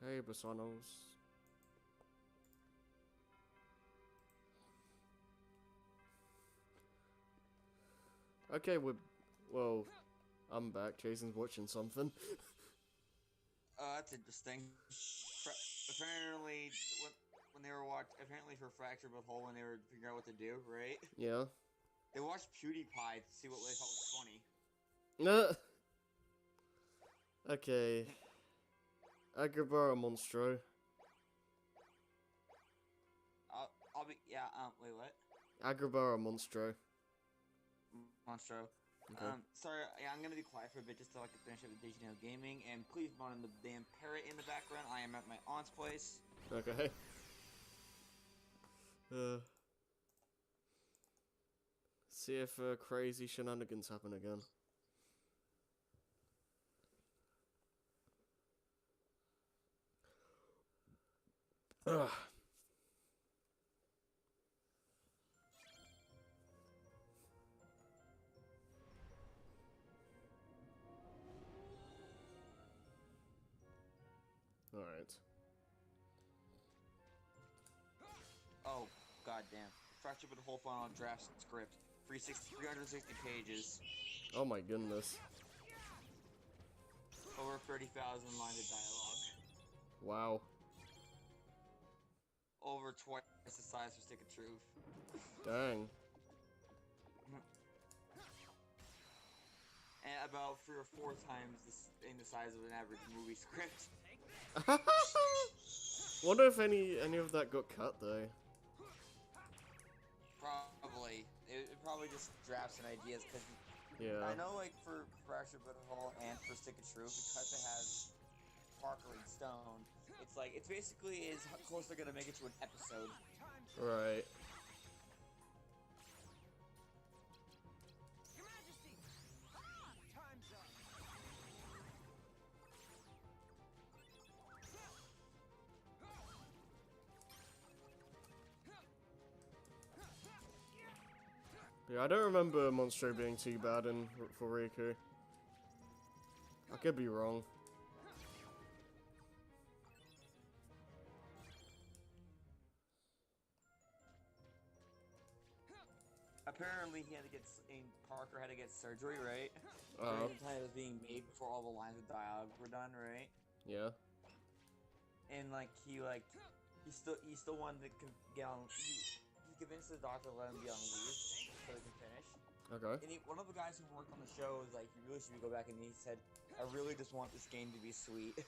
Hey, Basanos. Okay, well, I'm back. Jason's watching something. Oh, that's interesting. Apparently, when they were apparently for Fracture but Whole, when they were figuring out what to do, right? Yeah. They watched PewDiePie to see what they thought was funny. Okay. Agrabara Monstro. I'll be yeah. Wait, what? Agrabara Monstro. Monstro. Okay. Sorry. Yeah, I'm gonna be quiet for a bit just so I can finish up with Digital Gaming, and please mind the damn parrot in the background. I am at my aunt's place. Okay. See if crazy shenanigans happen again. Ugh. Alright. Oh, goddamn. Fracture but Whole final draft script. 360 pages. Oh my goodness. Over 30,000 lines of dialogue. Wow. Over twice the size for Stick of Truth. Dang. And about 3 or 4 times the size of an average movie script. Wonder if any of that got cut though. Probably. It probably just drafts and ideas, because Yeah. I know, like, for Fracture Butthole and for Stick of Truth, because it has Parker and Stone, it's like, it's basically as close they're gonna make it to an episode. Right. Your Majesty! Time's up. Yeah, I don't remember Monstro being too bad for Riku. I could be wrong. Apparently, Parker had to get surgery, right? During the time it was being made before all the lines of dialogue were done, right? Yeah. And he still wanted to get on. He convinced the doctor to let him be on leave so he can finish. Okay. And one of the guys who worked on the show was like, "You really should go back." And he said, "I really just want this game to be sweet."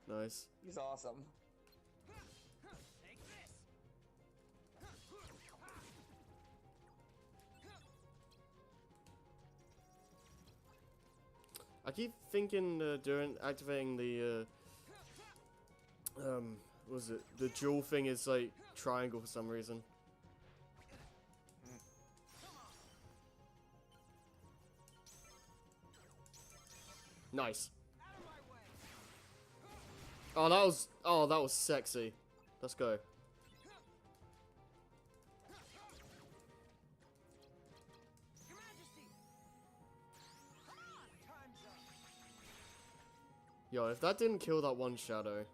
Nice. He's awesome. Take this. I keep thinking activating the was it the dual thing is like triangle for some reason. Nice. Oh that was sexy. Let's go. Your Majesty! Time's up. Yo, if that didn't kill that one shadow.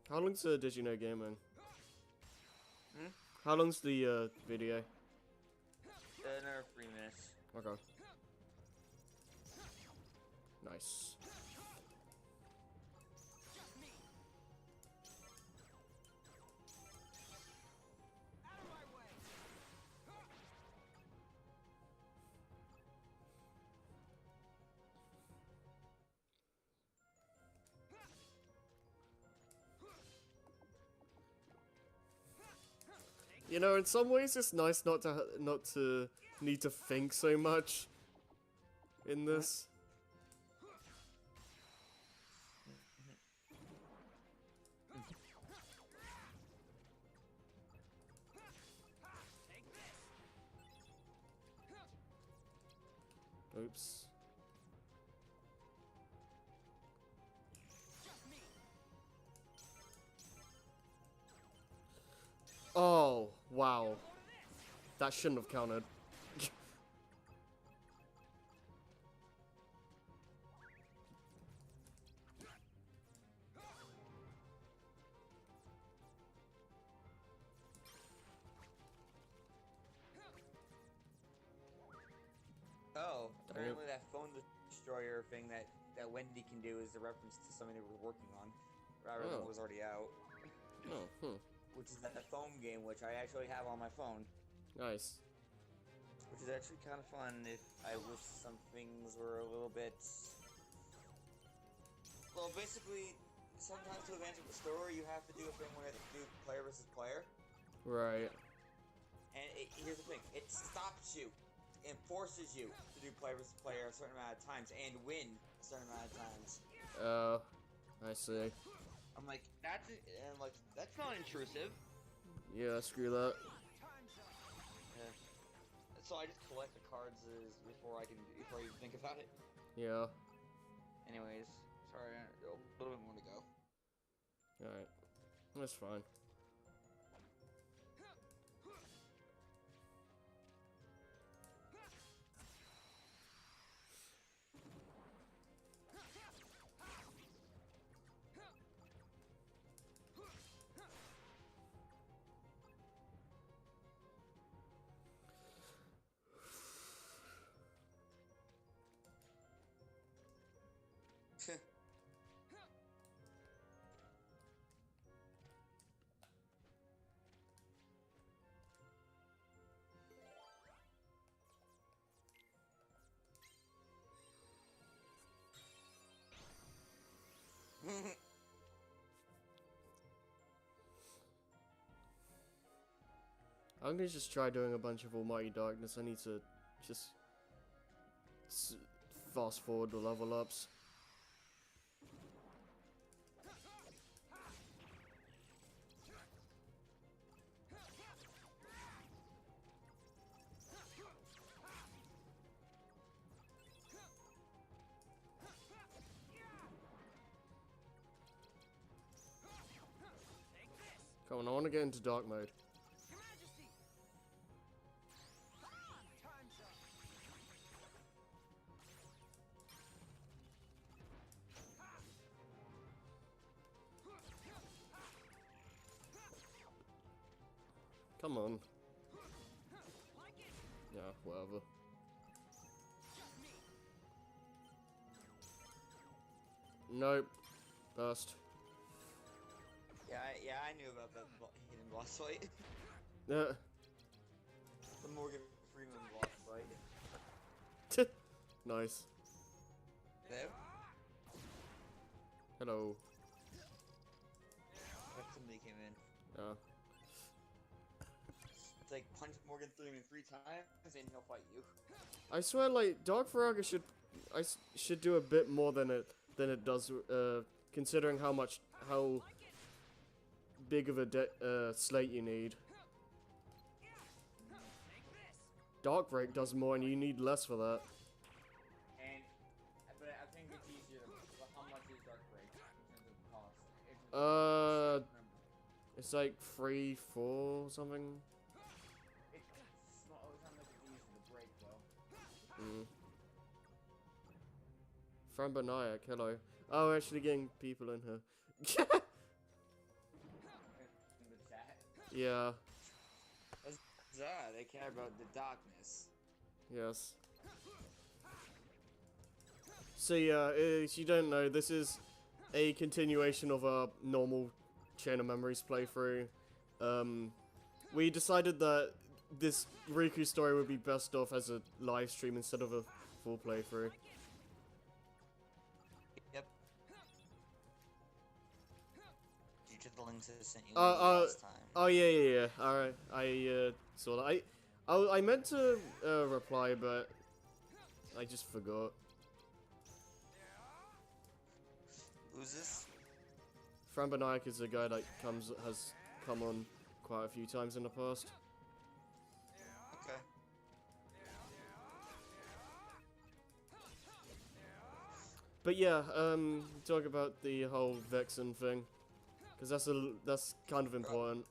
How long's Did You Know Gaming? How long's the video? Another 3 minutes. Okay. Nice. Just me. Out of my way. You know, in some ways, it's nice not to need to think so much in this. Take this. Oops. Just me. Oh, wow. That shouldn't have counted. phone destroyer thing that Wendy can do is a reference to something that we're working on, rather than Oh. what was already out. Oh, Which is that foam game, which I actually have on my phone. nice. Which is actually kind of fun. If I wish some things were a little bit. Well, basically, sometimes to advance with the story, you have to do a thing where you have to do player versus player. Right. And here's the thing: it stops you, and forces you to do player versus player a certain amount of times and win a certain amount of times. Oh, I see. I'm like, that's not intrusive. Yeah, screw that. Time's up. Yeah. So I just collect the cards before I even think about it. Yeah. Anyways, sorry, a little bit more to go. Alright. That's fine. I'm gonna just try doing a bunch of Almighty Darkness. I need to just fast forward the level ups. Come on, I want to get into dark mode. Your Majesty. Time's up. Come on. Like it. Yeah, whatever. Just me. Nope. Burst. Yeah, I knew about that hidden boss fight. Yeah. The Morgan Freeman boss fight. Nice. There. Hello. Somebody came in. Yeah. It's like punch Morgan Freeman 3 times and he'll fight you. I swear, like Dark Faraga should do a bit more than it does. Considering how big of a slate you need. Take this. Dark Break does more, and you need less for that. But I think it's easier. But how much is Dark Break in terms of cost? It's like 3, 4 something. It's small. It's not like it's easy to break though. Frambanayak, hello. Oh, actually getting people in here. In the chat. Yeah. They care about the darkness. Yes. So yeah, if you don't know, this is a continuation of our normal Chain of Memories playthrough. We decided that this Riku story would be best off as a live stream instead of a full playthrough. Yep. Due to the links I sent you last time. Oh yeah. Alright, I saw that. I meant to reply, but I just forgot. Who's this? Frambanayak is a guy that has come on quite a few times in the past. Okay. But yeah, talk about the whole Vexen thing, because that's kind of important.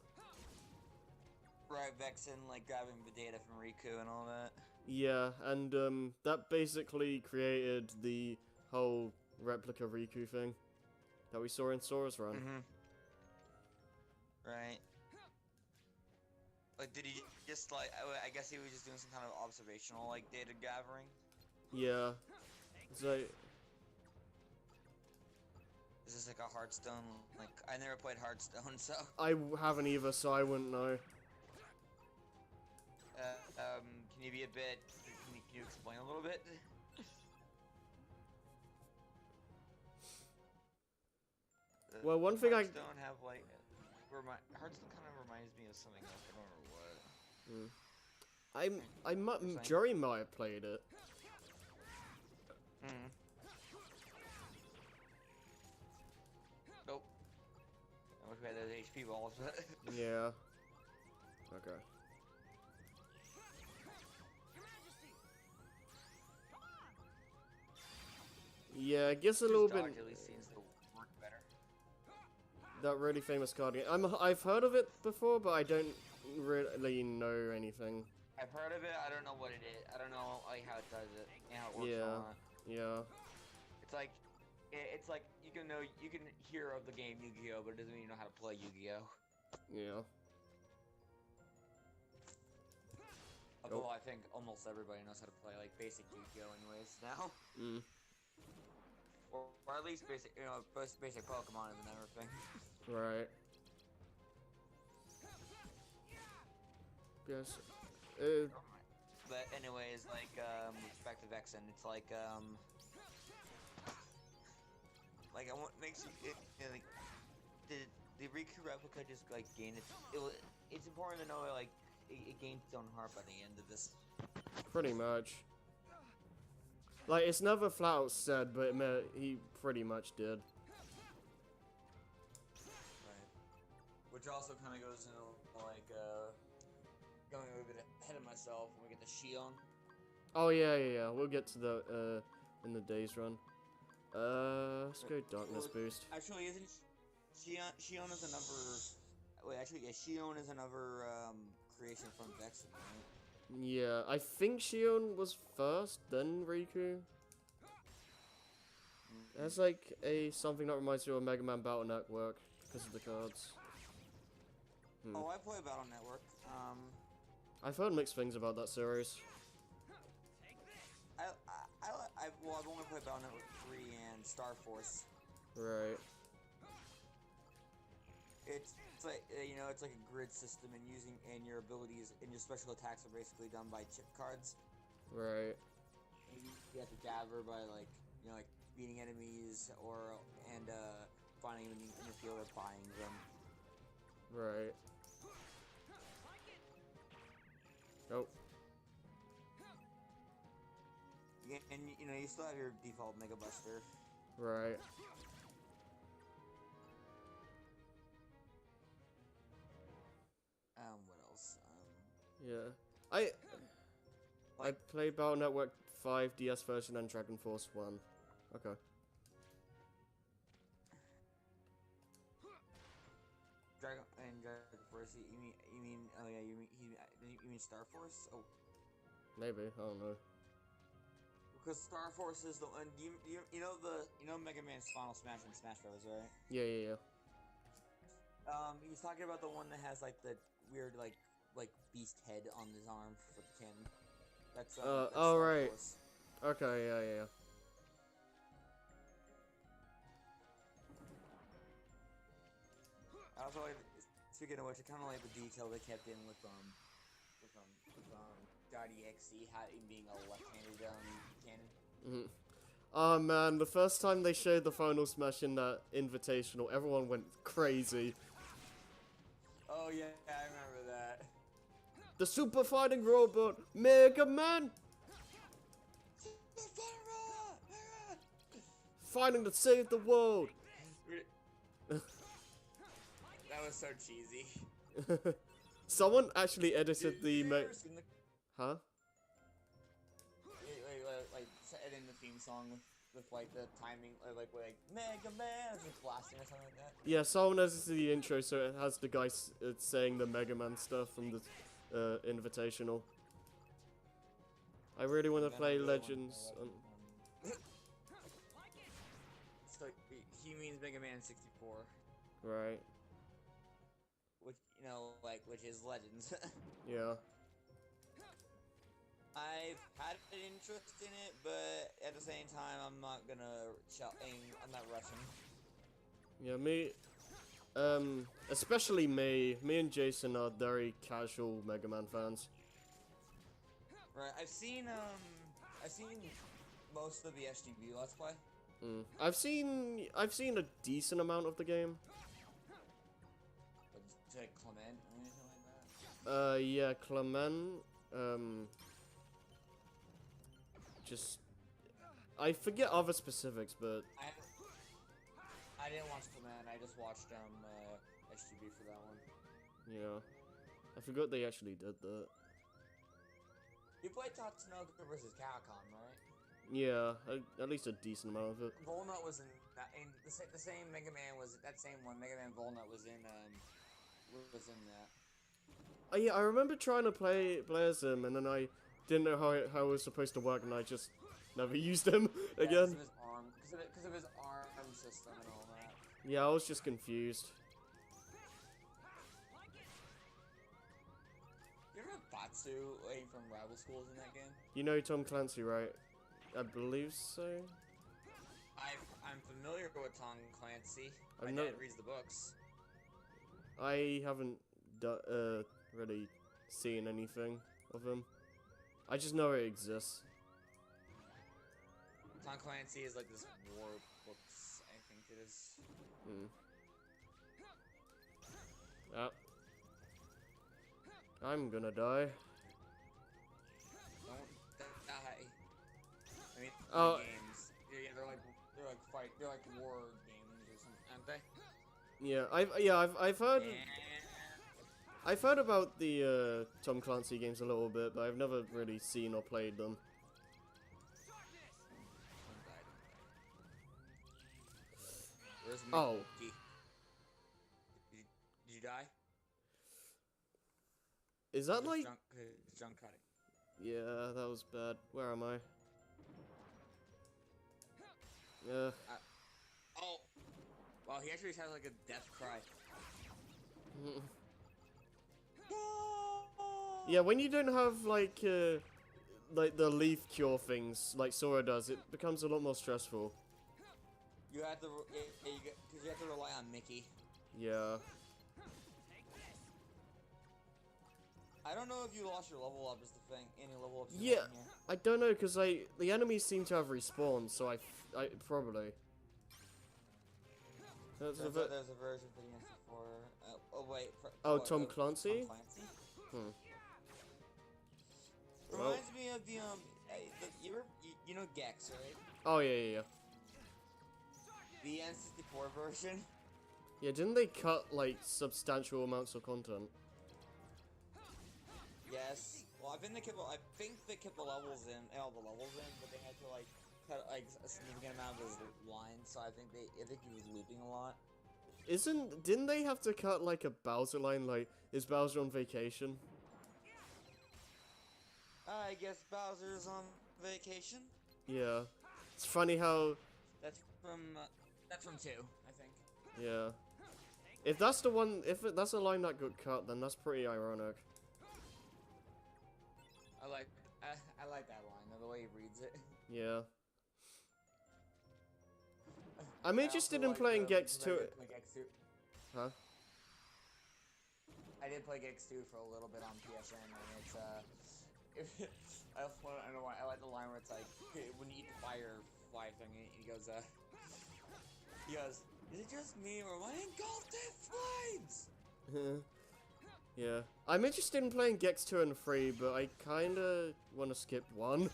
Right, Vexen, like grabbing the data from Riku and all that. Yeah, and that basically created the whole replica Riku thing that we saw in Sora's Run. Right. Like, did he just like? I guess he was just doing some kind of observational like data gathering. Yeah. So Is this like a Hearthstone? Like, I never played Hearthstone, so. haven't either, so I wouldn't know. Can you be a bit? Can you explain a little bit? Well, one thing Hearthstone have like, Hearthstone kind of reminds me of something else. I don't remember what. Jerry might have played it. Hmm. Nope. I wish we had those HP balls, but. Yeah. Okay. Your Majesty. Come on. Yeah, it gets a little bit. Dodge at least seems to work better. That really famous card game. I've heard of it before, but I don't really know anything. I've heard of it. I don't know what it is. I don't know like how it does it and how it works. Yeah. On it. Yeah. It's like you can hear of the game Yu-Gi-Oh, but it doesn't mean you know how to play Yu-Gi-Oh. Yeah. Although I think almost everybody knows how to play like basic Yu-Gi-Oh anyways now. Mm. Or at least basic, basic Pokemon and everything. Right. Yes. But anyways, like, back to Vexen, it's like, what makes you, like, the Riku replica just, like, gain it's important to know, like, it gains its own heart by the end of this. Pretty much. Like, it's never flat out said, but he pretty much did. Right. Which also kind of goes into, like, going a little bit ahead of myself when we get to Shion. Oh, yeah. We'll get to the, in the days run. Let's go Darkness Boost. Actually, isn't Shion is another... Wait, actually, yeah, Shion is another, creation from Vexen, right? Yeah, I think Shion was first, then Riku. That's like something that reminds me of Mega Man Battle Network, because of the cards. Oh, I play Battle Network. I've heard mixed things about that series. I've only played Battle Network 3 and Star Force. Right. It's like it's like a grid system, and your abilities and your special attacks are basically done by chip cards. Right. And you have to gather by like beating enemies and finding them in your field or buying them. Right. Oh. Yeah, and you still have your default Mega Buster. Right. What else? Yeah. I played Battle Network 5 DS version and Dragon Force 1. Okay. Dragon Force. You mean Star Force? Oh. Maybe, I don't know. Because Star Force is the one. You know Mega Man's Final Smash in Smash Bros, right? Yeah. He's talking about the one that has like the weird like beast head on his arm for the cannon. That's oh Star right. Force. Okay, yeah. Also, speaking of which, I kind of like the detail they kept in with Dottie XC being a left-handed cannon. Oh man, the first time they showed the Final Smash in that Invitational, everyone went crazy. Oh yeah, I remember that. The Super Fighting Robot, Mega Man! Fighting to save the world! That was so cheesy. Someone actually edited the Huh? Like editing the theme song with like the timing, like Mega Man just blasting or something like that. Yeah, someone edited the intro so it has the guy saying the Mega Man stuff from the Invitational. I really want to play Legends. So he means Mega Man 64. Right. Which which is Legends. Yeah. I I've had an interest in it, but at the same time, I'm not gonna. I'm not rushing. Yeah, me, especially me and Jason are very casual Mega Man fans. Right. I've seen most of the SGB Let's Play. I've seen a decent amount of the game. Like Clement or anything like that. Yeah, Clement. Just I forget other specifics, but I didn't watch Clement. I just watched SGB for that one. yeah, I forgot they actually did that. You played Tatsunoko vs. Capcom, right? Yeah, at least a decent amount of it. Volnut was in the same Mega Man was that same one. Mega Man Volnut was in that. Oh, yeah, I remember trying to play as him, and then I didn't know how it was supposed to work, and I just never used him again. Because of his arm system and all that. Yeah, I was just confused. You remember Batsu from rival schools in that game? You know Tom Clancy, right? I believe so. I'm familiar with Tom Clancy. My I'm not- dad reads the books. I haven't really seen anything of him. I just know it exists. Tom Clancy is like this war books, I think it is. Ah. I'm gonna die. Don't die. I mean, Oh. games. Yeah, they're like war games or something, aren't they? Yeah, I've heard about the Tom Clancy games a little bit, but I've never really seen or played them. Where's Oh. Mickey? Did you die? Is that like? Junk cutting. Yeah, that was bad. Where am I? Yeah. Oh. Wow, he actually has like a death cry. Yeah, when you don't have like the leaf cure things like Sora does, it becomes a lot more stressful. You have to, because you have to rely on Mickey. Yeah. I don't know if you lost your level up is the thing. Any level ups? Yeah, I don't know because the enemies seem to have respawned, so I probably. There's a version for the N64. Oh wait. Tom Clancy? Tom Clancy? Well. Reminds me of the you know Gex, right? Oh yeah. The N64 version. Yeah, didn't they cut like substantial amounts of content? Yes. Well, I think they kept the levels in, all the levels in, but they had to like cut like a significant amount of his lines. So I think he was looping a lot. Didn't they have to cut like a Bowser line? Like, is Bowser on vacation? I guess Bowser's on vacation. Yeah. It's funny how. That's from 2, I think. Yeah. If that's the one, that's a line that got cut, then that's pretty ironic. I like that line, the way he reads it. Yeah. I'm interested in playing Gex 2. Huh? I did play Gex 2 for a little bit on PSN, and it's I don't know why I like the line where it's like when you eat the firefly thing, he goes, is it just me or am I engulfed in flames? Yeah. I'm interested in playing Gex 2 and 3, but I kinda wanna skip 1.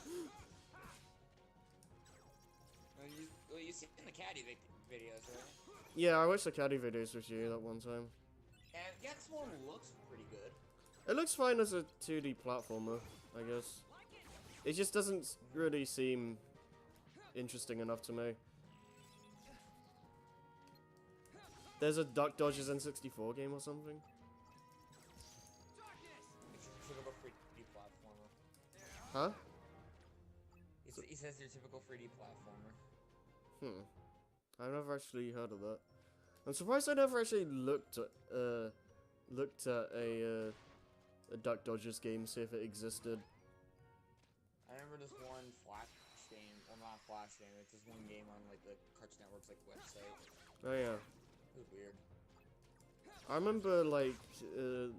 Well, you see in the caddy videos, right? Yeah, I watched the caddy videos with you that one time. And Gex 1 looks pretty good. It looks fine as a 2D platformer, I guess. It just doesn't really seem interesting enough to me. There's a Duck Dodgers N64 game or something? It's your typical 3D platformer. Huh? He says your typical 3D platformer. I've never actually heard of that. I'm surprised I never actually looked at a Duck Dodgers game, see if it existed. I this one Flash game, well not Flash game, it's this one game on like the Cartoon Network's like website. Oh yeah. It was weird. I remember like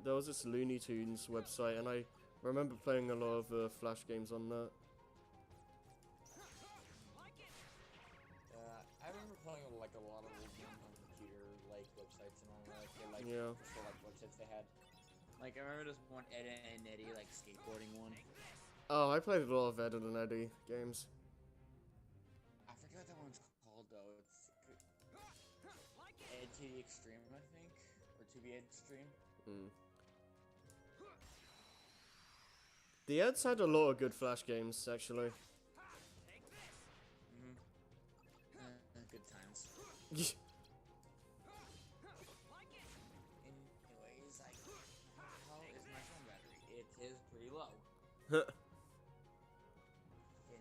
there was this Looney Tunes website, and I remember playing a lot of Flash games on that. I remember playing like a lot of old games on computer, like websites and all that. They like Yeah. for like websites they had. Like I remember this one Ed and Eddie like skateboarding one. Oh, I played a lot of Ed and Eddie games. I forget what that one's called though. It's Ed to the Extreme, I think, or To Be Ed Extreme. Mm. The Eds had a lot of good Flash games, actually. Good times. Yeah. Anyways, how is my phone battery? It is pretty low. In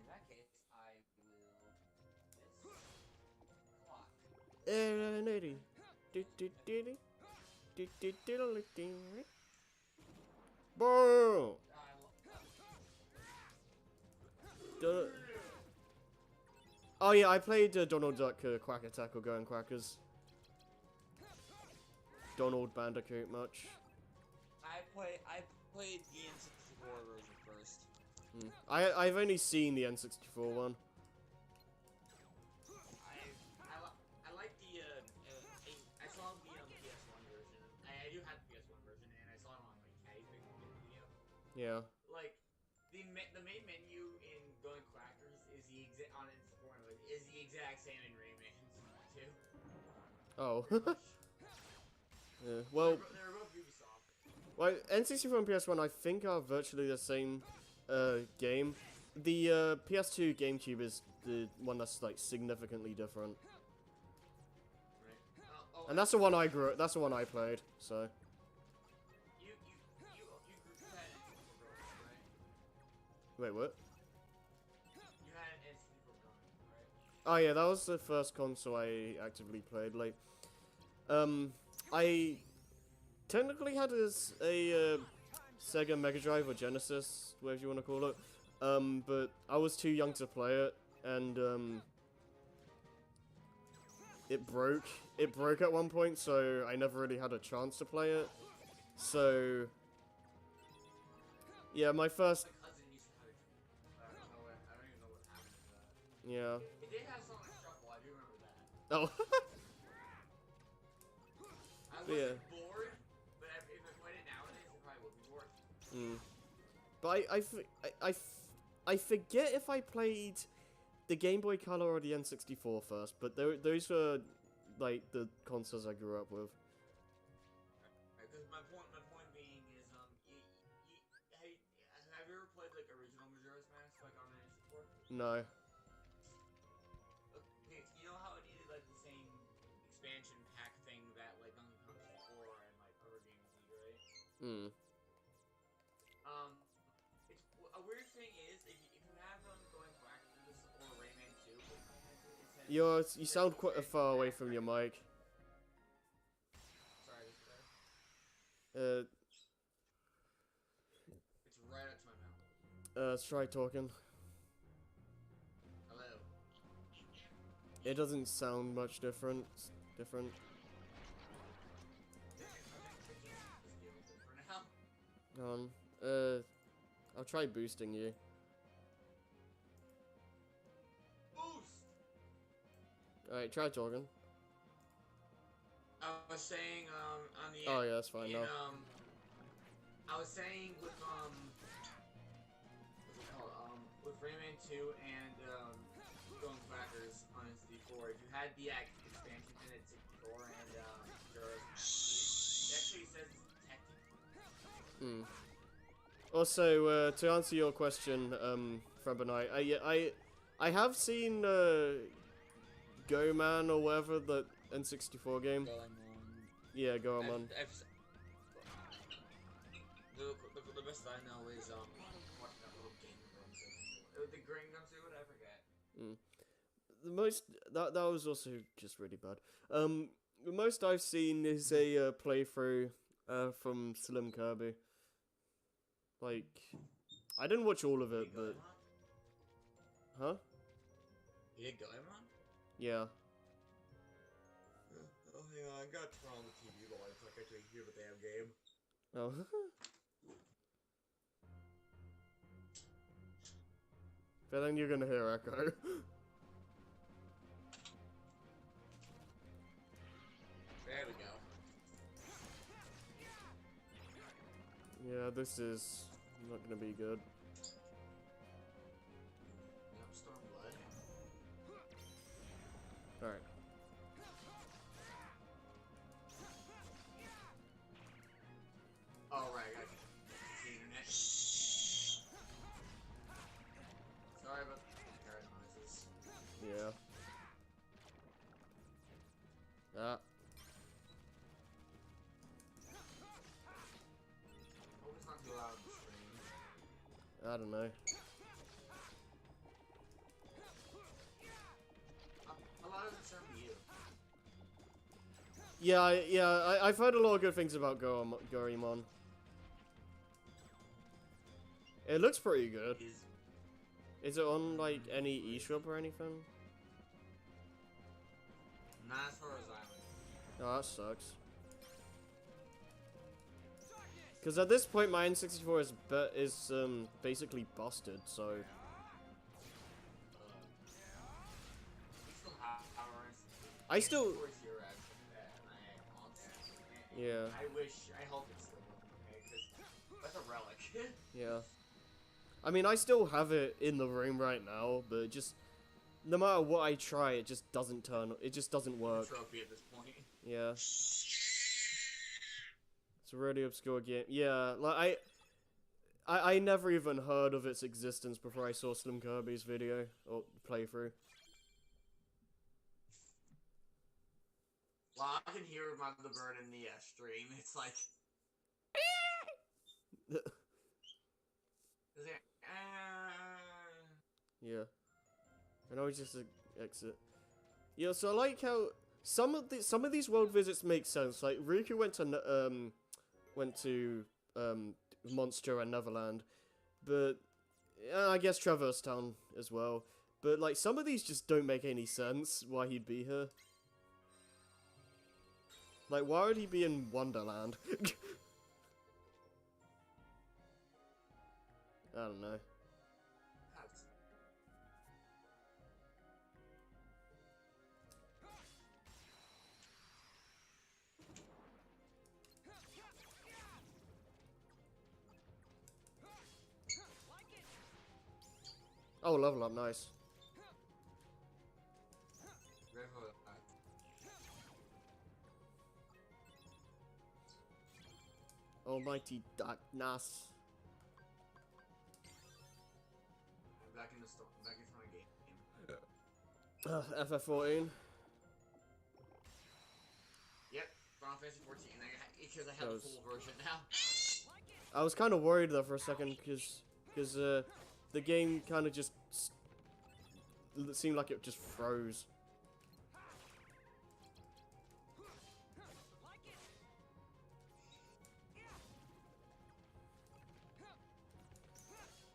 that case, I will this clock. Ed and Eddie. Boom! Oh yeah, I played Donald Duck Quack Attack or Going Quackers. Donald Bandicoot much. I played the N64 version first. I've only seen the N64 one. I like the I saw the PS1 version. I do have the PS1 version, and I saw it on like Caddy's making a video. Yeah. Like the main menu in Going Quackers is the exact on N64 is the exact same in Rayman 2. Oh. Yeah. Well. They're both Ubisoft. Well, N64 and PS1 I think are virtually the same game. The PS2 GameCube is the one that's like significantly different. Right. And that's the one I grew. That's the one I played. So. You had an N64 growing, right? Wait, what? You had an N64 growing, right? Oh yeah, that was the first console I actively played. Like, I technically had a Sega Mega Drive or Genesis, whatever you want to call it. But I was too young to play it, and it broke. It broke at one point, so I never really had a chance to play it. So, yeah, my first. My cousin used to have it. I don't even know what happened to that. Yeah. It did have Sonic Shuffle, I do remember that. Oh. I Yeah. wasn't bored, but if I played it nowadays, it probably would be bored. But I forget if I played the Game Boy Color or the N64 first, but those were like the consoles I grew up with. Because my point being is, have you ever played like original Majora's Mask like on the N64? No. Okay, you know how it needed like the same expansion pack thing that like Donkey Kong 64 and like other games need, right? It's a weird thing is if you have them going back to this or Rayman 2, You sound quite far away from your mic. Sorry, this is better. Uh, It's right up to my mouth. let's try talking. Hello. It doesn't sound much different. Different. I think just deal with it for now. I'll try boosting you. Boost! Alright, try talking. I was saying, on the Oh yeah, that's fine now. I was saying with, what's it called, with Rayman 2 and, Going Quackers on N64, if you had the expansion in it 64 and, Majora's Mask, it actually says it's detected. Also, to answer your question, Frebenite, I have seen Go Man or whatever, the N64 game. Yeah, Go Man. The best I know is watching that little game the Green Gums or whatever, I forget. The most that was also just really bad. The most I've seen is a playthrough from Slim Kirby. Like, I didn't watch all of it, but Huh? You did Goemon? Yeah. Oh, hang on, I gotta turn on the TV volume so I can actually hear the damn game. Oh. But then you're gonna hear echo. There we go. Yeah, this is not gonna be good. Yep, Stormblood. Alright. Oh, right, I got the internet. Sorry about the parrot noises. Yeah. Ah. Hope it's not too loud on the stream. I don't know. A lot of it's from you. Yeah, I've heard a lot of good things about Goemon. It looks pretty good. Is it on, like, any eShop or anything? Not as far as I know. Oh, that sucks. Because at this point, my N64 is basically busted, so... I still... Yeah. I hope it's still okay, because that's a relic. Yeah. I mean, I still have it in the room right now, but just... No matter what I try, it just doesn't work. Trophy at this point. Yeah. It's a really obscure game. Yeah, like, I never even heard of its existence before I saw Slim Kirby's video, or playthrough. Well, I can hear the bird in the stream. It's like... It's like... Yeah. And I was just exit. Yeah, so I like how some of these world visits make sense. Like Riku went to Monster and Neverland, but I guess Traverse Town as well. But like some of these just don't make any sense why he'd be here. Like why would he be in Wonderland? I don't know. Oh, level up, nice. Almighty darkness. I'm back in the store. I'm back in front of game. FF14. Yep, Final Fantasy 14. Because I have the full version now. I was kind of worried though for a second because the game kind of just seemed like it just froze.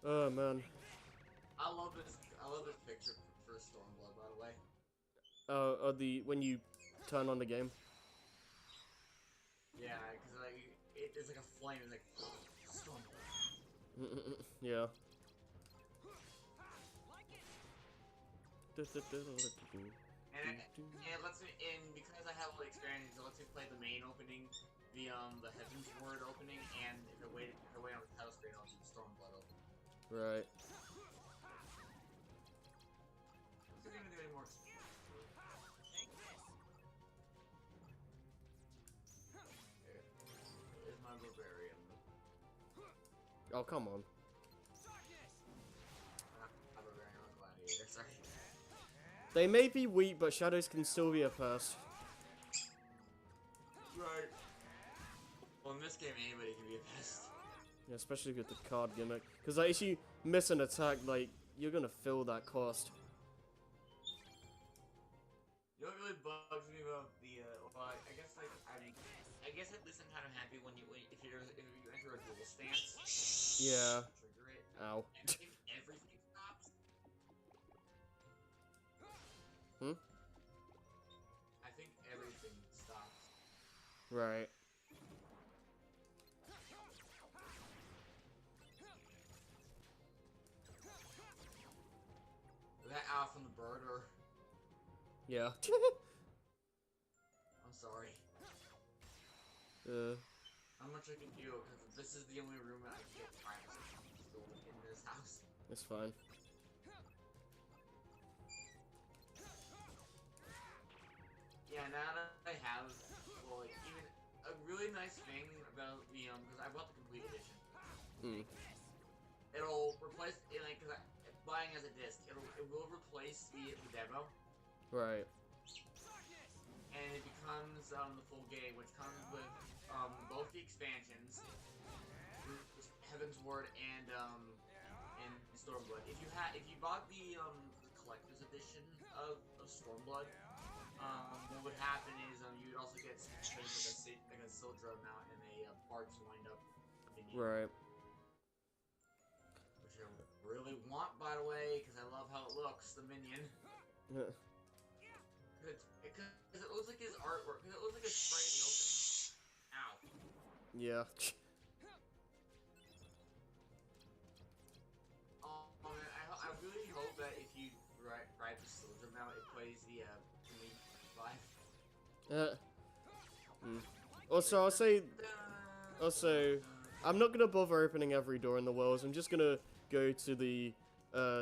Oh man. I love this picture for Stormblood, by the way. When you turn on the game. Yeah, because like it's like a flame. It's like Stormblood. Yeah. And it lets me in because I have all the experience. It lets me play the main opening, the Heaven's Word opening, and if I wait on the title screen, I'll do the Stormblood opening. Right. Is there gonna do any more? Here's my Barbarian. Oh come on. My Barbarian on Gladiator. Sorry. They may be weak, but shadows can still be a pest. Right. Well, in this game, anybody can be a pest. Yeah, especially with the card gimmick. Because like, if you miss an attack, like, you're gonna feel that cost. You know what really bugs me about the, well, I guess, like, I guess at least I'm kind of happy when you enter a dual stance. Yeah. Trigger it. Ow. Everything stops. Right. That out from the bird, or Yeah. I'm sorry. uh, How much I can do, because this is the only room that I can get privacy in this house. it's fine. Yeah, now that I have, well, like, even a really nice thing about the, because I bought the complete edition. Hmm. It'll replace, like, because buying as a disc, it will replace the demo, Right. and it becomes, the full game, which comes with, both the expansions, Heaven's Ward and Stormblood. If you bought the collector's edition of Stormblood, what would happen is you would also get like a Sildra mount and a Bart's wind-up minion. Right. Which I really want, by the way, because I love how it looks, the minion. Because it looks like his artwork, because it looks like a spray in the open. Ow. Yeah. Man, I really hope that if you ride the Sildra mount, it plays the Elite 5. Also, I'll say. Also, I'm not gonna bother opening every door in the world. I'm just gonna go to the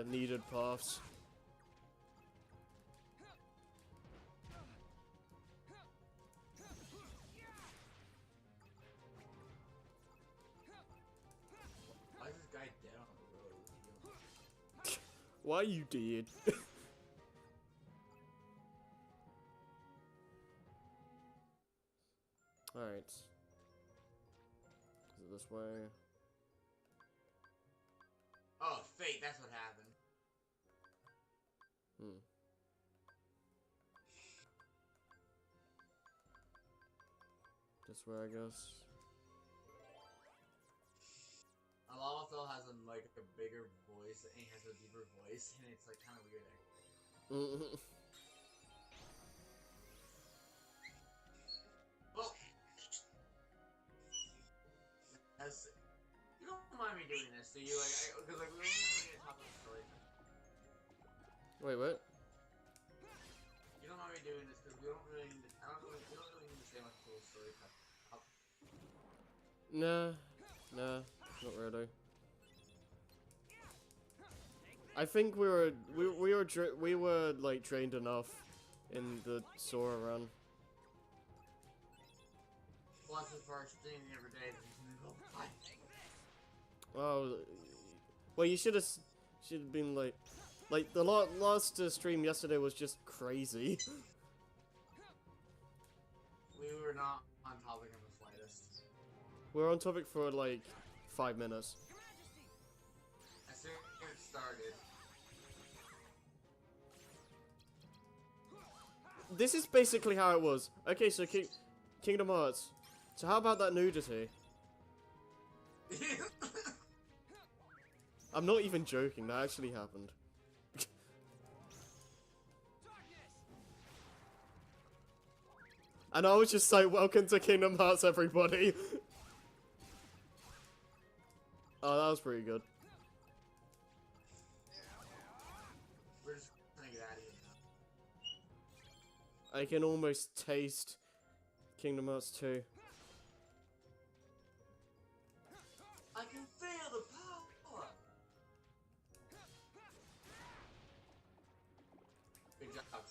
needed paths. Why is this guy dead on the road? Why you did? Alright. Is it this way? Oh, fate, that's what happened. This way, I guess. Alamathel has a bigger voice, and he has a deeper voice, and it's like kind of weird. Well, you don't mind me doing this, do you? Because we only need to talk about the story. Wait, what? You don't mind me doing this because we don't really need to. We don't really need to say much full story. Nah, not really. I think we were like trained enough in the Sora run. Plus, the first thing every day is go fight. Oh, well, you should have been like the last stream yesterday was just crazy. We were not on topic in the slightest. We're on topic for like 5 minutes. As soon as it started. This is basically how it was. Okay, so Kingdom Hearts. So how about that nudity? I'm not even joking, that actually happened. And I was just like, welcome to Kingdom Hearts, everybody. Oh, that was pretty good. We're just gonna get out of here now. I can almost taste Kingdom Hearts 2. I can feel the power! Good job.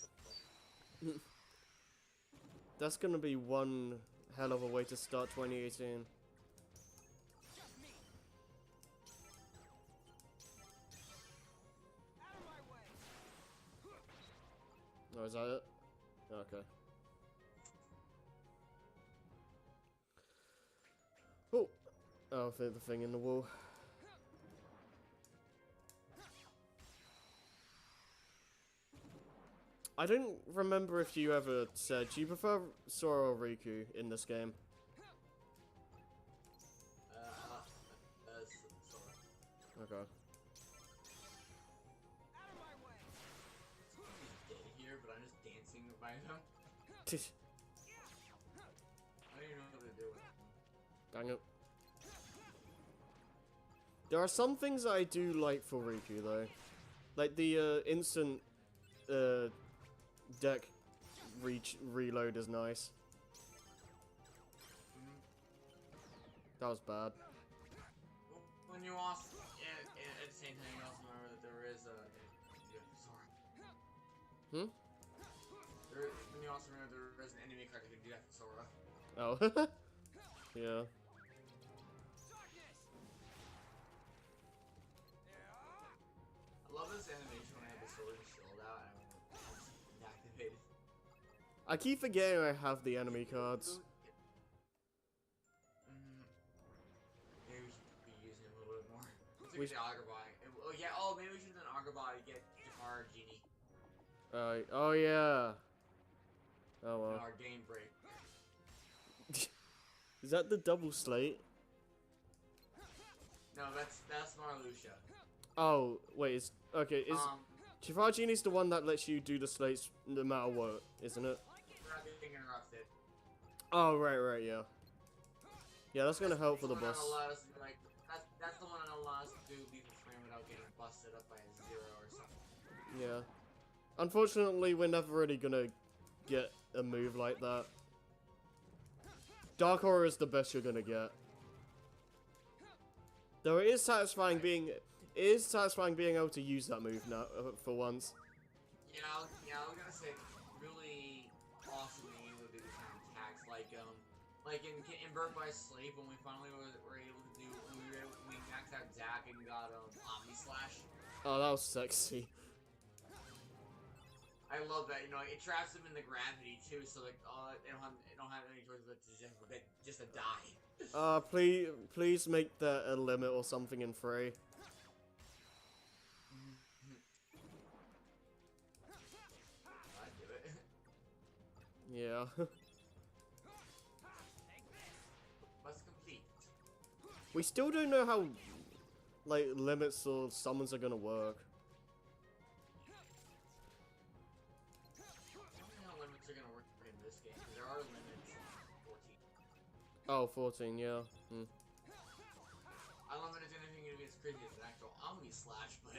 That's gonna be one hell of a way to start 2018. Oh, is that it? Okay. Oh! Oh, I think the thing in the wall. I don't remember if you ever said, do you prefer Sora or Riku in this game? Sorry. Okay. He's dead here, but I'm just dancing by him. I don't even know Dang it. There are some things that I do like for Riku though. Like the instant deck reload is nice. That was bad. When you also, at the same time, you also remember that there is a. Hmm? When you also remember there is an enemy card that can do that for Sora. Oh. Yeah. I love this animation when I have the sword and shield out and it's activated. I keep forgetting I have the enemy cards. Maybe we should be using him a little bit more. Let's We look at the Agrabah. Oh yeah, oh maybe we should have done Agrabah to get Jafar Genie Oh yeah. Oh in well. our game break. Is that the double slate? No, that's Marluxia. Oh, wait, is is Um, Chifagini's the one that lets you do the slates no matter what, isn't it? without being interrupted. Oh right, yeah. Yeah, that's gonna help for the boss. That's the one that allows us to do lethal frame without getting busted up by a 0 or something. Yeah. Unfortunately, we're never really gonna get a move like that. Dark Horror is the best you're gonna get. Though it is satisfying being able to use that move now for once. Yeah, I was gonna say really awesome being able to do these kind of attacks, like in Birth by Sleep when we finally were able to do we maxed out Zack and got Omni Slash. Oh, that was sexy. I love that. You know, it traps them in the gravity too, so like they don't have any choice but to just to die. Please make that a limit or something in 3. I'd do it. Yeah. Must complete. We still don't know how, like, limits or summons are gonna work. I don't know how limits are gonna work in this game, because there are limits in 14. Oh, 14, yeah. Hmm. Unlimited is anything to be as crazy as an actual Omni Slash, but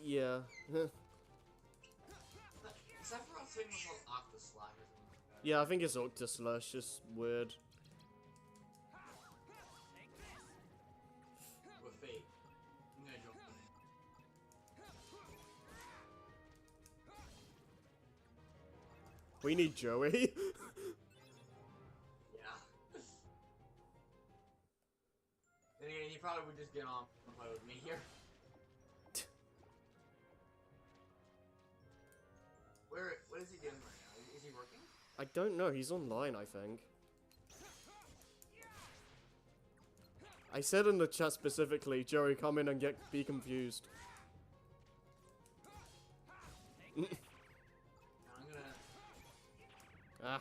Yeah. Sephiroth's thing was called Octa Slash or something like that. Yeah, I think it's Octa Slash, just weird. With Fate. I'm gonna jump on it. We need Joey. Yeah. Then again, he probably would just get on and play with me here. What is he doing right now? Is he working? I don't know, he's online, I think. I said in the chat specifically, Joey, come in and be confused. I'm gonna... Ah.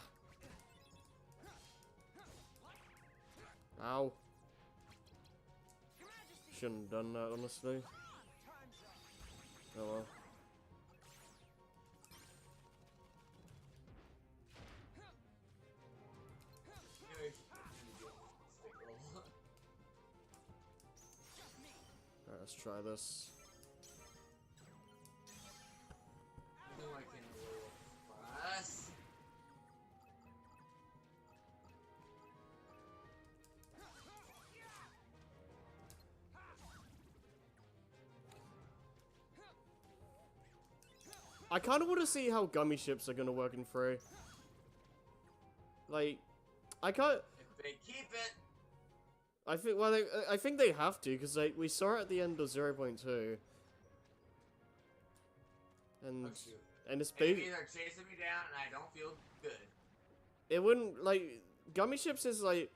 Ow. Shouldn't have done that, honestly. Oh well. Alright, let's try this. I kind of want to see how gummy ships are gonna work in 3. Like, I can't. If they keep it. I think. Well, I think they have to because like we saw it at the end of 0.2, and it's Enemies are chasing me down, and I don't feel good. It wouldn't like gummy ships is like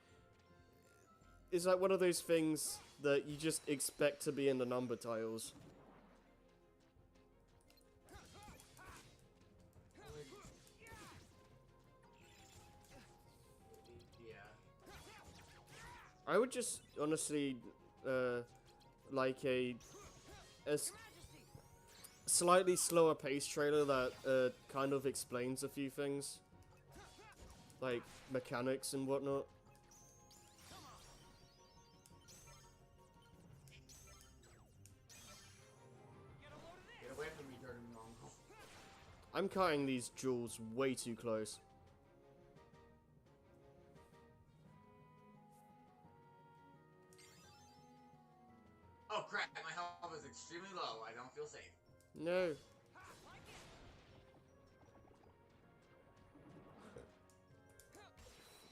one of those things that you just expect to be in the number tiles. I would just honestly like a slightly slower pace trailer that kind of explains a few things. like, mechanics and whatnot. Get away from me, dirty mongrel. I'm cutting these jewels way too close. Oh crap, my health is extremely low. I don't feel safe. No.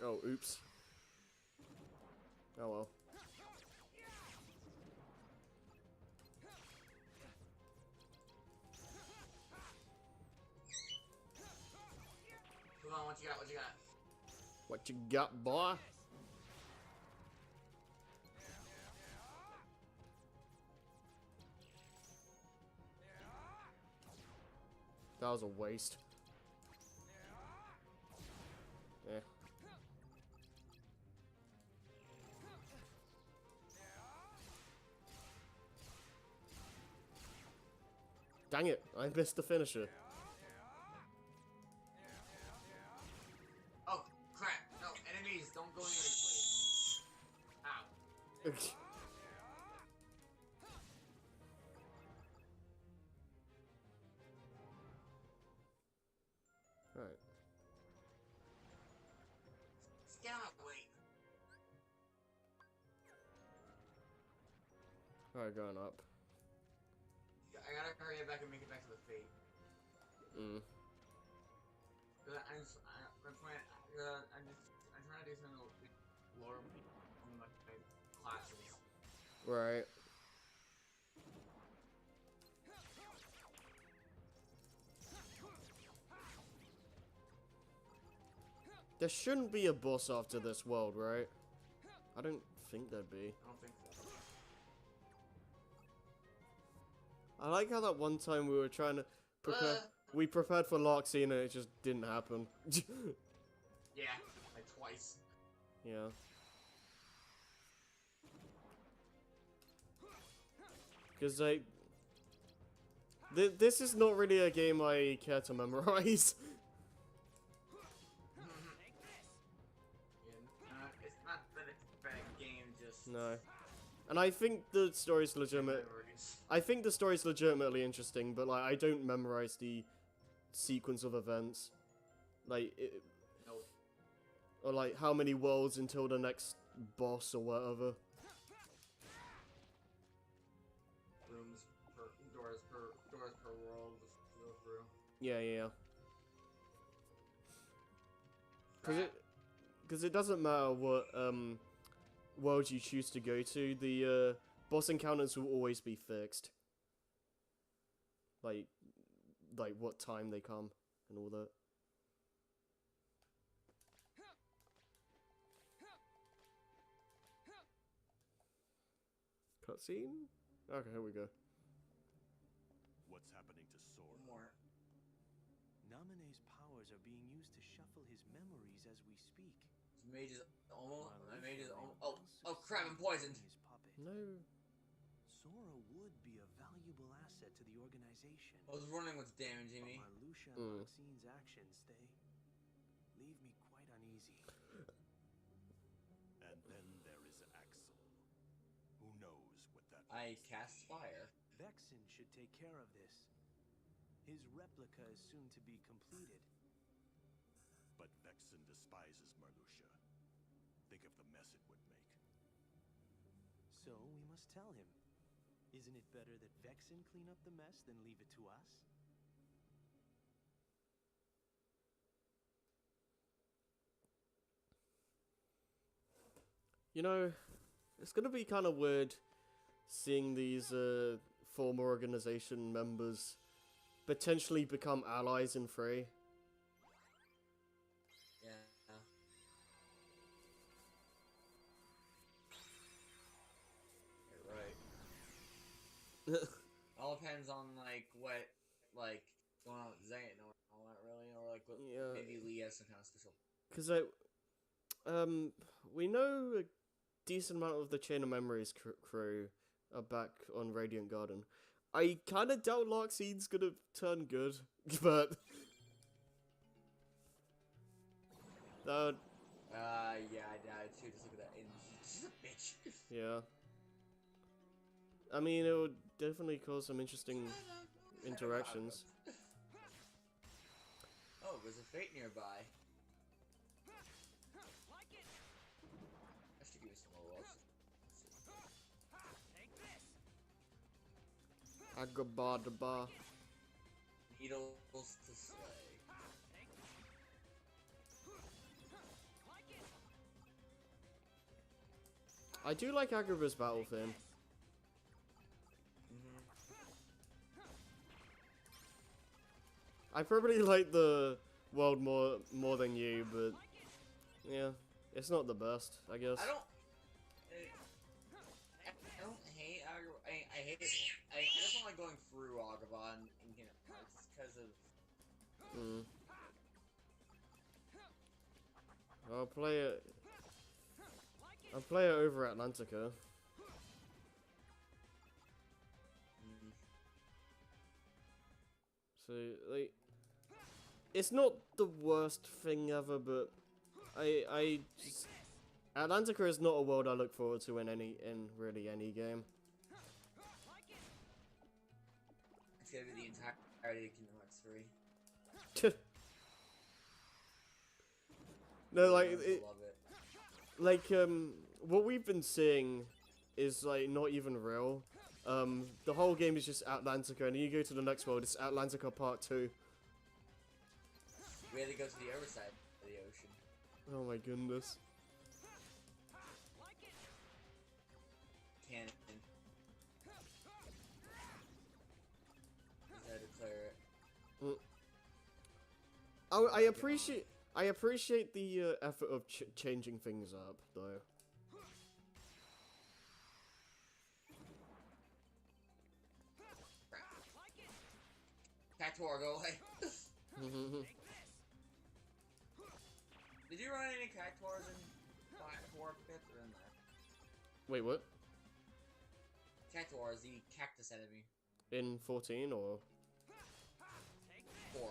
Oh, oops. Oh well. Come on, what you got? What you got? What you got, boy? That was a waste. Yeah. Dang it, I missed the finisher. Oh crap! No, enemies, don't go near me, please. Ow. Alright. Just get out, wait. Alright, going up. I gotta hurry back and make it back to the fate. Mm. I'm trying to do some lore on my classes. Right. There shouldn't be a boss after this world, right? I don't think there'd be. I don't think so. I like how that one time we were trying to prepare. We prepared for Loxine and it just didn't happen. Yeah, like twice. Yeah. Because this is not really a game I care to memorize. It's not that it's a bad game, just No. And I think the story's legitimate. memories. I think the story's legitimately interesting, but like I don't memorize the sequence of events. Like Nope. or like how many worlds until the next boss or whatever. Rooms per doors per world to go through. Yeah. Because it doesn't matter what world you choose to go to, the boss encounters will always be fixed. Like what time they come and all that. Cutscene? Okay, here we go. What's happening to Sora? More. Namine's powers are being used to shuffle his memories as we speak. This mage is almost. While My mage is Lucia almost. remains Oh crap! I'm poisoned. his puppet. No. Sora would be a valuable asset to the organization. I was wondering what's damaging me. But Marluxia Mm. and Loxine's actions, they leave me quite uneasy. And then there is Axel. Who knows what that I means. cast fire. Vexen should take care of this. His replica is soon to be completed. But Vexen despises Marluxia. Think of the mess it would make. So we must tell him. Isn't it better that Vexen clean up the mess than leave it to us? You know, it's gonna be kind of weird seeing these former organization members potentially become allies in Free. Yeah. You're right. All depends on like what like going on with Zayn or all that really, or like what Yeah. maybe Lee has some kind of special. Because we know a decent amount of the Chain of Memories crew are back on Radiant Garden. I kind of doubt Loxine's gonna turn good, but That would, Yeah, I died too. Just look at that. She's a bitch. yeah. I mean, it would definitely cause some interesting interactions. Oh, there's a fate nearby. Like it. I should give you some more rolls. Take this. Agrabadaba. Needles to slay. Take this. Like it. I do like Agrabah's battle theme. I probably like the world more than you, but yeah, it's not the best, I guess. I don't hate I hate it. I just don't like going through Agrabah in Kingdom Hearts because of. I'll play it. I'll play it over Atlantica. So like, it's not the worst thing ever, but I just, Atlantica is not a world I look forward to in really any game. It's gonna be the entirety of Kingdom Hearts 3. No, like I love it. like what we've been seeing is like not even real. The whole game is just Atlantica, and then you go to the next world, it's Atlantica Part 2. We had to go to the other side of the ocean. Oh my goodness. Canon. Just had to clear it. Oh, I appreciate the effort of changing things up, though. Cactuar, go away. Did you run any Cactuars in 4 5th or in there? Wait, what? Cactuar is the cactus enemy. In 14 or? 4.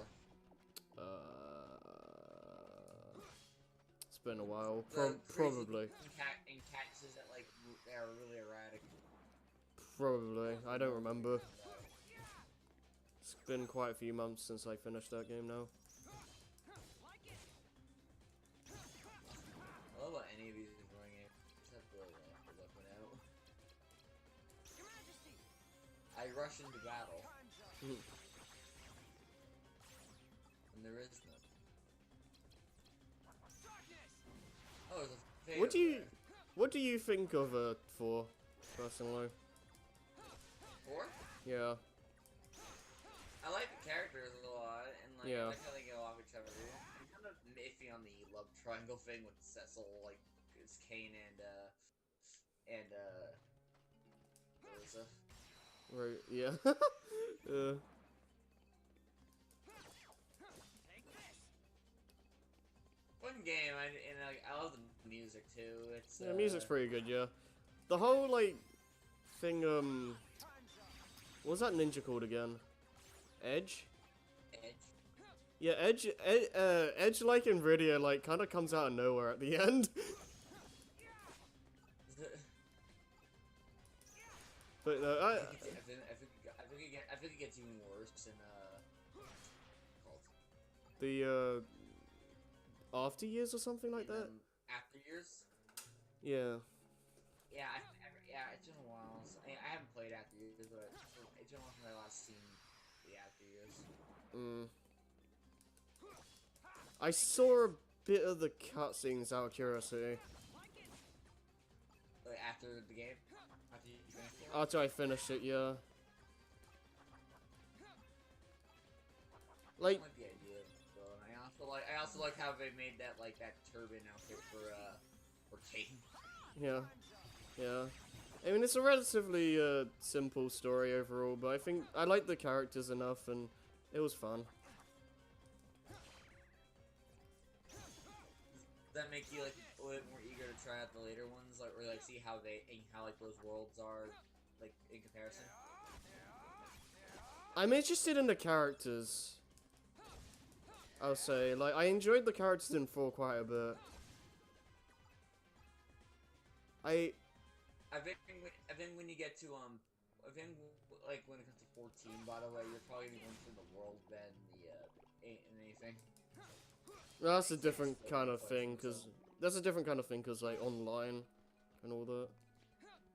It's been a while. The Probably. in cactuses that like are really erratic. Probably. I don't remember. It's been quite a few months since I finished that game now. I love what any of these is doing it. Just have to look it out. I rush into battle. And there is none. Oh, there's a fade over there. What do you think of 4, personally? 4? Yeah. I like the characters a lot, and like Yeah. I like how they get along with each other. I'm kind of iffy on the love triangle thing with Cecil, like it's Kane and Rosa. Right. Yeah. Fun game, and like I love the music too. It's Yeah, music's pretty good. Yeah. The whole like thing. What was that ninja called again? Edge. Edge. Yeah, Edge, like in Riddia, like kind of comes out of nowhere at the end. But I think it gets even worse in called the after years or something like that. After Years. Yeah. Yeah, it's been a while. I haven't played After Years, but it's been a while since I last seen the After Years. I saw a bit of the cutscenes out of curiosity. Like after the game, after you finished it. After I finished it, yeah. Like, I like the idea, but I also like how they made that turban outfit for Kane. yeah, yeah. I mean, it's a relatively simple story overall, but I think I like the characters enough, and it was fun. Does that make you like a little bit more eager to try out the later ones, like or like see how those worlds are like in comparison? I'm interested in the characters. I'll say, like, I enjoyed the characters in 4 quite a bit. I think when you get to I think like when it comes to 14, by the way, you're probably going through the world than the anything. That's a different kind of thing, cause like online and all that.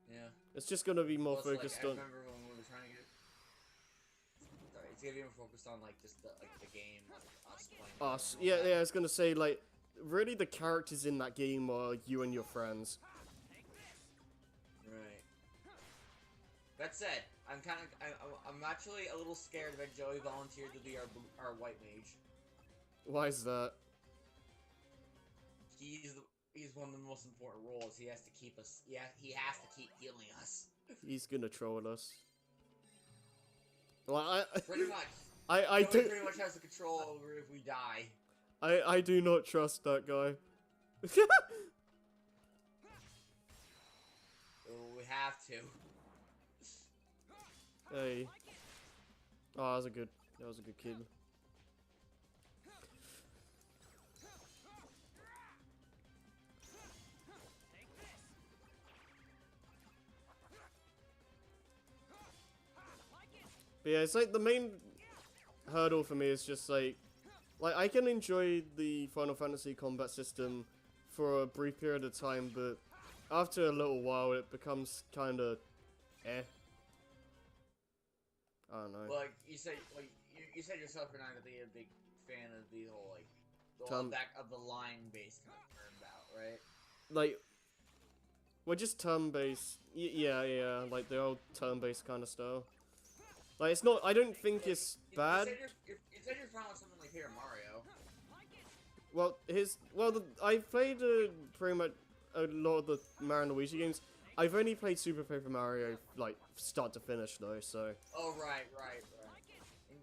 Yeah. It's just gonna be more Plus, focused I on remember when we were trying to get. Sorry, it's gonna be more focused on like just the game, like us playing. us. and all Yeah, that. yeah. I was gonna say, like, really, the characters in that game are you and your friends. Right. That said, I'm actually a little scared that Joey volunteered to be our white mage. Why is that? He's one of the most important roles. He has to keep us. Yeah, he has to keep healing us. He's gonna troll us. Well, Pretty much. I Joey do. pretty much has the control over if we die. I do not trust that guy. We have to. Hey. Oh, that was a good kid. But yeah, it's like the main hurdle for me is just like I can enjoy the Final Fantasy combat system for a brief period of time, but after a little while it becomes kind of eh. I don't know. Like you said yourself, you're not gonna be a big fan of the whole the whole back of the line based kind of turnabout, right? Like, we're just turn-based. Yeah, like the old turn-based kind of style. Like, it's not. I don't think it's bad. You said you're fine with something like Paper Mario. Well, I've played pretty much a lot of the Mario and Luigi games. I've only played Super Paper Mario, like, start to finish, though, so... Oh, right. And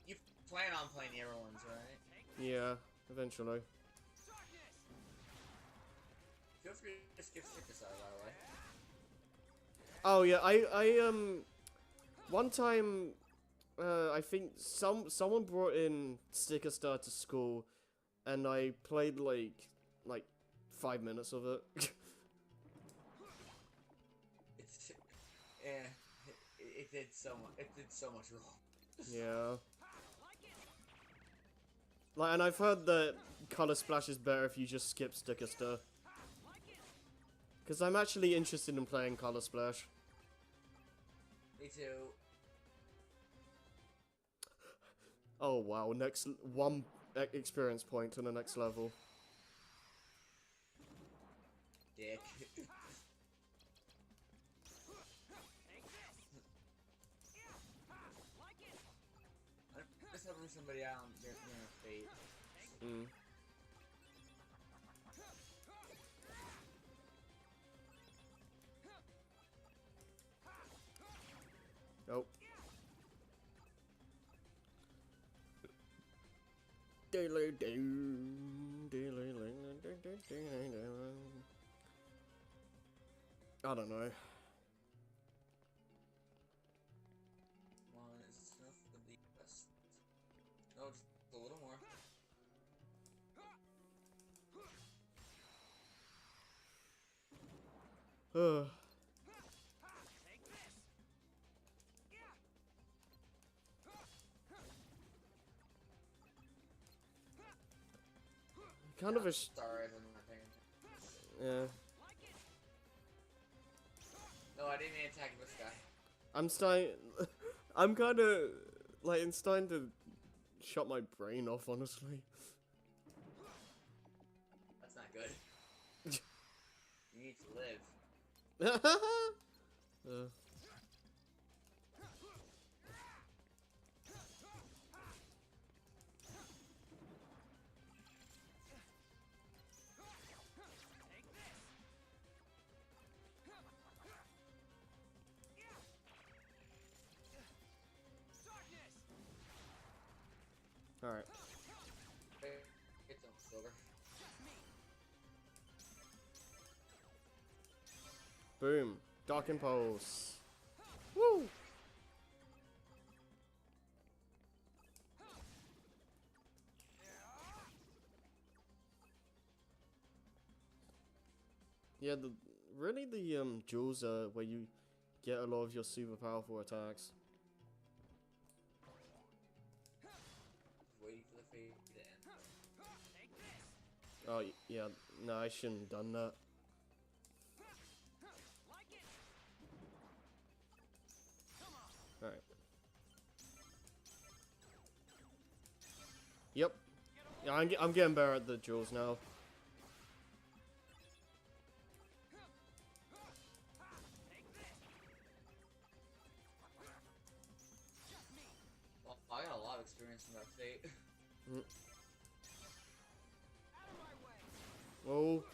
you plan on playing the other ones, right? Yeah, eventually. Feel free to skip stickers out, by the way. Oh, yeah, one time, I think someone brought in Sticker Star to school, and I played, like 5 minutes of it. It did so much. It did so much wrong. Yeah. Like, and I've heard that Color Splash is better if you just skip Sticker Star. Because I'm actually interested in playing Color Splash. Me too. Oh wow, next one experience point to the next level. Dick. I'm just helping somebody out on their fate. Mm. Nope. I don't know. One is enough for the best. No, just a little more. Ugh. Kind of a Sorry, I'm not paying attention. yeah. No, I didn't even attack this guy. I'm starting. I'm kind of like it's starting to shut my brain off, honestly. That's not good. You need to live. Alright. Get some silver. Boom. Dark Impulse. Woo! Yeah, really the jewels are where you get a lot of your super powerful attacks. Waiting for the fade to end. Take this. Oh yeah, no, I shouldn't have done that. Like it. Come on. All right. Yep. Yeah, I'm getting better at the jewels now. Take this. Just me. Well, I got a lot of experience from that fate. Out of my way. Oh,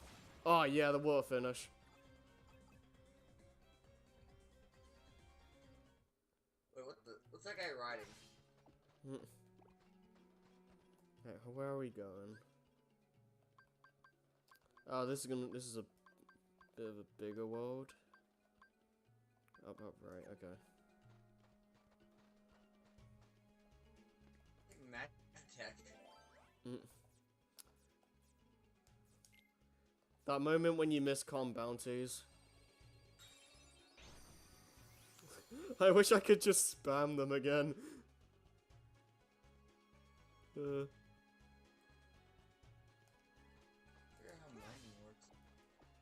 oh yeah, the water finish. Wait, what's that guy riding? Right, where are we going? Oh, this is a bit of a bigger world. Up, right, okay. Magic tech. That moment when you miss calm bounties. I wish I could just spam them again. Figure out how mining works.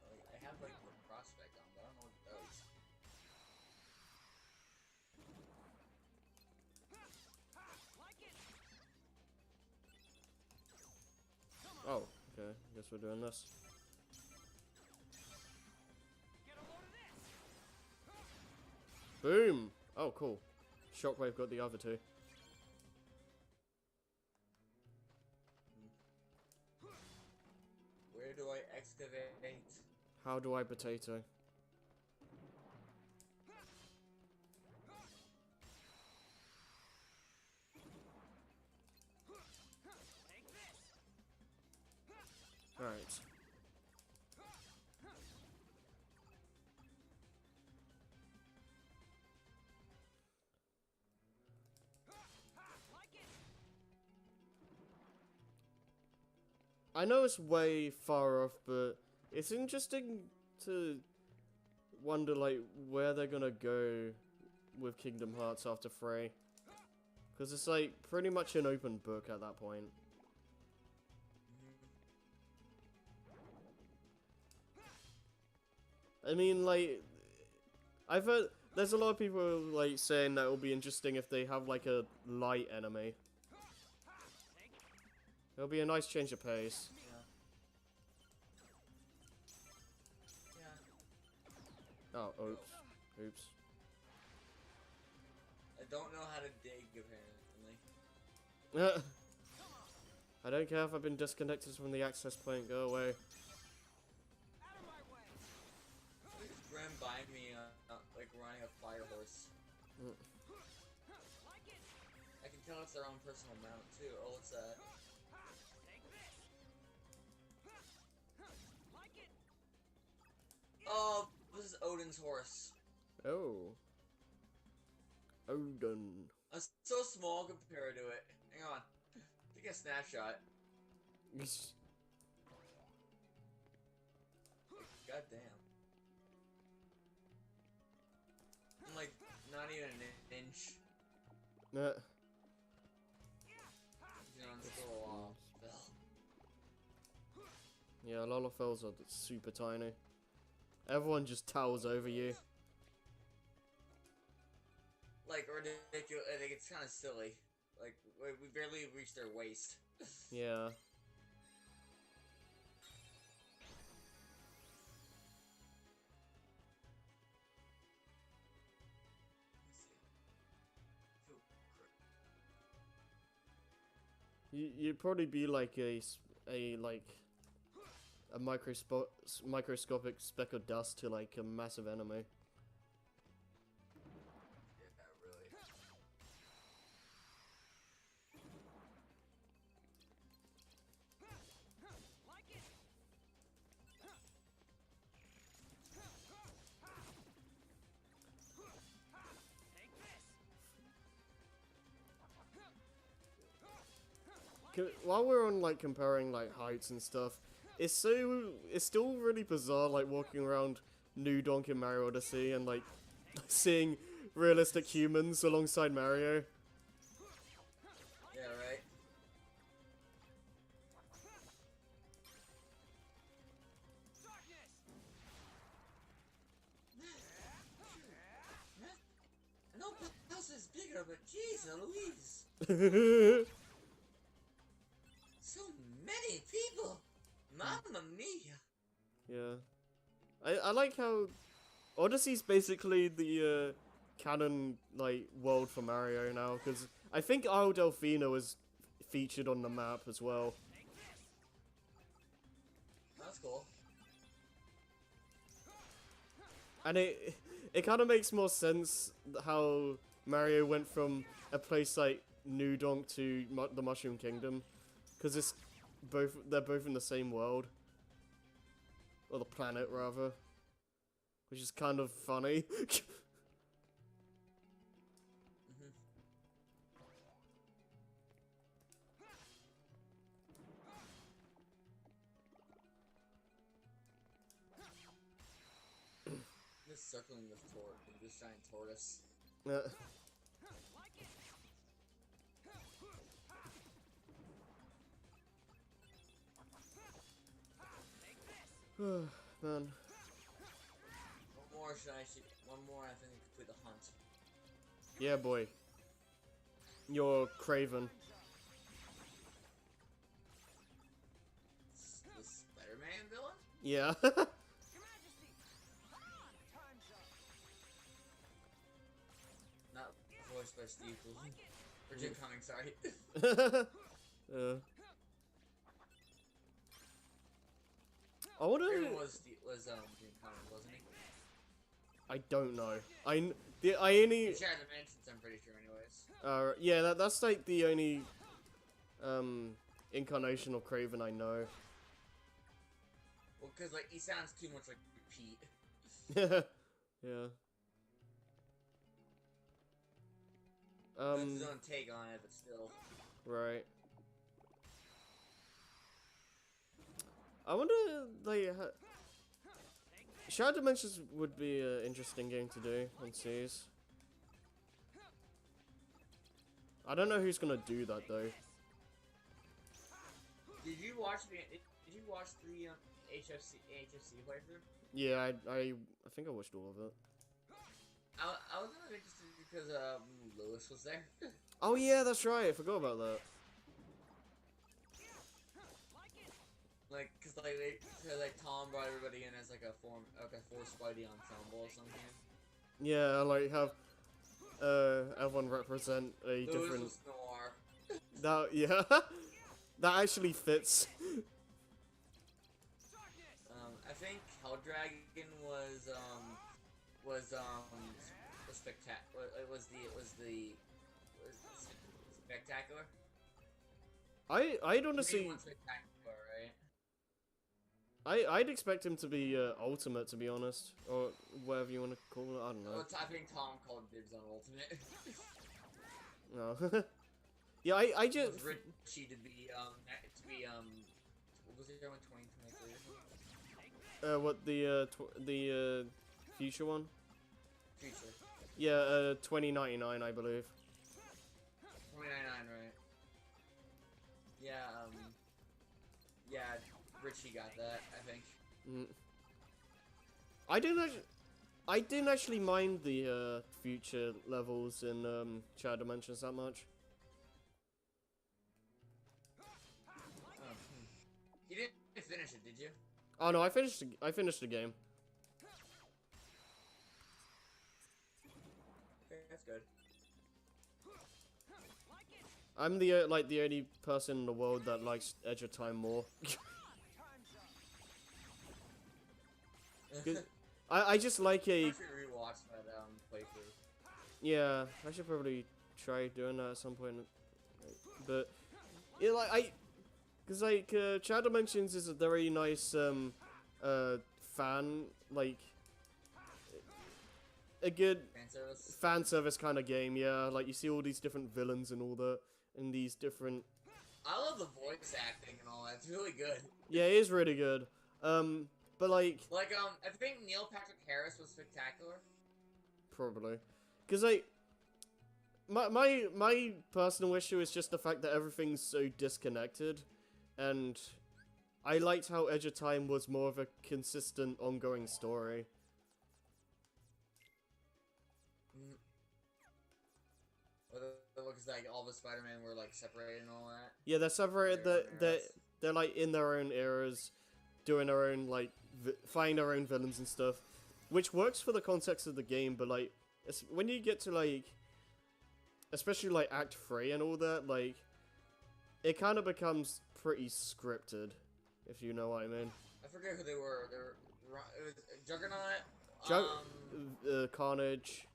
Like, I have like the prospect on, but I don't know what it does. Like it. Oh, okay. Guess we're doing this. Get a load of this. Boom! Oh, cool. Shockwave got the other two. Where do I excavate? How do I potato? Take this. Alright. Like it. I know it's way far off, but it's interesting to wonder, like, where they're gonna go with Kingdom Hearts after 3. Because it's, like, pretty much an open book at that point. I mean, like, I've heard, there's a lot of people, like, saying that it will be interesting if they have, like, a light enemy. It'll be a nice change of pace. Yeah. Oh, oops. Oops. I don't know how to dig, apparently. I don't care if I've been disconnected from the access point, go away. Out of my way. They just ran by me, like riding a fire horse. Like it. I can tell it's their own personal mount, too. Oh, what's that? Take this. Like it. Oh, this is Odin's horse. Oh. Odin. So small compared to it. Hang on. Take a snapshot. God damn. I'm like, not even an inch. You know, it's still Yeah, Lolofels are super tiny. Everyone just towers over you. like, ridiculous. I think it's kind of silly. Like, we barely reached their waist. Yeah. You'd probably be like a microscopic speck of dust to like a massive enemy. Yeah, really. Like it. Take this. While we're on like comparing like heights and stuff, it's still really bizarre, like walking around New Donk in Mario Odyssey and like seeing realistic humans alongside Mario. Yeah, right. I know Bowser is bigger, but jeez Louise. So many people. Mamma mia. Yeah. I like how Odyssey's basically the canon like world for Mario now, because I think Isle Delfino is featured on the map as well. That's cool. And it kind of makes more sense how Mario went from a place like New Donk to the Mushroom Kingdom, because they're both in the same world, or the planet rather, which is kind of funny. Just circling with this giant tortoise. Like it. Take this. Man. One more, I think we complete the hunt. Yeah, boy. You're Craven. The Spider-Man villain? Yeah. Your Majesty. Time's up. Not voiced by Steve Blum. Or Jim Cummings, sorry. I wonder. Craven was Jim Cummings, wasn't he? I don't know. I only. He shared the mentions, I'm pretty sure, anyways. Yeah, that's like the only incarnation of Craven I know. Well, because, like, he sounds too much like Pete. Yeah. That's his own take on it, but still. Right. I wonder, like, Shadow Dimensions would be an interesting game to do on Seas. I don't know who's gonna do that though. Did you watch the HFC playthrough? Yeah, I think I watched all of it. I was kind of interested because Lewis was there. Oh yeah, that's right. I forgot about that. Like it. Like, cause Tom brought everybody in as like a four Spidey ensemble or something. Yeah, like have everyone represent a Lewis different. was Noir. That yeah, that actually fits. I think Helldragon was spectacular. I'd honestly. Spectacular, right? I'd expect him to be ultimate, to be honest, or whatever you want to call it. I don't know. Well, I think Tom called dibs on ultimate. No. Yeah, I It just. was Richie to be what was it going 2023 or something? What the future one? Future. Yeah, 2099, I believe. 2099, right? Yeah, yeah, Richie got that, I think. Mm. I didn't actually mind the future levels in Shadow Dimensions that much. You didn't finish it, did you? Oh no, I finished the game. Okay, that's good. Like it. I'm the like the only person in the world that likes Edge of Time more. Time's up. 'Cause I just like a. I should rewatch that playthrough. Yeah, I should probably try doing that at some point. But yeah, like because like Shadow Dimensions is a very nice fan like a good Fan service. fan service kind of game. Yeah, like you see all these different villains and all that, and these different I love the voice acting and all that. It's really good. Yeah, it is really good. But like, I think Neil Patrick Harris was spectacular. probably, because like, my personal issue is just the fact that everything's so disconnected, and I liked how Edge of Time was more of a consistent, ongoing story. Because like all the Spider-Man were like separated and all that. Yeah, they're separated. They're like in their own eras, doing their own like fighting their own villains and stuff, which works for the context of the game. But like, when you get to like, especially like Act 3 and all that, like, it kind of becomes pretty scripted, if you know what I mean. I forget who they were. It was Juggernaut. Carnage.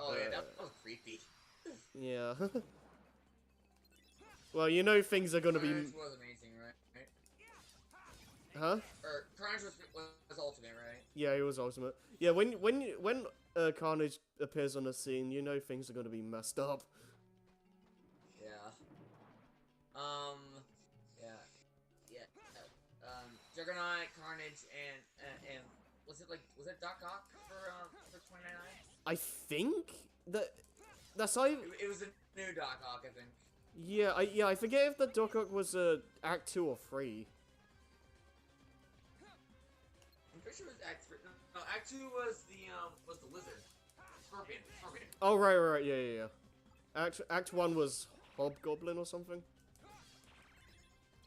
Oh yeah, that was creepy. Yeah. Well, you know things are gonna be. Carnage was amazing, right? Huh? Or Carnage was ultimate, right? Yeah, it was ultimate. Yeah, when Carnage appears on the scene, you know things are gonna be messed up. Yeah. Juggernaut, Carnage, and was it Doc Ock for 29? I think that's I. It was a new Doc Ock, I think. Yeah, I forget if the Doc Ock was Act 2 or 3. I'm pretty sure it was Act 3. No, Act 2 was the lizard. Scorpion. Oh right, yeah. Act 1 was Hobgoblin or something.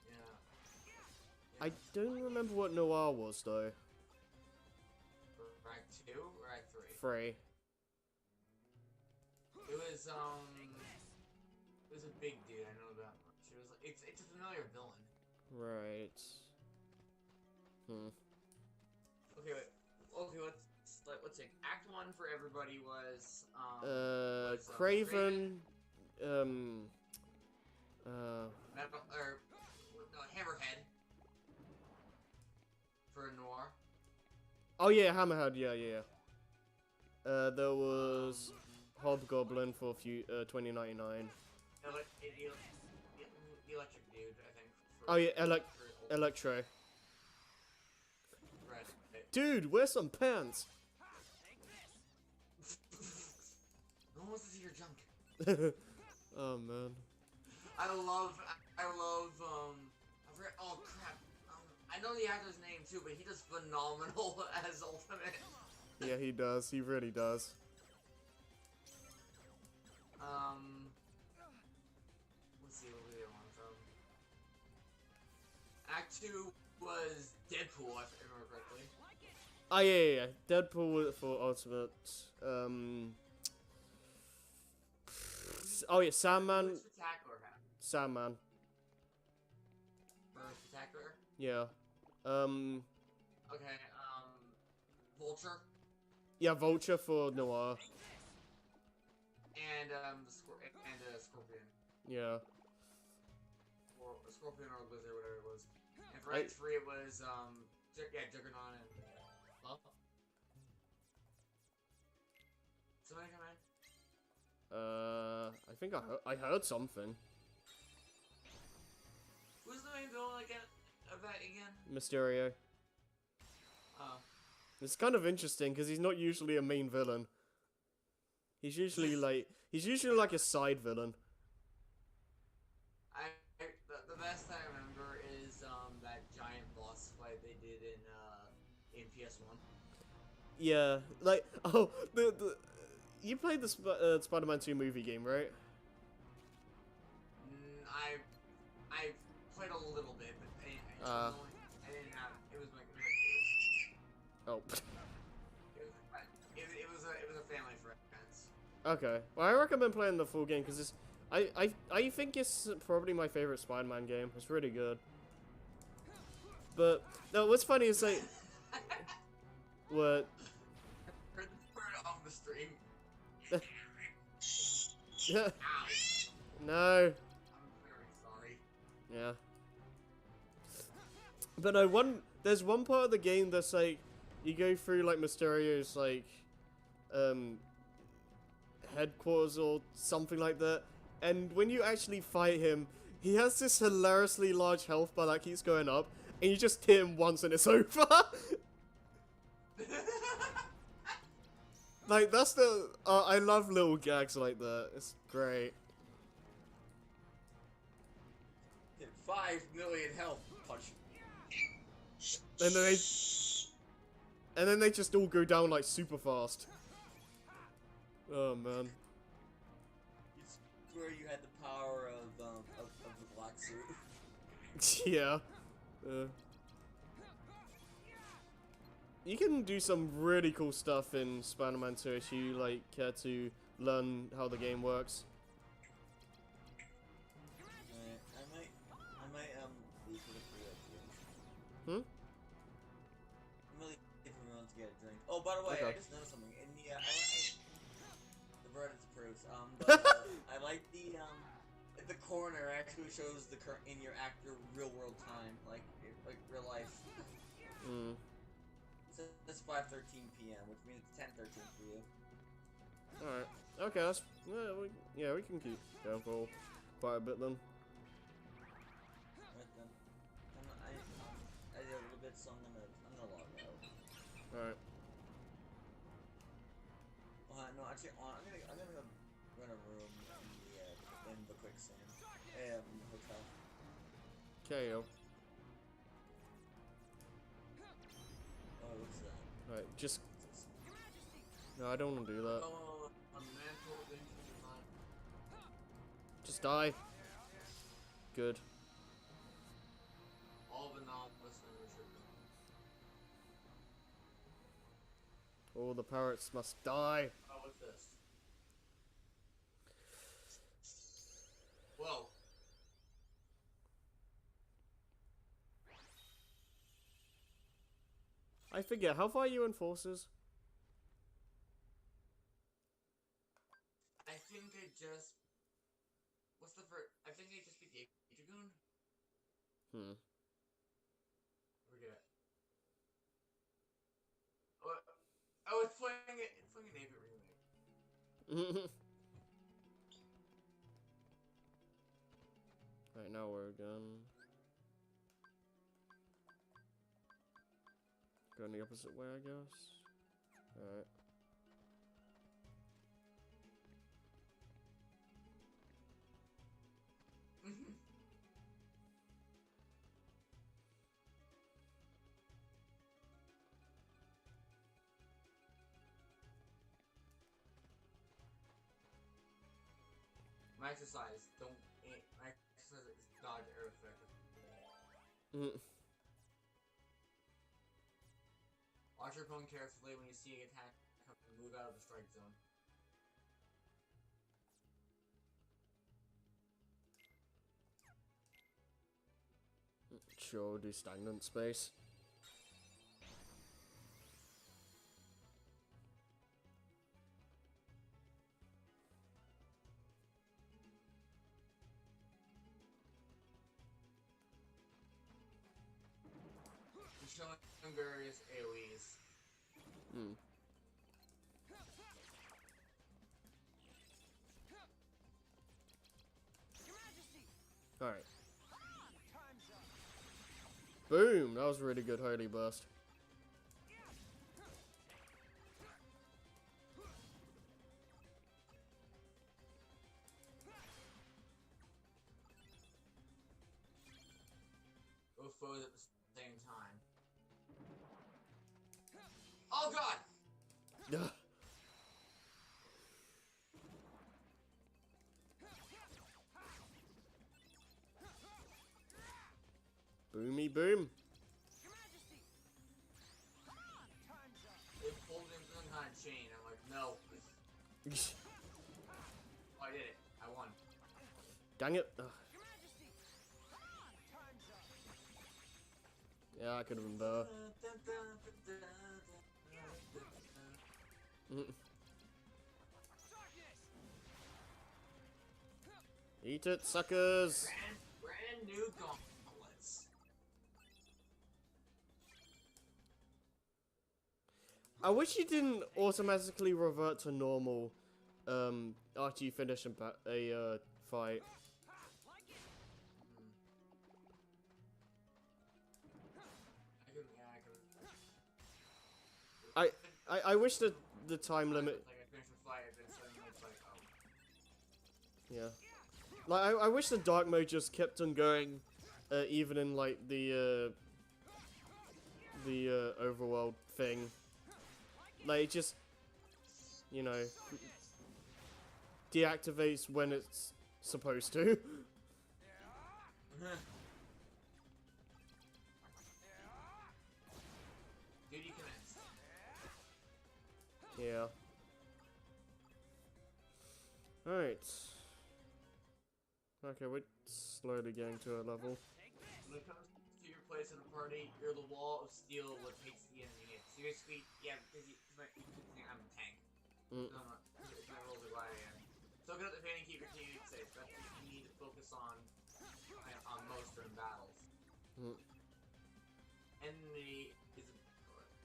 Yeah. I don't remember what Noir was though. Act 2 or Act 3. 3? It was a big dude. I know that much. It was it's a familiar villain. Right. Okay, wait. Okay, let's see. Act 1 for everybody was Craven. Hammerhead for Noir. Oh yeah, Hammerhead. Yeah. There was Hobgoblin for 2099. The electric dude, I think. Oh yeah, Electro. Right. Dude, wear some pants. No one wants to see your junk. Oh man. I love, I forget, oh crap. I know the actor's name too, but he does phenomenal as Ultimate. Yeah, he does. He really does. Let's see what we want from. Act 2 was Deadpool, if I remember correctly. Oh yeah. Deadpool for Ultimate. Oh yeah, Sandman. What's Spectacular hat? Sandman. Or Spectacular? Yeah. Okay, Vulture. Yeah, Vulture for Noir. And, Scorpion. Yeah. Or Scorpion or Lizard, whatever it was. And for I- Act 3 it was, Juggernaut and... Well? Somebody come in? I think I heard something. Who's the main villain again? Of that again? Mysterio. Oh. It's kind of interesting because he's not usually a main villain. He's usually like a side villain. The best I remember is that giant boss fight they did in PS1. Yeah, like the you played the Spider-Man 2 movie game, right? I played a little bit, but I didn't have. It was like Oh. it was a family friends. Okay. Well, I recommend playing the full game because it's I think it's probably my favorite Spider-Man game. It's really good. But no, what's funny is like what? Heard the word off the stream. Yeah. Ow. No. I'm very sorry. Yeah. But no, there's one part of the game that's like you go through like Mysterio's like headquarters or something like that, and when you actually fight him, he has this hilariously large health bar that keeps going up, and you just hit him once and it's over. Like, that's the... I love little gags like that. It's great. Hit 5 million health. Punch. And then they... And then they just all go down, like, super fast. Oh, man. You swear you had the power of the black suit. Yeah. You can do some really cool stuff in Spider-Man 2 if you, like, care to learn how the game works. I might leave for the free too. Hmm? I'm gonna leave for everyone to get a drink. Oh, by the way, I Okay. just noticed something. In the the Reddit's proofs. But I like the corner actually shows the in your actor real world time, like real life. Hmm. So it's 5:13 p.m., which means it's 10:13 for you. Alright. Okay, that's... Yeah, we can keep going for quite a bit then. Right then. I did a little bit, so I'm gonna log out. Alright. No, actually, I'm gonna go rent a room in the quicksand. Hotel. Okay, yo. Oh, what's that? Alright, just... What's this? No, I don't want to do that. Oh, a man pulled into the line. Just die. Good. All the novice ownership. All the parrots must die. Oh, what's this? Whoa. I forget, how far are you in forces? I think I just... What's the first... I think I just beat the Dragoon? Hmm. Forget. Oh, it's playing it. It's playing an 8-bit remake. Right, now we're done. Going the opposite way, I guess. Alright. My exercise, don't... My exercise is dodge air effect. Watch your opponent carefully when you see an attack come and move out of the strike zone. Sure, do stagnant space. He's showing various AoEs. Hmm. Your Majesty. Alright. Time's up. Boom! That was a really good holy burst. Both foes at the same time. Oh god! Ugh. Boomy boom. Your Majesty. Time's up. They pulled him some kind of chain. I'm like, no. Oh, I did it. I won. Dang it. Ugh. Your Majesty. Time's up. Yeah, I could have been better. Darkness. Eat it, suckers! Brand new gauntlets. I wish you didn't automatically revert to normal after you finish a fight. I wish that the time limit. Like I finished the fight, and then suddenly it's like, oh. Yeah. Like I wish the dark mode just kept on going, even in like the overworld thing. Like it just, you know, deactivates when it's supposed to. Duty commenced. Yeah. Alright. Okay, we're slowly getting to a level. When it comes to your place in the party, you're the wall of steel what takes the enemy hit. So basically, yeah, because you keep thinking I'm a tank. Mm. No, it's my roles are why I am. Soak it up the pain and keep your teammates safe. That's what you need to focus on most during battles. Mm. Enemy is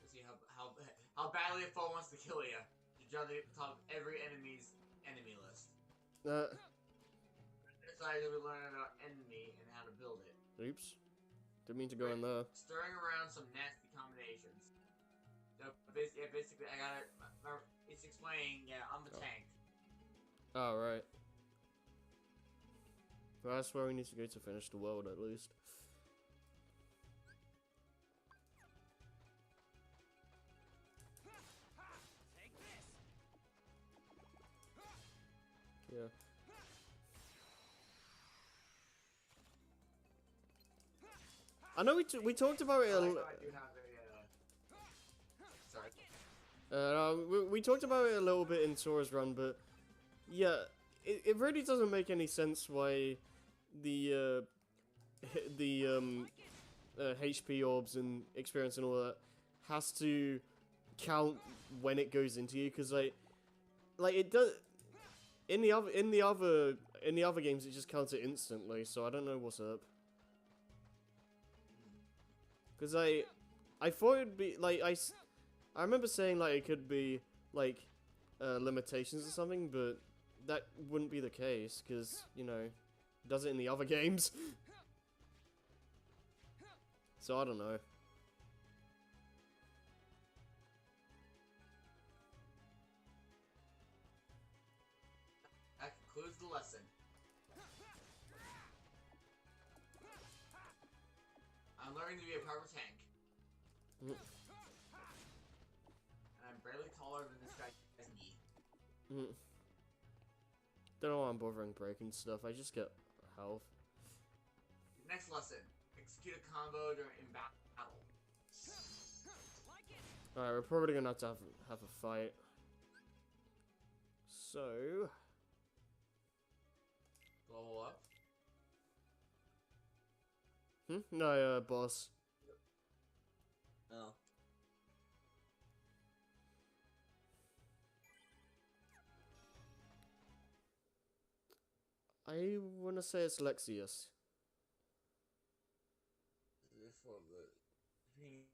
let's see how badly a foe wants to kill you. You draw the top of every enemy's enemy list. Besides, we learn about enemy and how to build it. Oops. Didn't mean to go in there. Stirring around some nasty combinations. So basically, I got it. It's explaining. Yeah, I'm the tank. Oh, right. Well, that's where we need to go to finish the world, at least. Yeah. I know we talked about it. I do have a. Sorry. We talked about it a little bit in Sora's run, but yeah, it really doesn't make any sense why the HP orbs and experience and all that has to count when it goes into you, because like it does in the other games it just counts it instantly. So I don't know what's up. Because I thought it'd be like I remember saying like it could be like limitations or something, but that wouldn't be the case because you know it does it in the other games. So I don't know. That concludes the lesson. I'm learning to be a proper tank. Mm. And I'm barely taller than this guy's knee. Mm. Don't know why I'm bothering breaking stuff. I just get health. Next lesson. Execute a combo in battle. Alright, we're probably gonna have to have a fight. So Level up. No, boss. Oh. I wanna say it's Lexius. Therefore,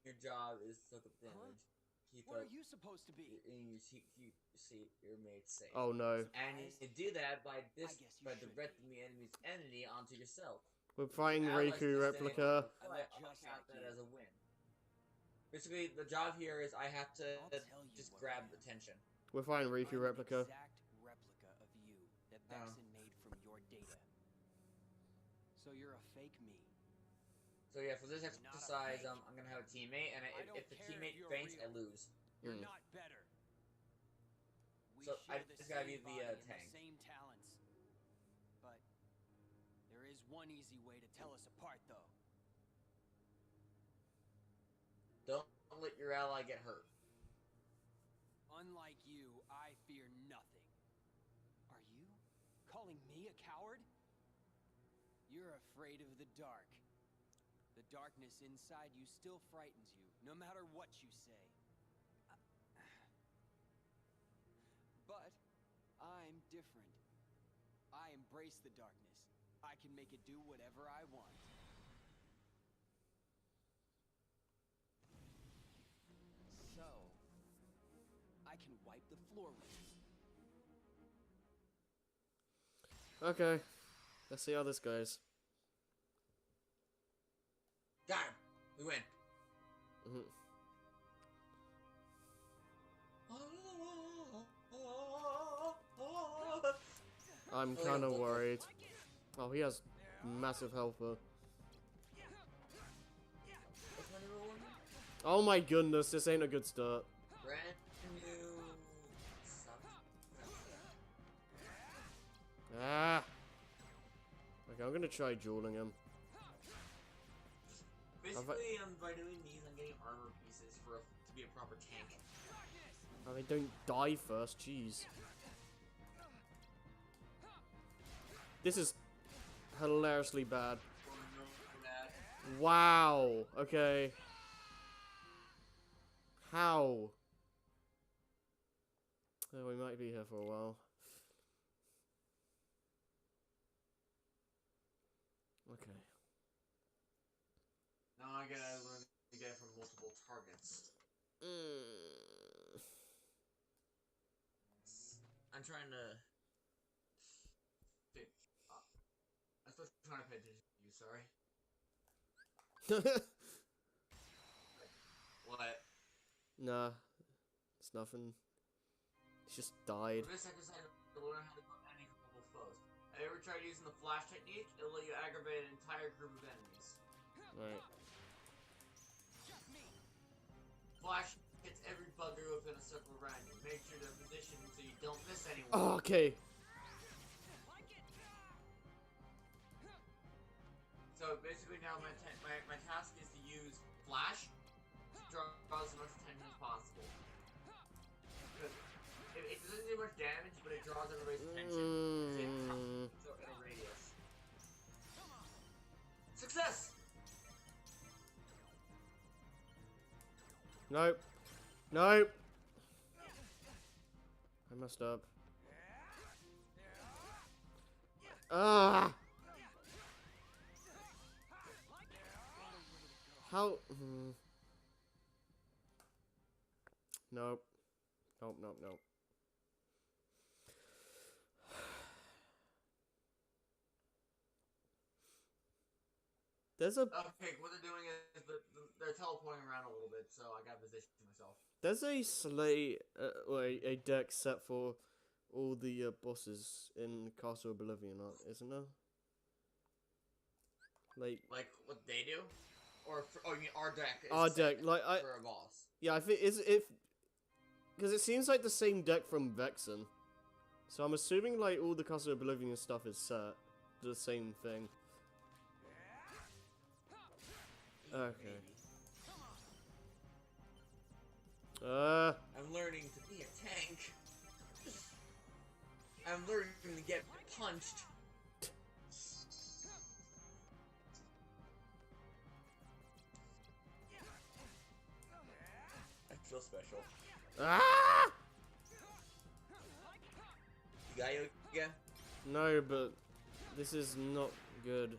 your job is to look up damage. Keep What up are you supposed to be? and you keep your mates safe. Oh no. And you do that by guess you should directing the enemy's enemy onto yourself. We're fighting Allies Riku can replica. stay in the fight. I'll count that as a win. Basically, the job here is I have to I'll tell you just what grab I am. attention. We're fighting I'm Riku an replica. exact replica of you that Oh. Vexen made from your data. So you're a fake me. So yeah, for this You're not a exercise, fake. I'm gonna have a teammate, and I don't if the care if teammate you're faints, real. I lose. You're Hmm. not better. We So, share I the just gotta be same the, body and tank. the same talents. But there is one easy way to tell us apart, though. Don't let your ally get hurt. Unlike you, I fear nothing. Are you calling me a coward? You're afraid of the dark. The darkness inside you still frightens you, no matter what you say. But I'm different. I embrace the darkness. I can make it do whatever I want. So, I can wipe the floor with it. Okay. Let's see how this goes. Got him. We win. Mhm. I'm kind of worried. Oh, he has massive health though. Oh my goodness, this ain't a good start. Brand new. Ah! Okay, I'm gonna try dueling him. Basically, by doing these, I'm getting armor pieces to be a proper tank. I mean, don't die first, jeez. This is hilariously bad. Wow, okay. How? Oh, we might be here for a while. Okay. Now I gotta learn to get it from multiple targets. I'm trying to. I'm supposed to be trying to pay attention to you, sorry. What? Nah, it's nothing. It's just died. For this, I decided to learn how to put any couple foes. Have you ever tried using the flash technique? It'll let you aggravate an entire group of enemies. Right. Flash hits every bugger within a circle around you. Make sure they're positioned so you don't miss anyone. Oh, okay. So basically now my task is to use flash to draw as much attention as possible. Because it doesn't do much damage, but it draws everybody's attention. So in a radius. Success! Nope. Nope. I messed up. Ah! How? Nope. Nope, nope, nope. There's a Okay, what they're doing is they're teleporting around a little bit, so I gotta position myself. there's a slate or a deck set for all the bosses in Castle Oblivion, isn't there? Like what they do, or you mean our deck? Is Our set deck, like for a boss. yeah, I think if because it seems like the same deck from Vexen, so I'm assuming like all the Castle Oblivion stuff is set the same thing. Okay. I'm learning to be a tank. I'm learning to get punched. I feel special. Ah! You got you again? No, but this is not good.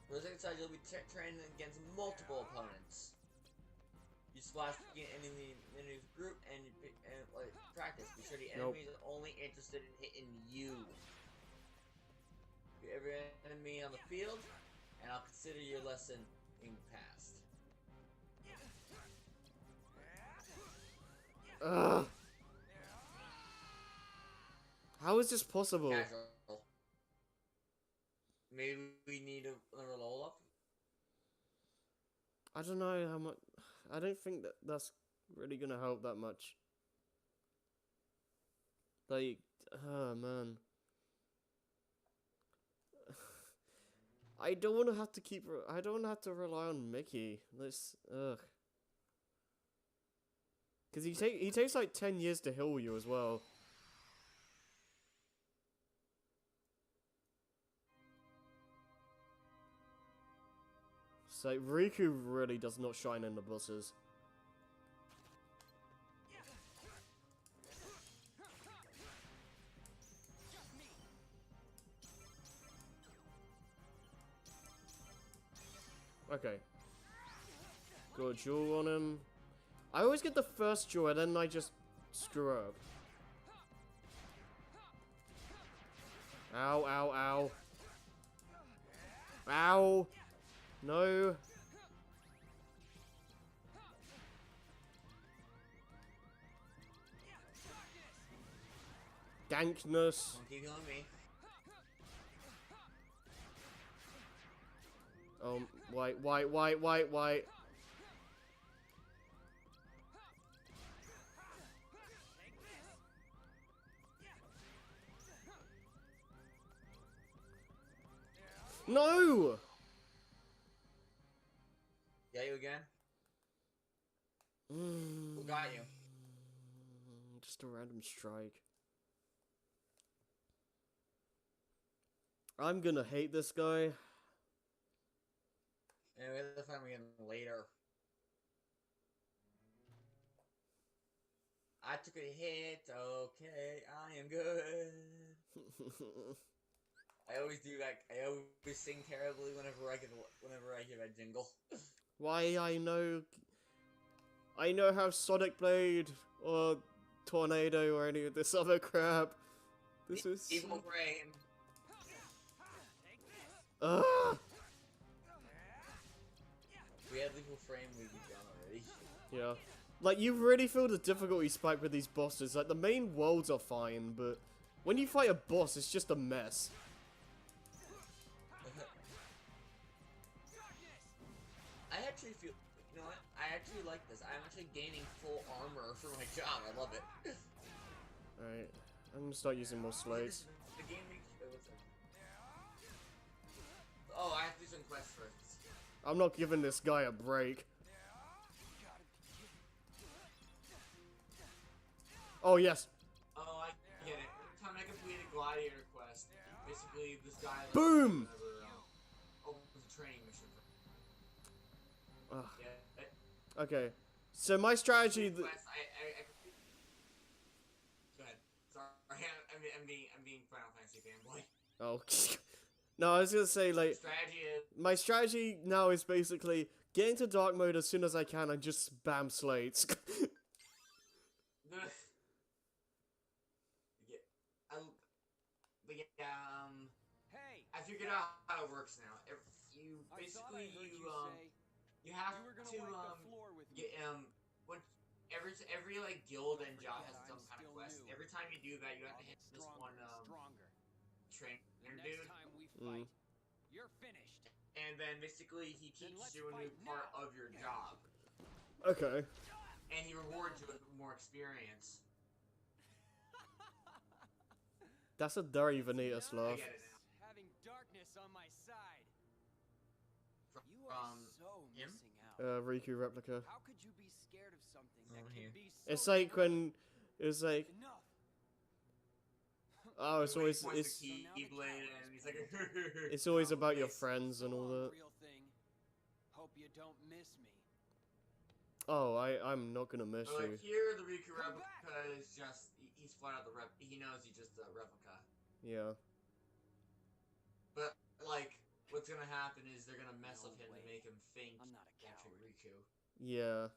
For the second side, you'll be training against multiple opponents. You splash the enemy's group and like practice. Be sure the enemy is only interested in hitting you. Get every enemy on the field, and I'll consider your lesson in passed. Ugh. How is this possible? Casual. Maybe we need another level up. I don't know how much. I don't think that's really gonna help that much. Like, oh man. I don't want to have to keep. I don't want to have to rely on Mickey. This, ugh. Cause he takes like 10 years to heal you as well. So Riku really does not shine in the bosses. Okay. Go a jewel on him. I always get the first jewel and then I just screw up. Ow, ow, ow. Ow! No! Gankness! Don't keep healing me. Wait. No! Got you again? Who got you? Just a random strike. I'm gonna hate this guy. Anyway, let's find again later. I took a hit. Okay, I am good. I always do like I always sing terribly whenever I hear that jingle. Why I know how Sonic Blade or Tornado or any of this other crap. This is Evil Brain. Ugh. We had Lethal Frame we've done already. Yeah. Like, you really feel the difficulty spike with these bosses. Like, the main worlds are fine, but when you fight a boss, it's just a mess. I actually feel, you know what? I actually like this. I'm actually gaining full armor for my job. I love it. Alright. I'm gonna start using more slates. The game makes. Oh, I have to do some quests first. I'm not giving this guy a break. Oh, yes. Oh, I get it. Every time I complete a gladiator quest, basically this guy. Like, Boom! Opens a training mission. Ugh. Yeah. Okay. So my strategy... Quest, Go ahead. Sorry, I'm being Final Fantasy fanboy. Oh. No, I was gonna say, like... Strategy is... My strategy now is basically get into dark mode as soon as I can and just spam slates. Hey, I figured out how it works now. You basically you have you were gonna to wipe the floor with me. get what every like guild and job has Forget some I'm kind of still quest. new. Every time you do that, you have I'll to hit get this one stronger. The trainer next dude, time we fight, you're finished. and then basically he Then teaches let's you a new fight part now. of your job, Okay. and he rewards you with more experience. That's a Dari Vanitas I laugh. get it now. Having darkness on my side. You From are so him? missing out. Riku replica. How could you be scared of something that Oh, can here. be so It's like good? when... It's like... Enough. Oh, it's When he always... points It's, the Keyblade and he's like, it's always about your Nice. friends and all Go on, that. real thing. Hope you don't miss me. Oh, I'm not gonna miss But you. like here, the Riku Come replica is just he's flat out the rep. He knows he's just a replica. Yeah. But like, what's gonna happen is they're gonna mess No with him way. to make him think I'm not a he's actually coward. Riku. Yeah.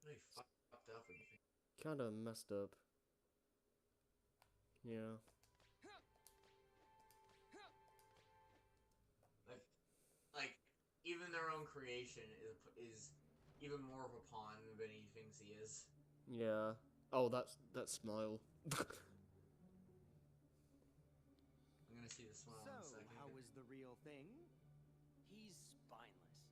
Really fucked up when you think. Kinda messed up. Yeah. Like even their own creation is even more of a pawn than he thinks he is. Yeah. Oh, that smile. I'm gonna see the smile in a So, second. how was the real thing? He's spineless.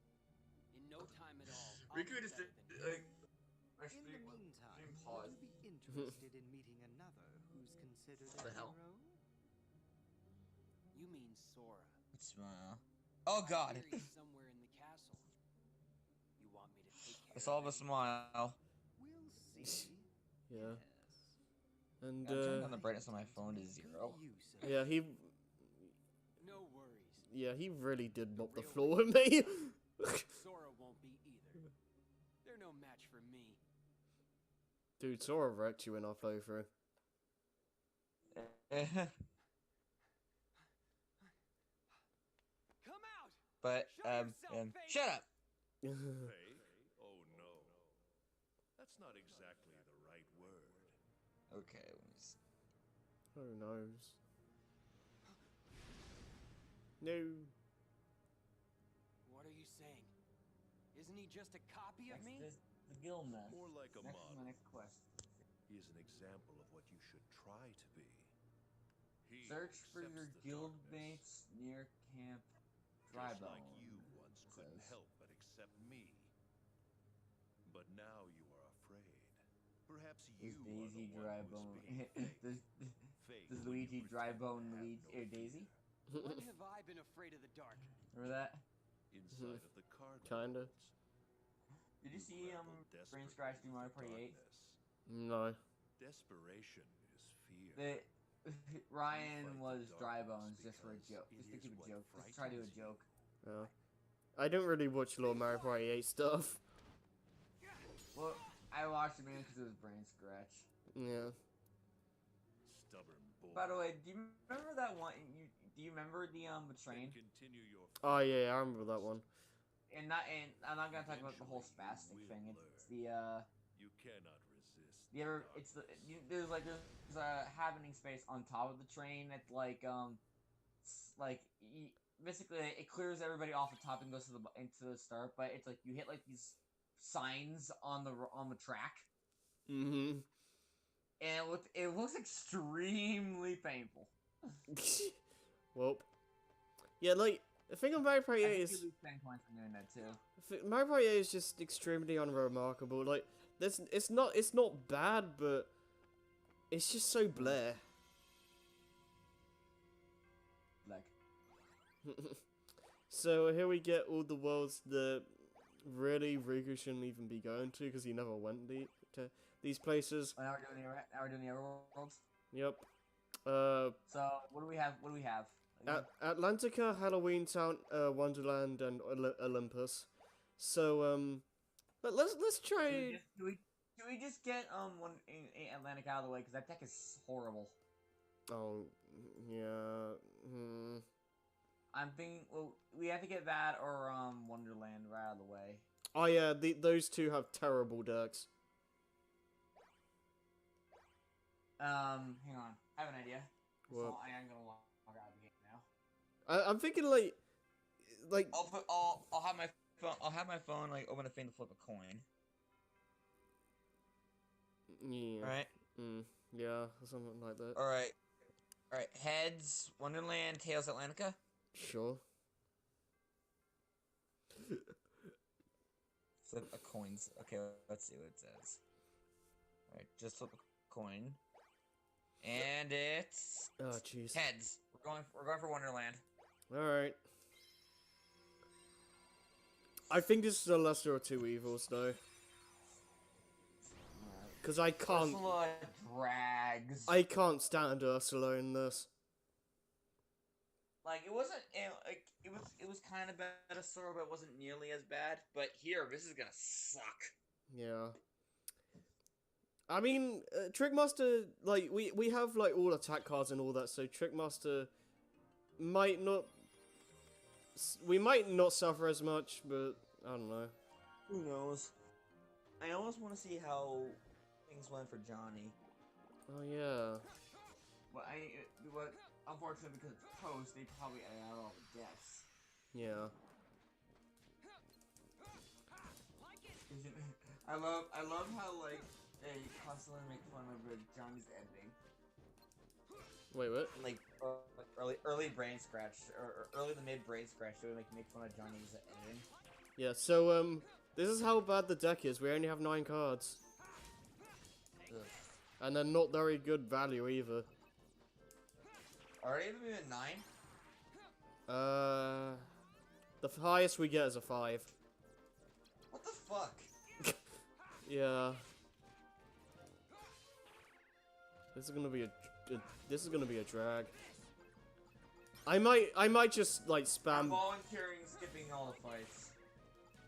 In no time at all. I'll Riku be just better than him. like. In Actually, the meantime, pause. would you be interested in meeting another who's considered a The hell? hero? You mean Sora. Smile. Oh God. I hear he's somewhere in the castle. You want me to take care I saw of the him? smile. We'll see. Yeah. Yes. And, I'm turning on the brightness on my phone to 0. You, sir. yeah, he... No worries. Yeah, he really did mop the floor with me. Sora won't be either. They're no match for me. Dude, Sora wrecked you in our playthrough. Come out! But Show yourself, Faith! shut up. Fake? Oh no. That's not exactly the right word. Okay. Let me see. Who knows? No. What are you saying? Isn't he just a copy of me? Next is the guild mess. More like a Next is model. my next quest. He is an example of what you should try to be. He Search for accepts your the guild darkness, mates near Camp just Drybone. like you once couldn't says. help but accept me. But now you are afraid. Perhaps Is you Daisy are the one who is Drybone? being fake. Fake Does when you Luigi pretend Drybone to have Luigi no or Daisy? fear. When have I been afraid of the dark? Remember that? Inside of the card Kinda. Did you see grapple Brain desperately Scratch do with Mario the Party 8? darkness. No. Desperation is fear. Ryan fight was the Drybones darkness just for a because joke, it just to is keep a what joke, just to try to do a frightens you. joke. Yeah. I don't really watch a lot of Mario Party 8 stuff. Well, I watched it mainly because it was Brain Scratch. Yeah. Stubborn boy. By the way, do you remember that one? Do you remember the train? Continue your Oh yeah, I remember that one. And I'm not gonna talk about the whole spastic thing. It's the You cannot resist. the other. It's the there's a happening space on top of the train that basically it clears everybody off the top and goes to into the start. But it's like you hit like these signs on the track, Mm-hmm. and it looks extremely painful. Well. Yeah, like, the thing on Mario Party 8 I think is... you lose 10 points for doing that too. Mario Party 8 is just extremely unremarkable. Like, it's not bad, but it's just so bleh. Like, So here we get all the worlds that really Riku shouldn't even be going to because he never went to these places. now we're doing the other worlds. Yep. So what do we have? What do we have? Atlantica, Halloween Town, Wonderland, and Olympus. So let's try. Do we just get one in Atlantic out of the way because that deck is horrible. Oh yeah. I'm thinking. Well, we have to get that or Wonderland right out of the way. Oh yeah, those two have terrible decks. Hang on. I have an idea. What? So I am gonna log out of the game now. I'm thinking like I'll have my phone. I'll have my phone like open a thing to flip a coin. yeah. Right. Yeah, something like that. All right. All right. Heads Wonderland, tails Atlantica. Sure. Flip a coins. Okay, let's see what it says. All right, just flip a coin. And it's Oh jeez. heads. We're going for Wonderland. All right. I think this is the lesser of two evils, though. Because I can't. Ursula drags. I can't stand Ursula in this. Like it wasn't. It was kind of better, but it wasn't nearly as bad. But here, this is gonna suck. Yeah. I mean, Trickmaster, like, we have, like, all attack cards and all that, so Trickmaster might not... We might not suffer as much, but I don't know. Who knows? I almost want to see how things went for Johnny. Oh, yeah. But unfortunately, because it's post, they probably added all the deaths. Yeah. I love how like they constantly make fun of Johnny's editing. Wait, what? Like early brain scratch or early to mid brain scratch, they would make fun of Johnny's editing. Yeah, so, this is how bad the deck is. We only have 9 cards. Ugh. And they're not very good value either. Already even 9? The highest we get is a 5. What the fuck? Yeah. This is gonna be a drag. I might just like I'm spam. volunteering skipping all the fights.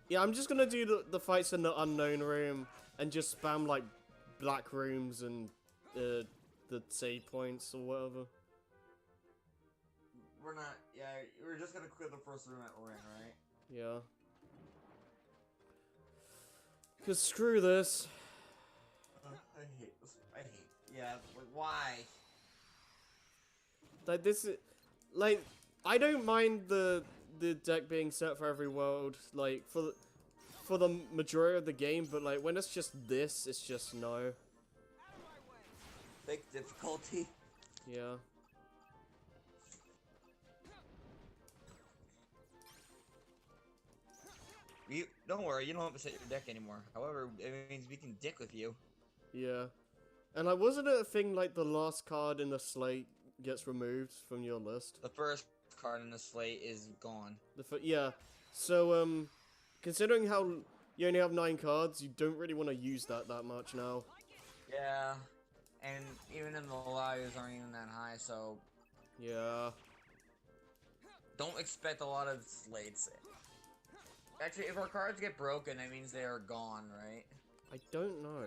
Yeah, I'm just gonna do the fights in the unknown room and just spam like black rooms and the save points or whatever. We're not. Yeah, we're just gonna clear the first room that we're in, right? Yeah. Cause screw this. I hate this. I hate. Yeah, like why? Like this, like I don't mind the deck being set for every world, like for the majority of the game, but like when it's just this, it's just no. Big difficulty. Yeah. You don't worry, you don't have to set your deck anymore. However, it means we can dick with you. Yeah. And like, wasn't it a thing like the last card in the slate gets removed from your list? The first card in the slate is gone. Yeah. So, considering how you only have 9 cards, you don't really want to use that much now. Yeah, and even in the values aren't even that high, so Yeah. don't expect a lot of slates. Actually, if our cards get broken, that means they are gone, right? I don't know.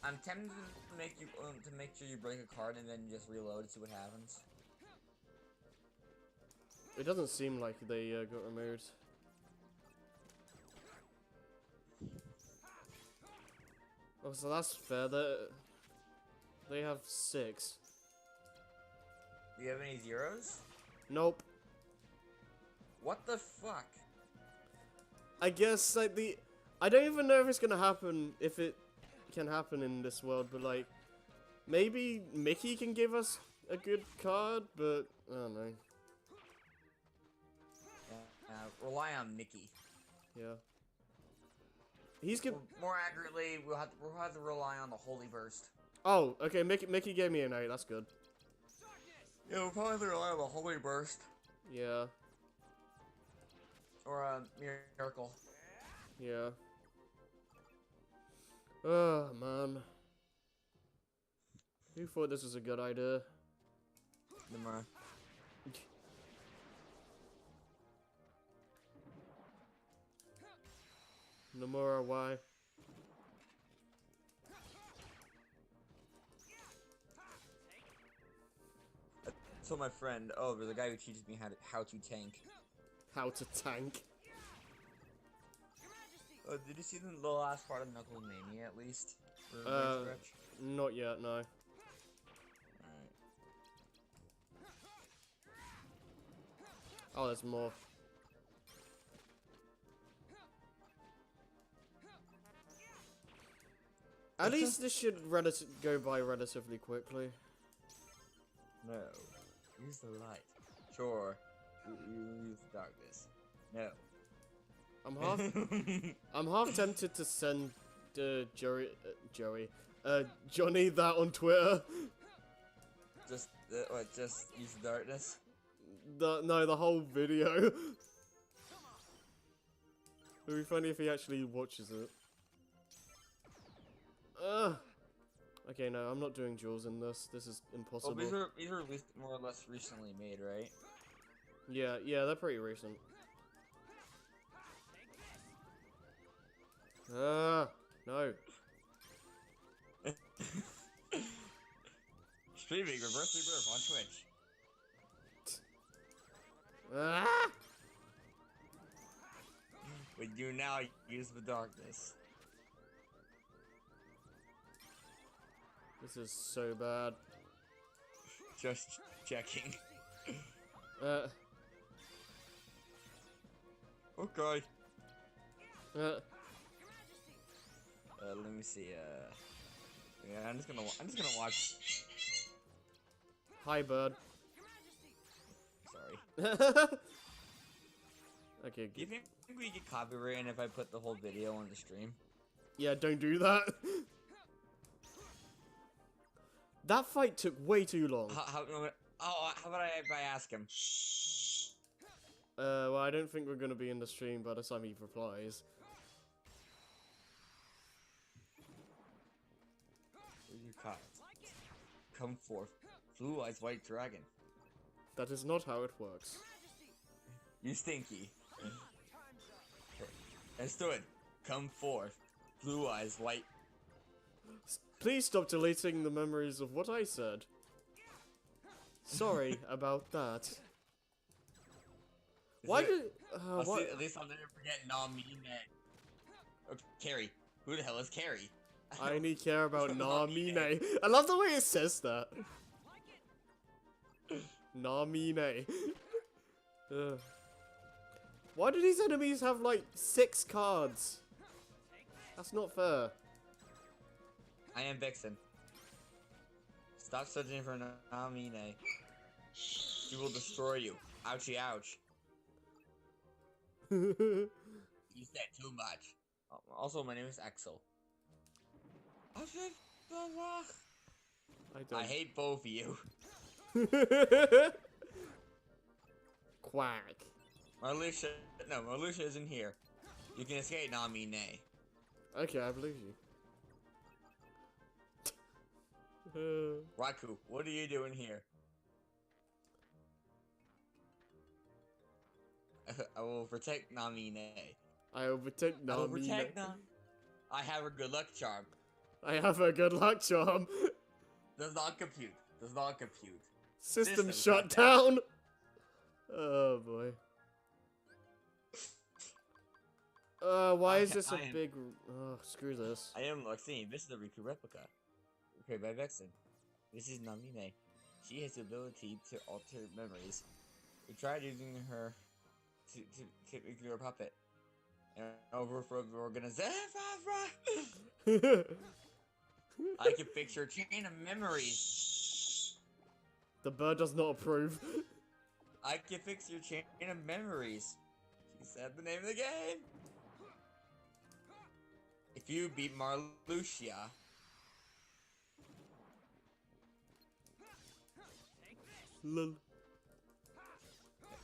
I'm tempted to make you to make sure you break a card and then just reload and see what happens. It doesn't seem like they got removed. Oh, so that's fair. They have 6. Do you have any zeros? Nope. What the fuck? I guess like I don't even know if it's gonna happen, if it can happen in this world, but like maybe Mickey can give us a good card, but I don't know. Rely on Mickey. Yeah. He's good. More accurately, we'll have to rely on the Holy Burst. Oh, okay. Mickey gave me an 8. That's good. Yeah, we'll probably have to rely on the Holy Burst Yeah. or a Miracle. Yeah. Oh man. Who thought this was a good idea? Nomura. Nomura, why? So my friend, the guy who teaches me how to tank. How to tank? Oh, did you see the last part of Knuckles Mania at least? For a brief stretch? Not yet, no. Alright. Oh, there's more. At least this should go by relatively quickly. No. Use the light. Sure. Use the darkness. No. I'm half tempted to send Johnny that on Twitter. Just use the darkness. The whole video. It'd be funny if he actually watches it. Okay, no, I'm not doing duels in this. This is impossible. Well, these are more or less recently made, right? Yeah, they're pretty recent. No. Streaming Reverse Rebirth on Twitch. Ah! But you now use the darkness. This is so bad. Just checking. Okay. Let me see. Yeah, I'm just gonna watch. Hi, bird. Sorry. Okay. Do you think we get copyrighted if I put the whole video on the stream? Yeah, don't do that. That fight took way too long. How about if I ask him? Well, I don't think we're gonna be in the stream by the time he replies. Where's your card? Come forth, blue-eyes white dragon. That is not how it works. You stinky. And stood. Come forth, blue-eyes white. Please stop deleting the memories of what I said. Sorry about that. Why did? At least I'll never forget Namine. Oh, Carrie. Who the hell is Carrie? I only care about Namine. I love the way it says that. Namine. Why do these enemies have like 6 cards? That's not fair. I am Vixen. Stop searching for Namine. She will destroy you. Ouchie, ouch. You said too much. Also, my name is Axel. I hate both of you. Quack. Marluxia, no, Marluxia isn't here. You can escape Namine. Okay, I believe you. Raku, what are you doing here? I will protect Namine. I will protect Namine. I will protect Nam. I have a good luck charm. I have a good luck charm. Does not compute. Does not compute. System shut down. Oh boy. Why is this a big... Oh, screw this. I am Larxene. This is a Riku replica. Created by Vexen. This is Namine. She has the ability to alter memories. We tried using her to make her a puppet. And over for the organization. I can fix your chain of memories. The bird does not approve. I can fix your chain of memories. She said the name of the game. If you beat Marluxia, Lol.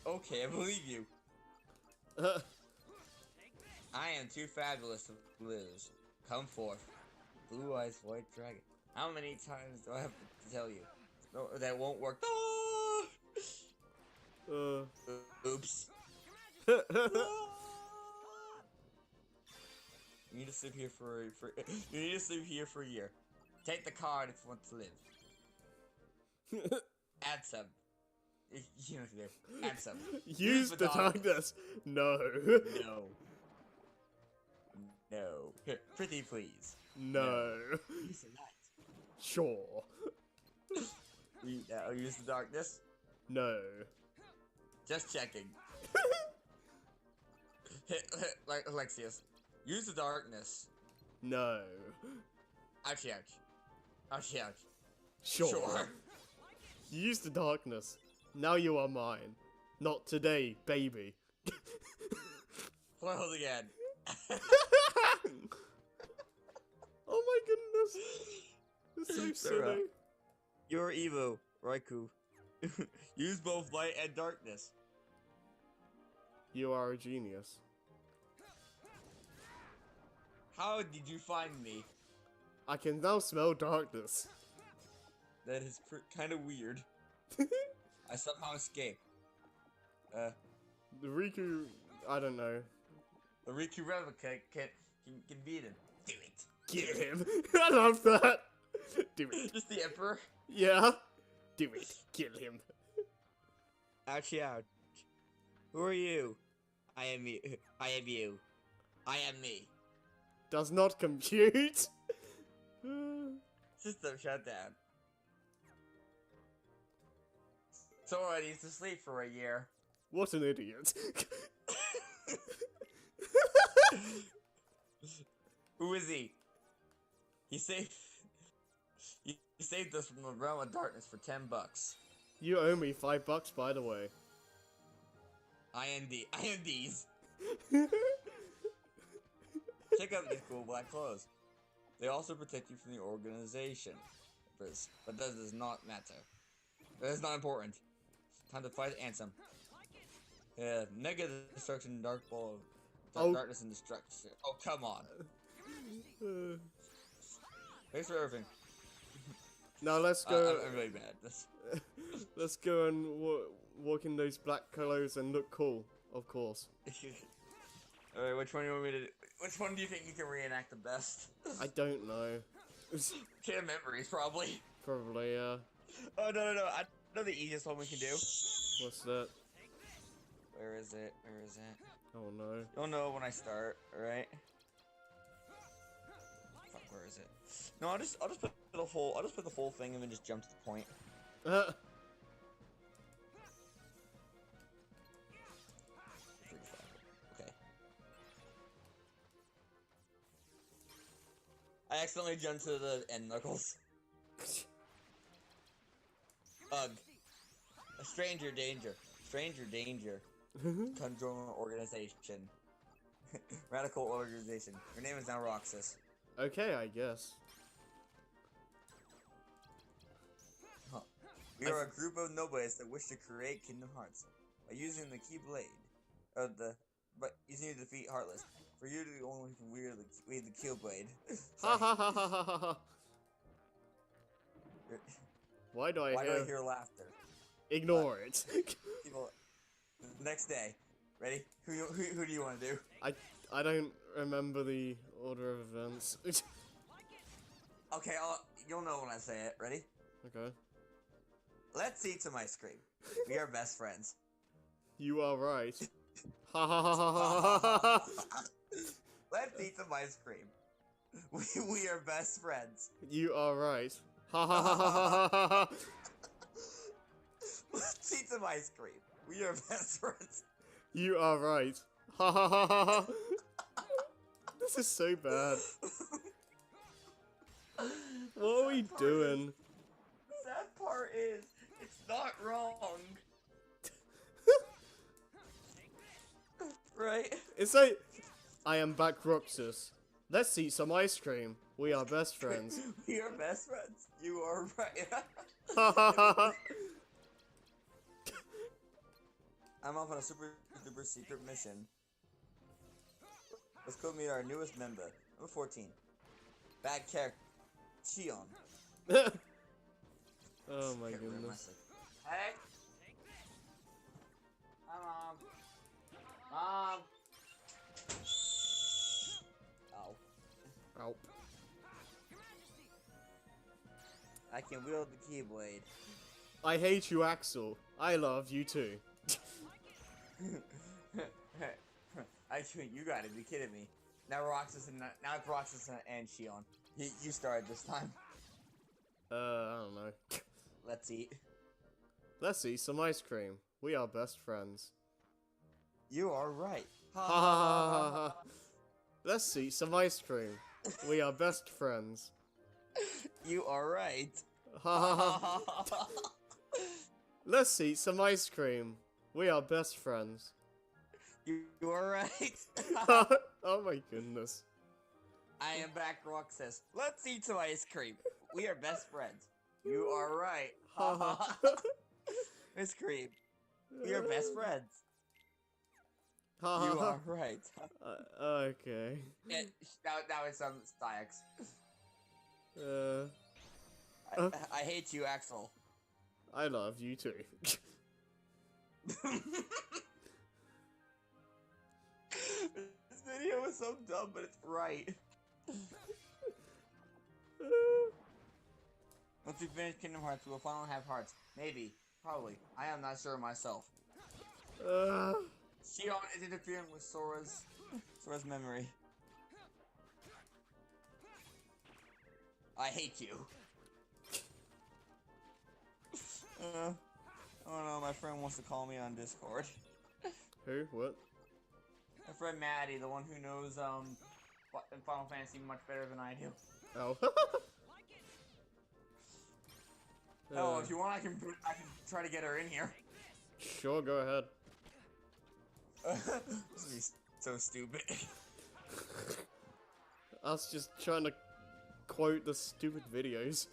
okay, I believe you. I am too fabulous to lose. Come forth, blue eyes white dragon. How many times do I have to tell you? No, that won't work. Oops. You need to sleep here for you need to sleep here for a year. Take the card if you want to live. Add some. You know what to do. Add some. Use the darkness. No. No. No. Pretty please. No. Use the light. Sure. I'll use the darkness. No. Just checking. Like Alexius. Use the darkness. No. Ouchie, ouch. Ouchie, ouch. Sure. Use the darkness. Now you are mine. Not today, baby. Float again. Oh my goodness. It's so silly. You're Evo, Raikou. Use both light and darkness. You are a genius. How did you find me? I can now smell darkness. That is kind of weird. I somehow escaped. The Riku, I don't know. The Riku replica can beat him. Do it. Get him. I love that. Do it. Just the Emperor. Yeah. Do it. Kill him. Ouchie, ouch. Who are you? I am you. I am you. I am me. Does not compute. System shut down. Sora needs to sleep for a year. What an idiot. Who is he? He saved us from the realm of darkness for $10. You owe me $5, by the way. INDs. Check out these cool black clothes. They also protect you from the organization. But that does not matter. That is not important. Time to fight Ansem. Yeah, mega destruction, dark ball of darkness and destruction. Oh, come on. Thanks for everything. Now let's go. I'm really bad at this. Let's go and walk in those black clothes and look cool, of course. Alright, which one do you want me to do? Which one do you think you can reenact the best? I don't know. Chain of Memories, probably. Probably, yeah. Oh, no. I know the easiest one we can do. What's that? Where is it? Where is it? Oh no. You'll know when I start, alright? Fuck, where is it? No, I'll just put the whole thing and then just jump to the point. I accidentally jumped to the end knuckles. Ugh. A stranger danger. Stranger danger. Conjoined organization. Radical organization. Your name is now Roxas. Okay, I guess. Huh. We are a group of nobles that wish to create Kingdom Hearts by using the Keyblade, but using it to defeat Heartless. For you to only wield the Keyblade. Ha ha ha ha ha ha. Why do I hear laughter? Ignore it. People. Next day, ready? Who do you want to do? I don't remember the order of events. Okay, you'll know when I say it. Ready? Okay. Let's eat some ice cream. We are best friends. You are right. Ha ha ha ha ha ha ha. Let's eat some ice cream. We are best friends. You are right. Ha ha ha ha ha ha ha. Let's eat some ice cream. We are best friends. You are right. Ha ha ha ha ha. This is so bad. What are we doing? The sad part is, it's not wrong. Right? It's like, I am back, Roxas. Let's eat some ice cream. We are best friends. We are best friends. You are right. Ha ha ha ha. I'm off on a super duper secret mission. Let's go meet our newest member. Number 14. Bad character. Cheon. Oh my goodness. Hey. Hi, Mom. Ow. Ow. I can wield the Keyblade. I hate you, Axel. I love you too. Actually, you gotta be kidding me. Now Roxas and Shion. You started this time. I don't know. Let's eat. Let's eat some ice cream. We are best friends. You are right. Ha ha ha ha ha. Let's eat some ice cream. We are best friends. You are right. Ha ha ha. Let's eat some ice cream. We are best friends. You are right. Oh my goodness. I am back, Roxas. Let's eat some ice cream. We are best friends. You are right. Ha ha. Ice cream. We are best friends. You are right. Okay. That was some Styax. I hate you, Axel. I love you too. This video is so dumb, but it's right. Once we finish Kingdom Hearts, we will finally have hearts. Maybe. Probably. I am not sure myself. Shion is interfering with Sora's memory. I hate you. Oh no, my friend wants to call me on Discord. Who? What? My friend Maddie, the one who knows Final Fantasy much better than I do. Oh. Oh, if you want, I can try to get her in here. Sure, go ahead. This is so stupid. I was just trying to quote the stupid videos.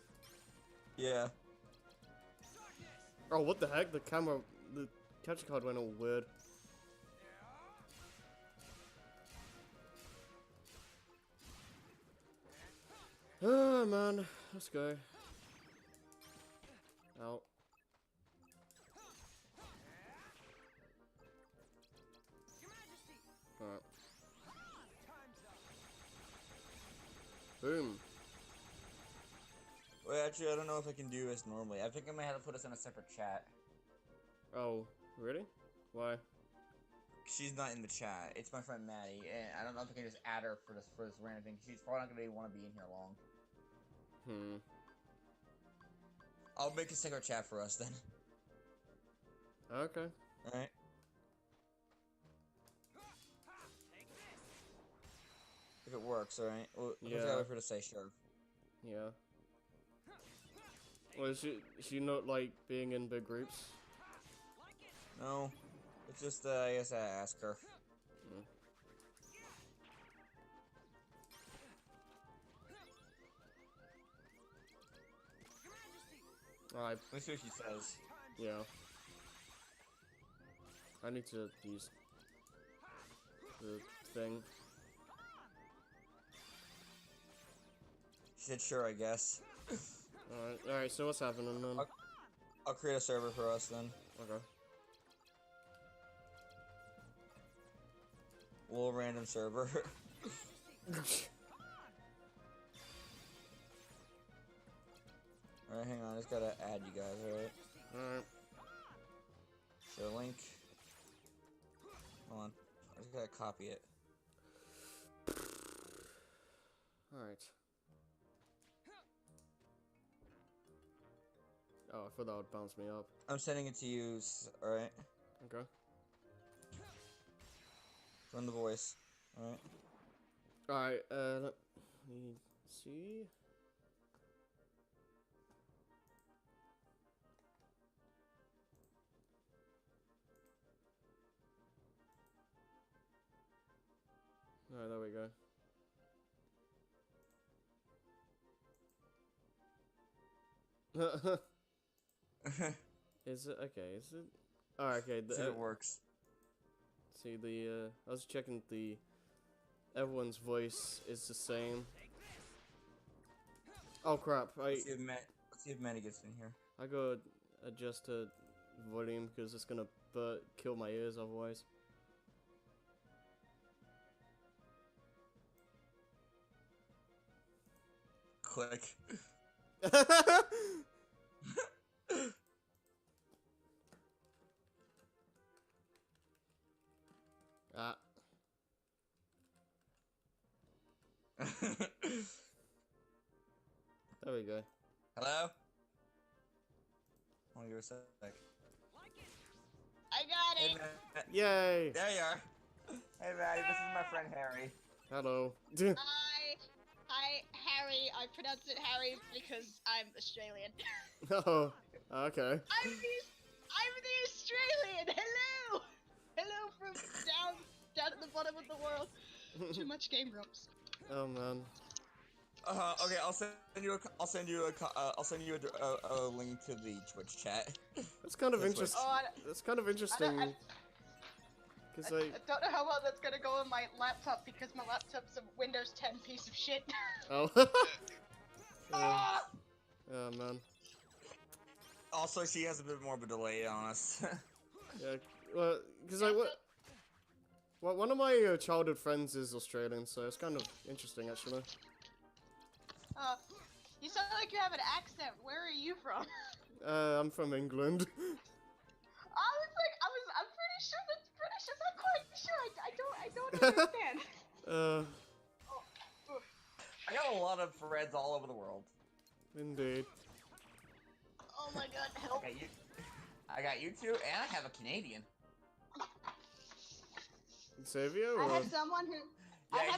Yeah. Oh, what the heck? The capture card went all weird. Oh man, let's go. Out. Alright. Boom. Wait, actually, I don't know if I can do this normally. I think I might have to put us in a separate chat. Oh, really? Why? She's not in the chat. It's my friend Maddie, and I don't know if I can just add her for this random thing. She's probably not gonna want to be in here long. I'll make a separate chat for us then. Okay. Alright. If it works, alright? Well, Yeah. yeah. Wait for her to say sure. Yeah. Well, is she not like being in big groups? No. It's just, I guess I ask her. Alright, Let me see what she says. yeah. I need to use the thing. She said sure, I guess. Alright, so what's happening then? I'll create a server for us then. Okay. A little random server. Alright, hang on, I just gotta add you guys, alright? Alright. Share link. Hold on. I just gotta copy it. Alright. Oh, I thought that would bounce me up. I'm sending it to you, alright? Okay. Run the voice. Alright? Alright, let me see. Alright, there we go. Is it okay? Is it? Alright, okay. See if it works. See the I was checking everyone's voice is the same. Oh crap! Let's see if Manny gets in here. I gotta adjust the volume because it's gonna kill my ears otherwise. Click. Ah. There we go. Hello? Hold on, give a sec. I got Hey, it. Matt. Yay! There you are. Hey, Maddie, this is my friend Harry. Hello. Hi, Harry. I pronounce it Harry because I'm Australian. Oh, okay. I'm the Australian. Hello. Hello from down at the bottom of the world. Too much Game Grumps. Oh man. Okay, I'll send you a link to the Twitch chat. That's kind of This way. interesting. Oh, That's kind of interesting. Cause I don't know how well that's gonna go on my laptop because my laptop's a Windows 10 piece of shit. Oh. Ah! Oh man. Also, she has a bit more of a delay on us. Yeah. Well, cause one of my childhood friends is Australian, so it's kind of interesting actually. You sound like you have an accent. Where are you from? I'm from England. I'm pretty sure that's British. I'm not quite sure. I don't understand. I got a lot of friends all over the world. Indeed. Oh my god, help. I got you two, and I have a Canadian. Xavier I or? have someone who Xavier.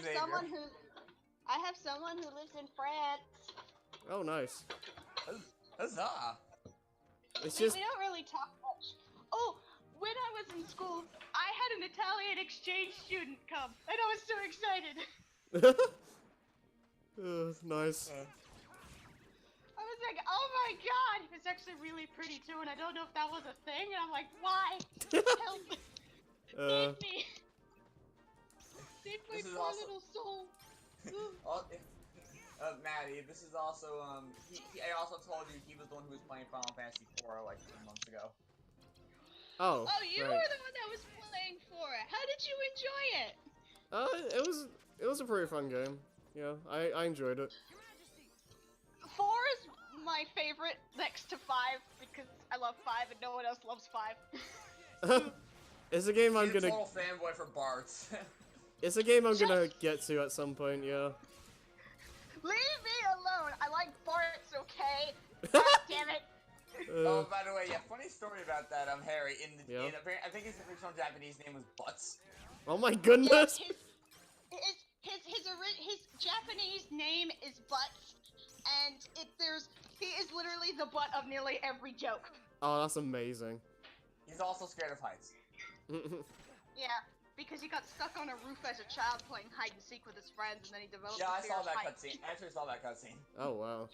I have someone who lives in France. Oh, nice. Huzzah! It's We just. don't really talk much. Oh, when I was in school, I had an Italian exchange student come, and I was so excited. Nice. I was like, oh my god, it's actually really pretty too, and I don't know if that was a thing, and I'm like, why? Help me. Save me. Save my This is poor also- little soul. Maddie, this is also, I also told you he was the one who was playing Final Fantasy IV like 2 months ago. Oh. Oh, you right. were the one that was playing for it. How did you enjoy it? It was a pretty fun game. Yeah, I enjoyed it. 4 is my favorite next to 5 because I love 5 and no one else loves 5. It's a game I'm He's a gonna. total fanboy for Bart's. It's a game I'm gonna get to at some point. Yeah. Leave me alone. I like farts, okay? God damn it. Oh, by the way, yeah, funny story about that. Harry. Yeah. I think his original Japanese name was Butts. Oh my Yeah, goodness. his Japanese name is Butts, and he is literally the butt of nearly every joke. Oh, that's amazing. He's also scared of heights. Yeah, because he got stuck on a roof as a child playing hide and seek with his friends, and then he developed Yeah, a I fear saw of that heights. cutscene. I actually saw that cutscene. Oh wow.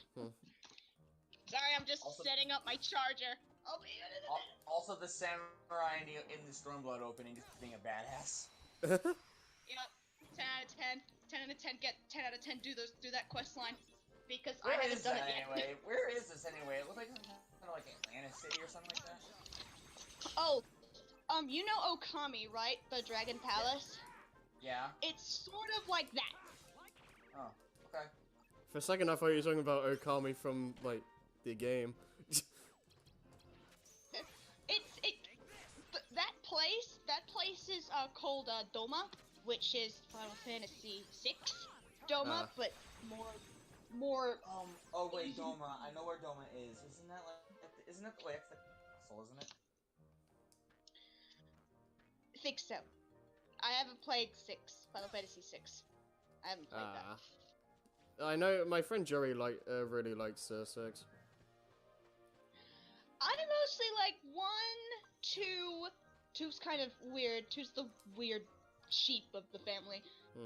Sorry, I'm just Also- setting up my charger. I'll be in a minute. Also, the samurai in the Stormblood opening just being a badass. Yep, 10 out of 10. 10 out of 10. Get 10 out of 10. Do that quest line because Where I haven't is done that it yet. anyway? Where is this anyway? It looks like kind of like Atlantis City or something like that. Oh, you know Okami, right? The Dragon Palace. Yeah. It's sort of like that. Oh, okay. For a second, I thought you were talking about Okami from like the game. That place is called Doma, which is Final Fantasy VI Doma, but more. Oh wait, Doma. I know where Doma is. Isn't that isn't it? Wait, it's the castle, isn't it? I think so. I haven't played Final Fantasy VI. I haven't played that. I know my friend Joey really likes 6. I mostly like 1, 2. 2's kind of weird. 2's the weird sheep of the family.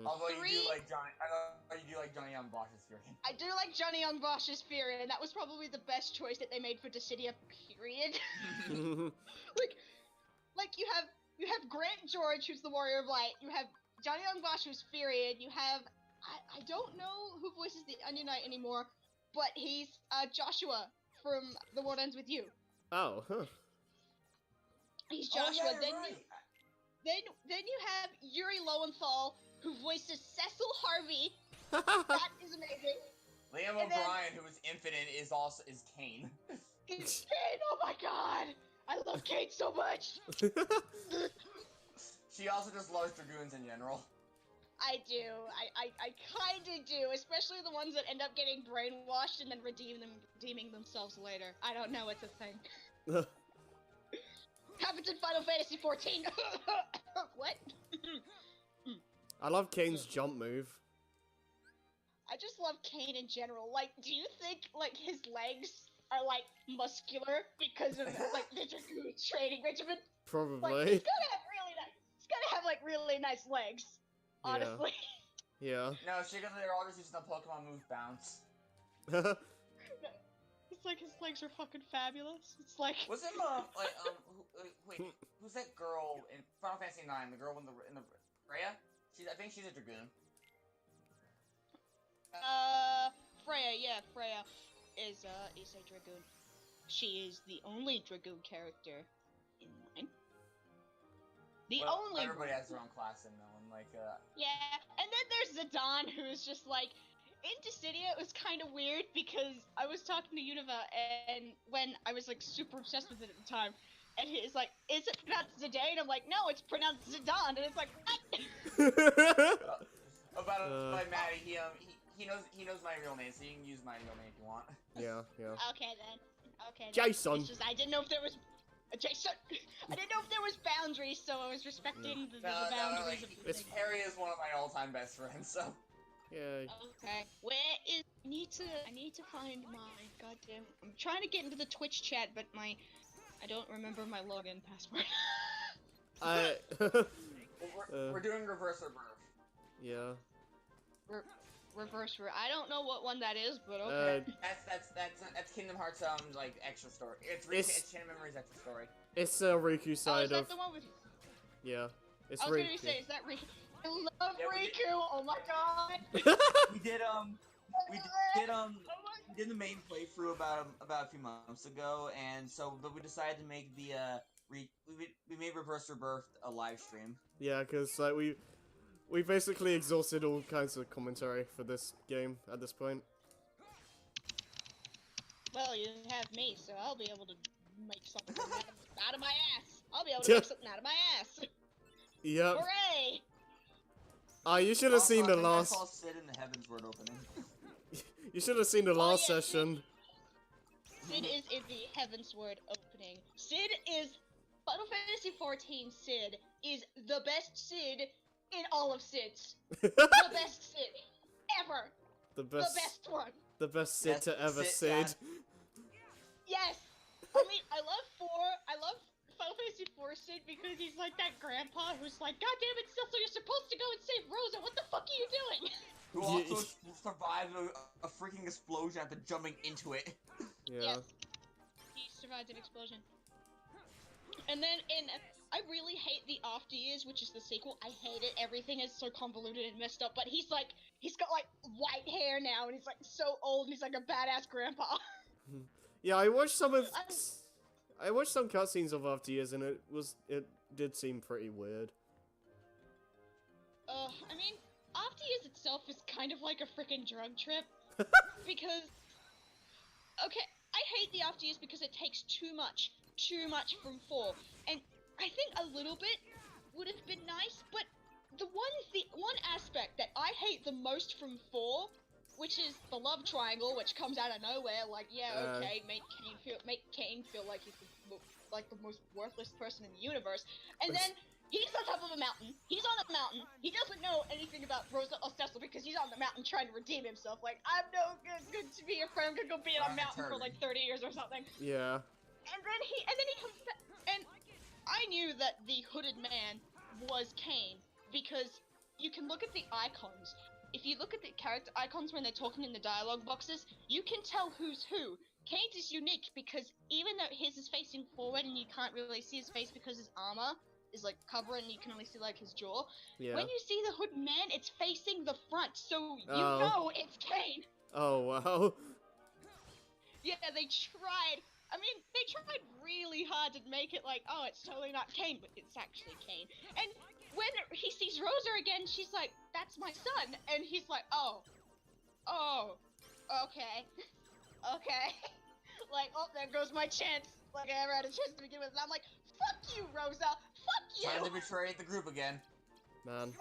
Although Three- you do like Johnny, I know you do like Johnny Young Bosch's Fury. I do like Johnny Young Bosch's Fury, and that was probably the best choice that they made for Dissidia, period. like you have Grant George, who's the Warrior of Light. You have Johnny Young Bosch, who's Fury, and you have I don't know who voices the Onion Knight anymore, but he's Joshua from The World Ends With You. Oh, huh. He's Joshua. Oh, yeah, you're right. Then you have Yuri Lowenthal, who voices Cecil Harvey. Oh. That is amazing. Liam And then- O'Brien, who is Infinite, is Kane. It's Kane. Oh my god, I love Kane so much. She also just loves dragoons in general. I do. I kinda do, especially the ones that end up getting brainwashed and then redeeming themselves later. I don't know, it's a thing. Happens in Final Fantasy 14. What? I love Kane's jump move. I just love Kane in general. Like, do you think like his legs are like muscular because of like the Dragoon training regimen? Probably. Like, he's gotta have like really nice legs. Honestly. Yeah. No, they're all just using the Pokemon move Bounce. It's like his legs are fucking fabulous. It's like. Was it wait, who's that girl in Final Fantasy 9? The girl in the Freya? I think she's a dragoon. Freya, yeah, Freya is a dragoon. She is the only dragoon character in 9. Everybody has their own class in though, and Yeah, and then there's Zidane, who's just like. In Dissidia, it was kind of weird because I was talking to Univa, and when I was like super obsessed with it at the time, and he's like, "Is it pronounced Zidane?" I'm like, "No, it's pronounced Zidane," and it's like, "What?" By Maddie, he knows my real name, so you can use my real name if you want. Yeah. Okay then. Okay. Jason. It's just I didn't know if there was. Jason. I didn't know if there was boundaries, so I was respecting the boundaries of the thing. Harry is one of my all-time best friends, so. Yeah. Okay. Where is? I need to find my goddamn. I'm trying to get into the Twitch chat, but I don't remember my login password. We're doing Reverse Rebirth. Yeah. Reverse. I don't know what one that is, but okay. That's Kingdom Hearts like extra story. It's Chain of Memories extra story. It's Riku side is that of. the one with? Yeah. It's I was Riku. gonna say, is that Riku? I love Riku. Oh my god. We did the main playthrough about a few months ago, and but we decided to make the we made Reverse Rebirth a live stream. Yeah, because like we basically exhausted all kinds of commentary for this game at this point. Well, you have me, so I'll be able to make something out of my ass. I'll be able to make something out of my ass. Yep. Hooray! You should have seen the last. I saw Sid in the Heavensward opening. You should have seen the last yeah, session. Sid is in the Heavensward opening. Sid is Final Fantasy 14. Sid is the best Sid in all of Sids. The best Sid. ever. The The best one. The best Sid Yes, to ever Sid, Sid. Yes. I mean, I love Final Fantasy 4 Sid because he's like that grandpa who's like, God damn it, Cecil, you're supposed to go and save Rosa. What the fuck are you doing? Who also survived a freaking explosion after jumping into it. Yeah. Yes. He survived an explosion. And then I really hate the After Years, which is the sequel. I hate it. Everything is so convoluted and messed up. But he's got like white hair now, and he's like so old, and he's like a badass grandpa. Yeah, I watched some cutscenes of After Years, and it did seem pretty weird. I mean, After Years itself is kind of like a freaking drug trip. Because, okay, I hate the After Years because it takes too much from 4. And I think a little bit would have been nice, but the one aspect that I hate the most from 4, which is the love triangle, which comes out of nowhere, like, yeah, okay, make Cain feel like he's the most worthless person in the universe, and then he's on top of a mountain, he's on a mountain, he doesn't know anything about Rosa or Cecil because he's on the mountain trying to redeem himself, like, I'm no good to be your friend, I'm gonna go be on a mountain for like 30 years or something. Yeah. And then he comes back, and I knew that the hooded man was Cain, because you can look at the icons. If you look at the character icons when they're talking in the dialogue boxes, you can tell who's who. Kane's is unique because even though his is facing forward and you can't really see his face because his armor is like covered and you can only see like his jaw, when you see the hooded man, it's facing the front, so you know it's Cain. Oh, wow. Yeah, they tried. I mean, they tried really hard to make it like, oh, it's totally not Cain, but it's actually Cain. And when he sees Rosa again, she's like, that's my son. And he's like, oh, okay. Okay. Like, oh, there goes my chance. Like, I never had a chance to begin with. And I'm like, fuck you, Rosa. Fuck you. Time to betray the group again. Man.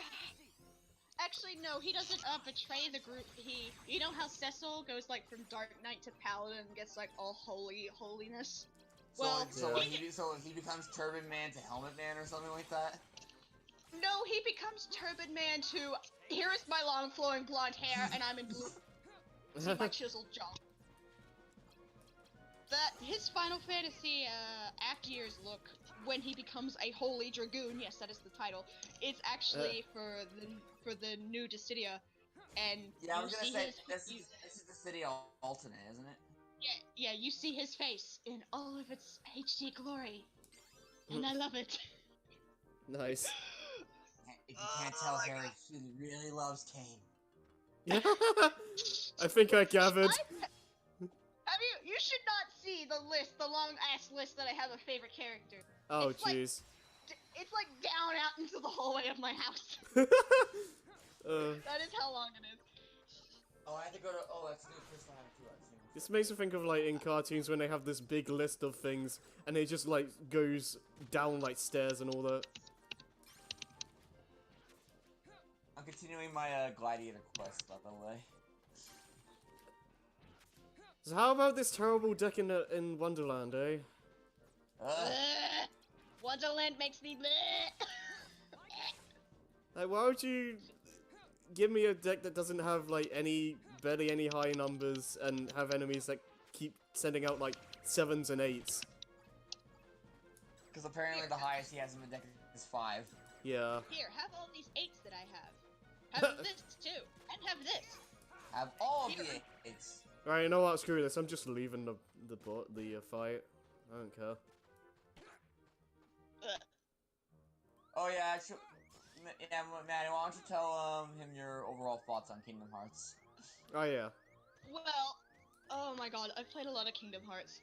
Actually, no, he doesn't betray the group. You know how Cecil goes like from Dark Knight to Paladin and gets like all holiness? So, Well, so he becomes Turban Man to Helmet Man or something like that? No, he becomes Turban Man to, here is my long flowing blonde hair and I'm in blue. See my chiseled jaw. His Final Fantasy After Years look, when he becomes a Holy Dragoon, yes, that is the title, it's actually for the new Dissidia, and yeah, I was gonna say this is the city alternate, isn't it? Yeah, you see his face in all of its HD glory, and I love it. Nice. If you can't tell, Harry, he really loves Cain. I think I gathered. I mean, you should not see the long-ass list that I have of favorite characters. Oh, jeez. It's like down out into the hallway of my house. That is how long it is. Oh, I had to go to. Oh, that's new Crystal Hammer too. This makes me think of like in cartoons when they have this big list of things and it just like goes down like stairs and all that. I'm continuing my gladiator quest, by the way. So how about this terrible deck in Wonderland, eh? Wonderland makes me bleh. Like, why would you give me a deck that doesn't have like barely any high numbers and have enemies that keep sending out like 7s and 8s? Because apparently the highest he has in the deck is 5. Yeah. Here, have all these 8s that I have. Have this too, and have this. Have all of the 8s. Alright, you know what? Screw this. I'm just leaving the fight. I don't care. Oh yeah, actually, yeah, Maddie, why don't you tell him your overall thoughts on Kingdom Hearts? Oh yeah. Well, oh my god, I've played a lot of Kingdom Hearts.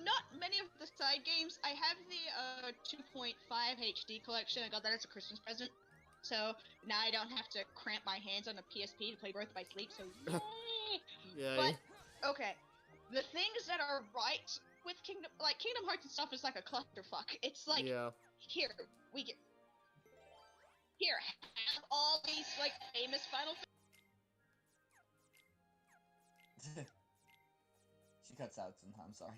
Not many of the side games. I have the 2.5 HD collection. I got that as a Christmas present. So now I don't have to cramp my hands on a PSP to play Birth by Sleep. So yay! Yeah. But okay, the things that are right with Kingdom Hearts and stuff is like a clusterfuck. It's like Yeah. here have all these like famous Final. She cuts out sometimes. Sorry.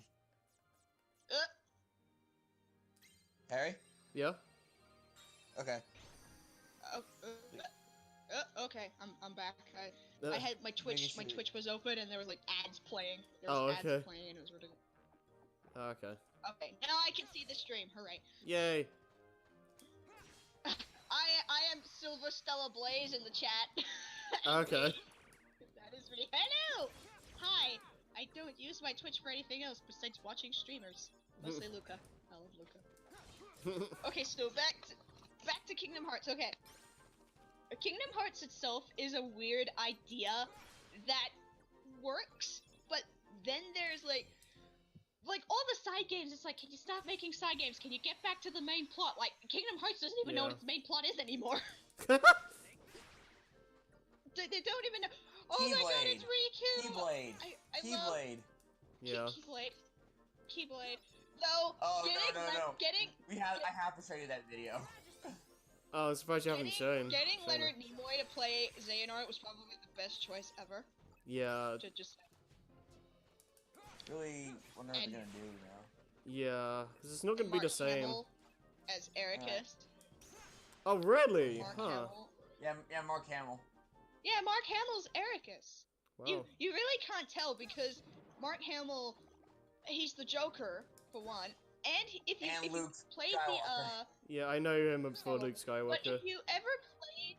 Harry? Yeah. Okay. Okay, I'm back. I Uh, had my Twitch was open and there was like ads playing. There was Oh, ads okay. playing and it was ridiculous. Okay. Okay, now I can see the stream. Hooray! Yay. I am Silver Stella Blaze in the chat. Okay. That is me. Hello! Hi! I don't use my Twitch for anything else besides watching streamers. Mostly Luca. I love Luca. Okay, so back to Kingdom Hearts. Okay. Kingdom Hearts itself is a weird idea that works, but then there's like all the side games, it's like, can you stop making side games? Can you get back to the main plot? Like, Kingdom Hearts doesn't even know what its main plot is anymore. They don't even know. Oh my god, it's Riku! Keyblade. I love Keyblade. Yeah. Keyblade. Though, Oh no. getting I have to show you that video. Oh, I'm surprised you haven't shown. Getting shown Leonard it. Nimoy to play Xehanort was probably the best choice ever. Yeah. Just Really, what are they gonna do now? Yeah. 'Cause it's not gonna be the same. Hamill as Ericus. Oh, really? Mark Huh. Hamill. Yeah, Mark Hamill. Yeah, Mark Hamill's Ericus. Wow. You really can't tell because Mark Hamill, he's the Joker for one, and if you played Skywalker. Yeah, I know him before Luke but Skywalker. if you ever played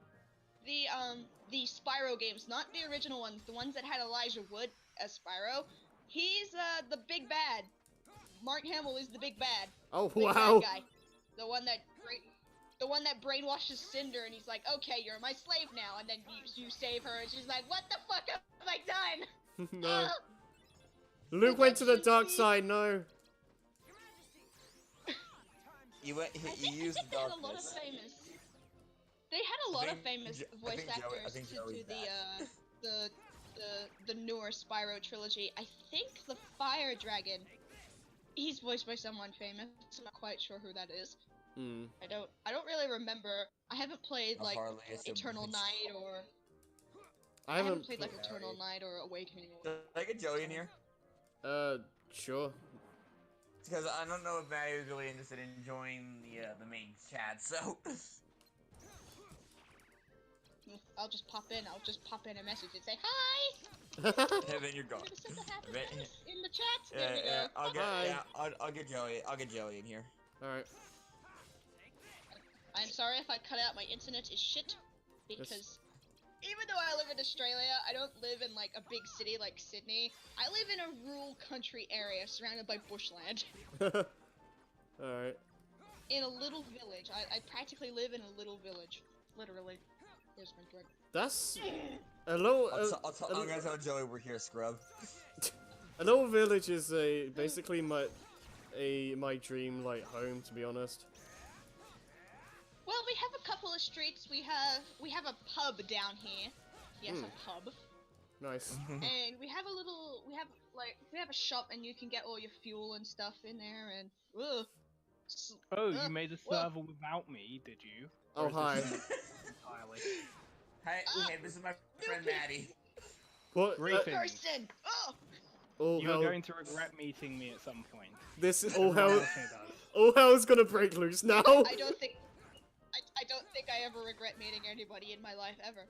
the Spyro games, not the original ones, the ones that had Elijah Wood as Spyro, he's the big bad. Mark Hamill is the big bad. Oh, Big wow. bad guy. The one that brainwashes Cinder, and he's like, okay, you're my slave now, and then you save her, and she's like, what the fuck have I done? No. Luke went to the dark Actually- side, no. You I think used they had a lot of darkness. famous. They had a lot of famous I voice think Joey- I actors think to Joey's the newer Spyro trilogy. I think the Fire Dragon, he's voiced by someone famous. I'm not quite sure who that is. Hmm. I don't really remember. I haven't played like Hardly a Eternal bridge. Night or I haven't haven't. played like Eternal Night or Awakening. Did I get Joey in here? Sure. Because I don't know if Maddie was really interested in joining the main chat, so. I'll just pop in a message and say hi. And then you're gone. Gonna send a happy Ve- message in the chat. There we go. I'll get Joey. I'll get Joey in here. Alright. I'm sorry if I cut out. My internet is shit because even though I live in Australia, I don't live in like a big city like Sydney. I live in a rural country area surrounded by bushland. Alright. In a little village. I practically live in a little village. Literally. There's my drink. That's a little. I'm gonna tell Joey we're here, scrub. A little village is basically my dream like home, to be honest. Well, we have a couple of streets. We have a pub down here. Yes, a pub. Nice. And we have a shop, and you can get all your fuel and stuff in there. And you made a server without me, did you? Oh, Or is hi. this entirely? Hey, this is my friend Maddie. What? Greetings. person. All You're hell. going to regret meeting me at some point. This is all Everyone hell. else here does. All hell's gonna break loose now. I don't think I ever regret meeting anybody in my life ever.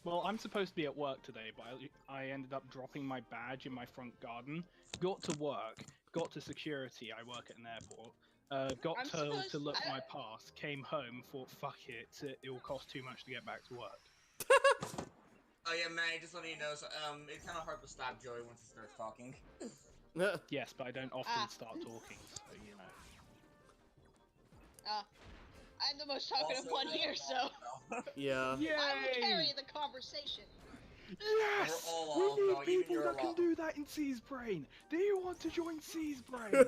Well, I'm supposed to be at work today, but I ended up dropping my badge in my front garden. Got to work, got to security, I work at an airport. Got I'm told supposed- to look I- my pass, came home, thought fuck it, it will cost too much to get back to work. Oh yeah, Maddie, just letting you know, so, it's kind of hard to stop Joey once he starts talking. Yes, but I don't often Ah. start talking, so you know. I'm the most talkative one here, so Yeah. Yay! I will carry the conversation. Yes! We're all We off, need though, even people you're that can off. do that in C's Brain! Do you want to join C's Brain?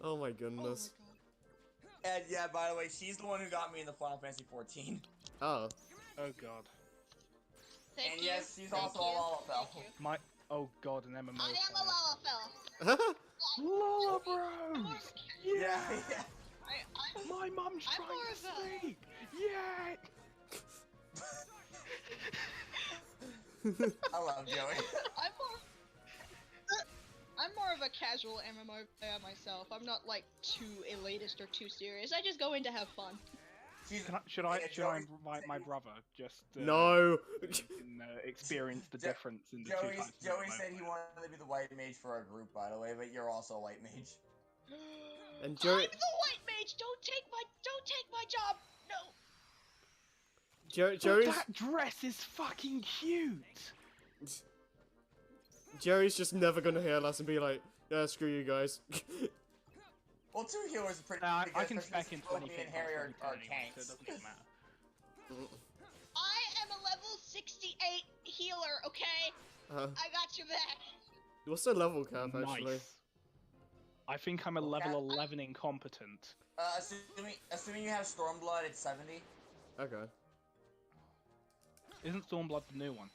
Oh my goodness. And yeah, by the way, she's the one who got me in the Final Fantasy 14. Oh. Oh god. Thank And you. yes, she's Thank also you. a Lalafell. Thank you. My oh god, an MMO. I am a player. Lalafell. Lola I'm more Bros! of Yeah, Yeah! yeah. My mum's I'm trying more to of a- sleep! Yeah! I love Joey. I'm more of a casual MMO player myself. I'm not like too elitist or too serious. I just go in to have fun. Should I invite my brother? Just No. can, experience the difference in the two Joey, types. Joey said he wanted to be the white mage for our group, by the way, but you're also a white mage. And I'm Joey, the white mage. Don't take my job. No. Joey's That dress is fucking cute. Jerry's just never gonna hear us and be like, yeah, screw you guys. Well, 2 healers are pretty I good, can especially spec into since Loki anything. and Harry are anyway, tanks. so it doesn't even matter. I am a level 68 healer. Okay. I got your back. What's the level cap actually? Nice. I think I'm a level 11 incompetent. Assuming you have Stormblood, it's 70. Okay. Isn't Stormblood the new one?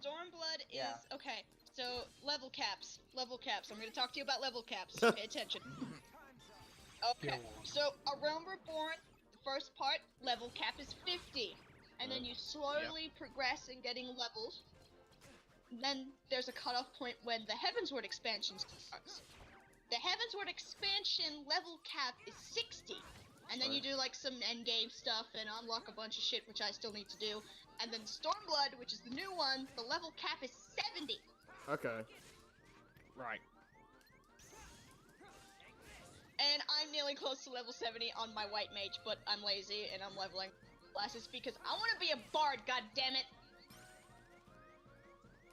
Stormblood is Yeah. okay. So level caps. I'm going to talk to you about level caps. Pay attention. Okay. Go on. So A Realm Reborn, the first part, level cap is 50, and then you slowly progress in getting levels. Then there's a cutoff point when the Heavensward expansion starts. The Heavensward expansion level cap is 60. And then you do like some endgame stuff and unlock a bunch of shit, which I still need to do. And then Stormblood, which is the new one, the level cap is 70. Okay. Right. And I'm nearly close to level 70 on my white mage, but I'm lazy and I'm leveling classes because I want to be a bard, goddammit.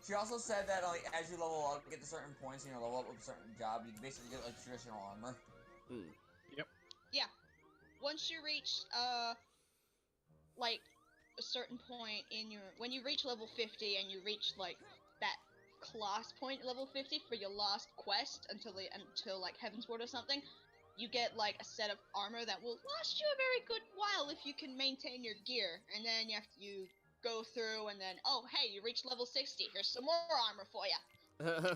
She also said that like as you level up, get to certain points in your level up with a certain job, you can basically get like traditional armor. Yeah. Once you reach, like, a certain point in your... When you reach level 50 and you reach, like, that class point level 50 for your last quest until like, Heavensward or something, you get, like, a set of armor that will last you a very good while if you can maintain your gear. And then you go through and then, oh, hey, you reached level 60. Here's some more armor for you.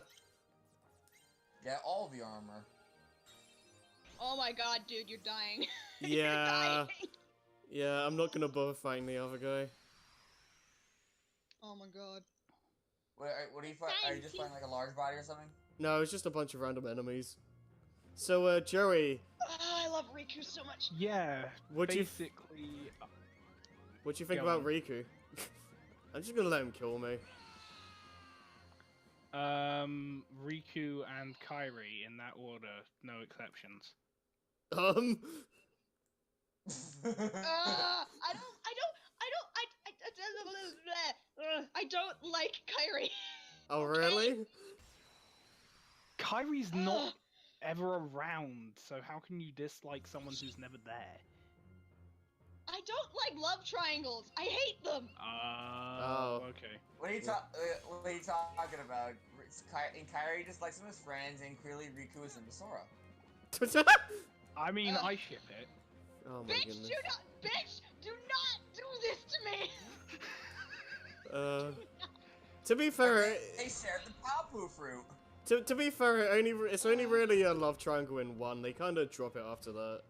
Get all the armor. Oh my god, dude, you're dying. Yeah. You're dying. Yeah, I'm not gonna bother fighting the other guy. Oh my god. What do you find? Are you just finding like a large body or something? No, it's just a bunch of random enemies. So, Joey, I love Riku so much. Yeah. What'd you basically. what do you think Go about on. Riku? I'm just gonna let him kill me. Riku and Kairi in that order, no exceptions. I don't like Kairi. Oh, Okay. really? Kairi's not ever around, so how can you dislike someone who's never there? I don't like love triangles. I hate them. Oh. Okay. What are you talking about? Kairi just likes some of his friends, and clearly Riku is into Sora. I mean, I ship it. Oh my Bitch, goodness. do not do this to me. To be fair, They shared the Papu fruit. to be fair, it's only really a love triangle in one. They kind of drop it after that.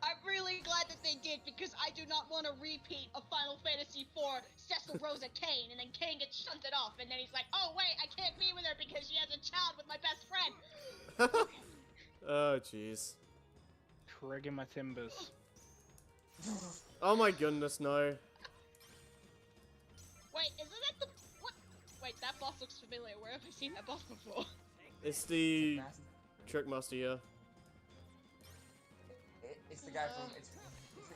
I'm really glad that they did because I do not want to repeat a Final Fantasy IV Cecil Rosa Kane and then Kane gets shunted off and then he's like, oh wait, I can't be with her because she has a child with my best friend. Oh jeez. Trigger my timbers. Oh my goodness, no. Wait, isn't that the what? Wait, that boss looks familiar. Where have I seen that boss before? It's the Trickmaster, yeah. It's the guy from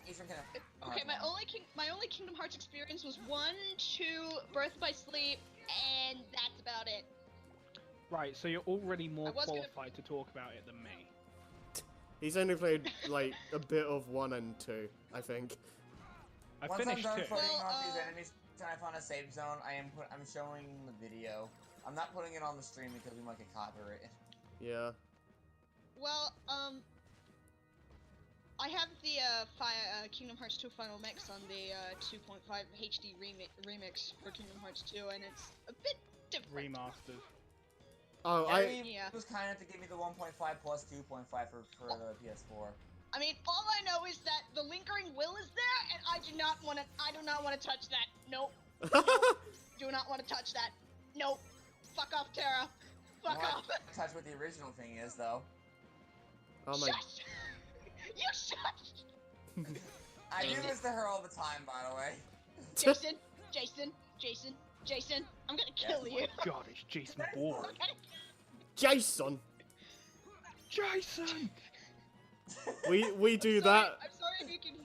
he's from Kingdom Hearts. Okay, my only Kingdom Hearts experience was 1, 2, Birth by Sleep, and that's about it. Right, so you're already more I was gonna- qualified to talk about it than me. He's only played like a bit of 1 and 2, I think. I Once I'm finished done two. fighting Well, off these enemies and I found a safe zone, I'm showing the video. I'm not putting it on the stream because we might get copyrighted. Yeah. Well, I have the Kingdom Hearts 2 Final Mix on the 2.5 HD remix for Kingdom Hearts 2, and it's a bit different. Remastered. Oh, Harry Yeah. was kind enough to give me the 1.5 plus 2.5 for the PS4. I mean, all I know is that the lingering will is there, and I do not want to touch that. Nope. Do not want to touch that. Nope. Fuck off, Terra. Fuck You know off. what? Touch what the original thing is, though. oh my. Shush! You shut. I do this to her all the time, by the way. Jason, Jason, Jason, Jason. I'm gonna kill you. God, it's Jason Bourne. Jason! Jason! We do Sorry, that. I'm sorry if you can.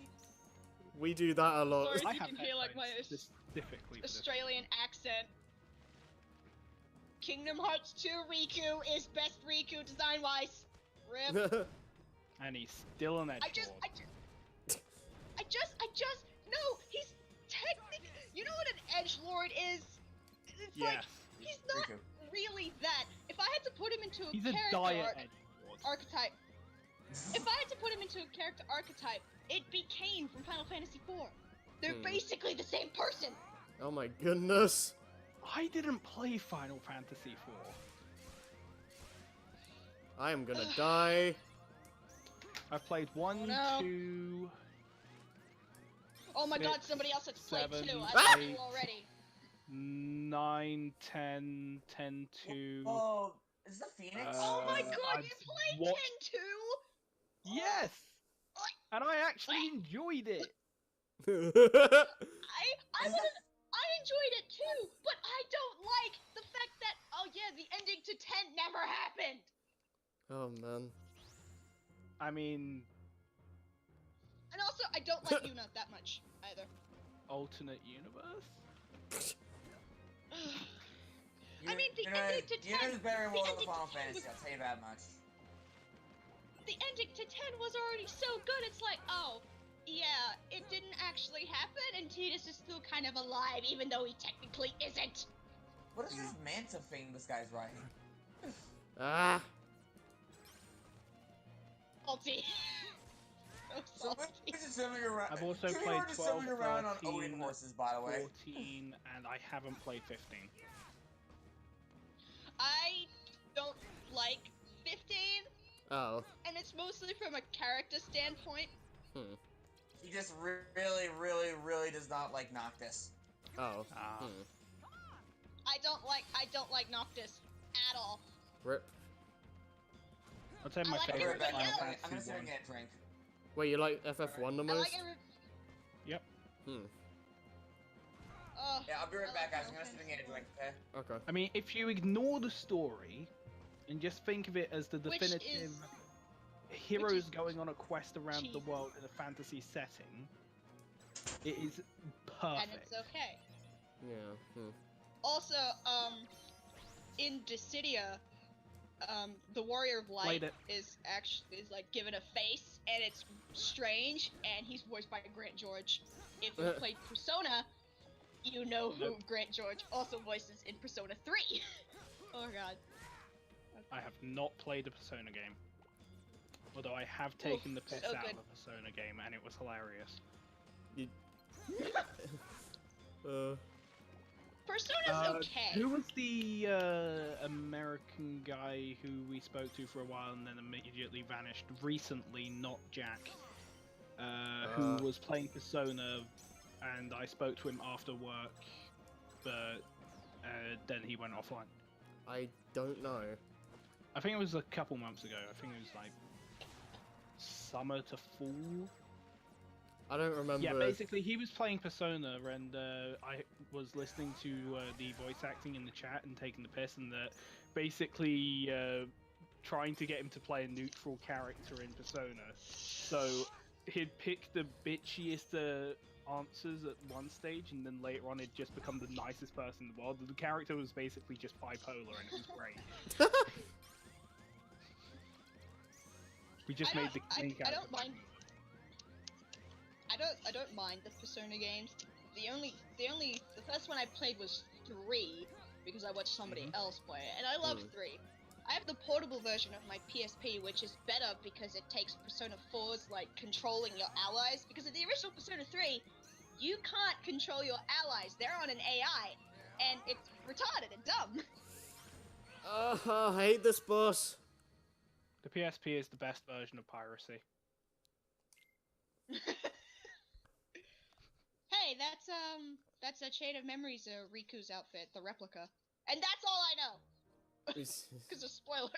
We do that a lot. Sorry. I You have can hear, like, my headphones specifically for this. Australian accent. Kingdom Hearts 2 Riku is best Riku design-wise. Rip. And he's still an edge No, he's technically. You know what an edge lord is? It's like Yes. he's not Riku. really that. If I had to put him into a He's a character diet edge lord. archetype, if I had to put him into a character archetype, it'd be Kain from Final Fantasy IV. They're basically the same person. Oh my goodness. I didn't play Final Fantasy IV. I am gonna die. I've played 1, Oh, no. 2... Oh my 6, god, somebody else has played 7, too. I Ah! love you already. 9, 10, 10, 2... Oh, is the Phoenix? Oh my Uh, god, I've you played watched- 10 too? Yes! And I actually enjoyed it! I enjoyed it too, but I don't like the fact that, oh yeah, the ending to 10 never happened. Oh man. I mean, And also, I don't like Yuna that much either. alternate universe? I mean, the ending to 10. Yuna's better in the World of ending to Final 10 Fantasy, was- I'll tell you that much. The ending to 10 was already so good. It's like, oh, yeah, it didn't actually happen, and Tidus is still kind of alive, even though he technically isn't. What is this Manta thing this guy's writing? Ah. Salty. So So salty. we're just swimming around. I've also Here we played are just 12, swimming around on 13, Odin horses, by the way. 14, and I haven't played 15. I don't like 15, Oh. and it's mostly from a character standpoint. He just really, really, really does not like Noctis. Oh. Ah. I don't like Noctis at all. Rip. I'd say I my like I'll be favorite right back. everybody Final I'm gonna Fantasy sit and 1. get a drink. Wait, you like FF1 the I most? like every. Yep. Yeah, I'll be right I back, like guys. I'm Final gonna sit and get a Fantasy drink, okay? Okay. I mean, if you ignore the story and just think of it as the Which definitive is- heroes is going on a quest around the cheap. world in a fantasy setting, it is And perfect. it's okay. Yeah. Also, in Dissidia, the Warrior of Light Played it. is like given a face, and it's strange, and he's voiced by Grant George. If you played Persona, you know who Nope. Grant George also voices in Persona 3. Oh god. I have not played a Persona game. Although I have taken the piss so out good. of a Persona game, and it was hilarious. Persona's okay. Who was the American guy who we spoke to for a while and then immediately vanished recently? Not Jack. Who was playing Persona, and I spoke to him after work, but then he went offline. I don't know. I think it was a couple months ago. I think it was like summer to fall. I don't remember. Yeah, basically he was playing Persona, and I was listening to the voice acting in the chat and taking the piss, and basically trying to get him to play a neutral character in Persona. So he'd pick the bitchiest answers at one stage, and then later on he'd just become the nicest person in the world. The character was basically just bipolar, and it was great. We just made the main I character. don't mind. I don't mind the Persona games. The first one I played was 3 because I watched somebody else play it, and I love 3. I have the portable version of my PSP, which is better because it takes Persona 4's like controlling your allies. Because in the original Persona 3, you can't control your allies; they're on an AI, and it's retarded and dumb. I hate this boss. The PSP is the best version of piracy. Hey, that's a Chain of Memories Riku's outfit, the replica, and that's all I know because of spoilers.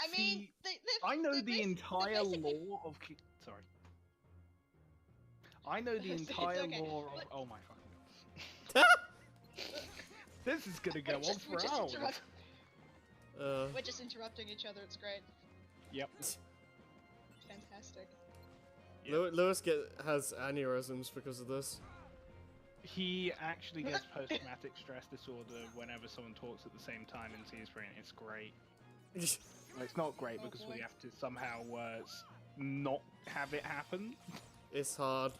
I mean, See, they I know they're the basi- entire they're basically- lore of. Sorry. I know the It's entire okay. lore of. But- Oh my fucking god. This is gonna go on we're for just hours. We're just interrupting each other. It's great. Yep. Fantastic. Lewis has aneurysms because of this. He actually gets post-traumatic stress disorder whenever someone talks at the same time in his brain. It's great. Well, it's not great Oh, because boy. we have to somehow not have it happen. It's hard.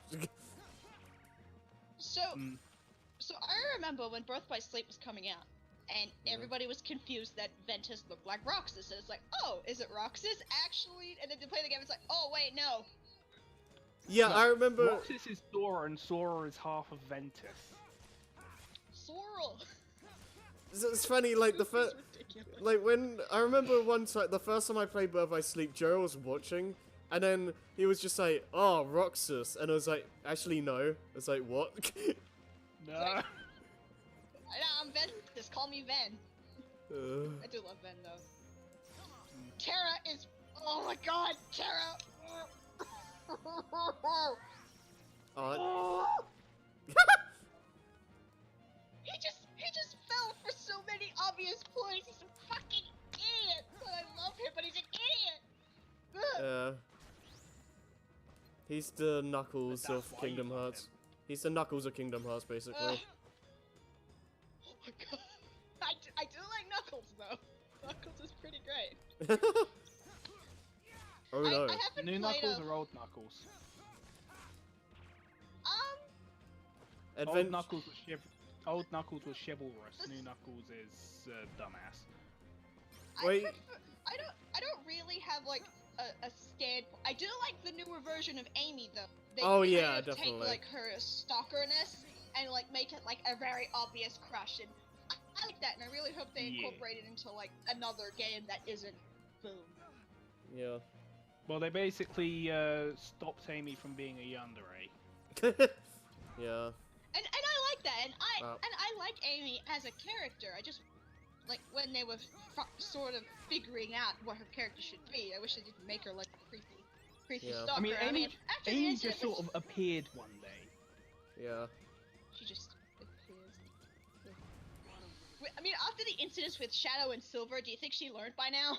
So, Mm. so I remember when Birth by Sleep was coming out, and Yeah. everybody was confused that Ventus looked like Roxas, and it's like, oh, is it Roxas actually? And then they play the game, it's like, oh wait, no. Yeah, No, I remember. Roxas is Sora, and Sora is half of Ventus. Sorrel. It's funny, like the first, Ridiculous. like when I remember one time, the first time I played Birth by Sleep, Joe was watching, and then he was just like, "Oh, Roxas," and I was like, "Actually, no." I was like, "What?" No. Nah, I'm Ventus. Call me Ven. I do love Ven though. Terra is. Oh my God, Terra. Oh, He just fell for so many obvious points. He's a fucking idiot. But I love him, but he's an idiot. Ugh. he's the Knuckles But that's of why you Kingdom love Hearts. He's the Knuckles of Kingdom Hearts, basically. Oh my God. I do like Knuckles though. Knuckles is pretty great. Oh no. I haven't New played Knuckles a, or Old Knuckles? Advent- Old Knuckles was chivalrous. New Knuckles is dumbass. Wait. I don't really have like a stand. I do like the newer version of Amy though. They Oh, kind yeah, of definitely. take like her stalkerness and like make it like a very obvious crush, and I like that, and I really hope they Yeah. incorporate it into like another game that isn't Boom. Yeah. Well, they basically stopped Amy from being a yandere. Yeah. And I like that, and Wow. I like Amy as a character. I just like when they were sort of figuring out what her character should be. I wish they didn't make her like a creepy Yeah. stalker. I mean, Amy, after the Amy incident just sort with- of appeared one day. Yeah. She just appears. I mean, after the incidents with Shadow and Silver, do you think she learned by now?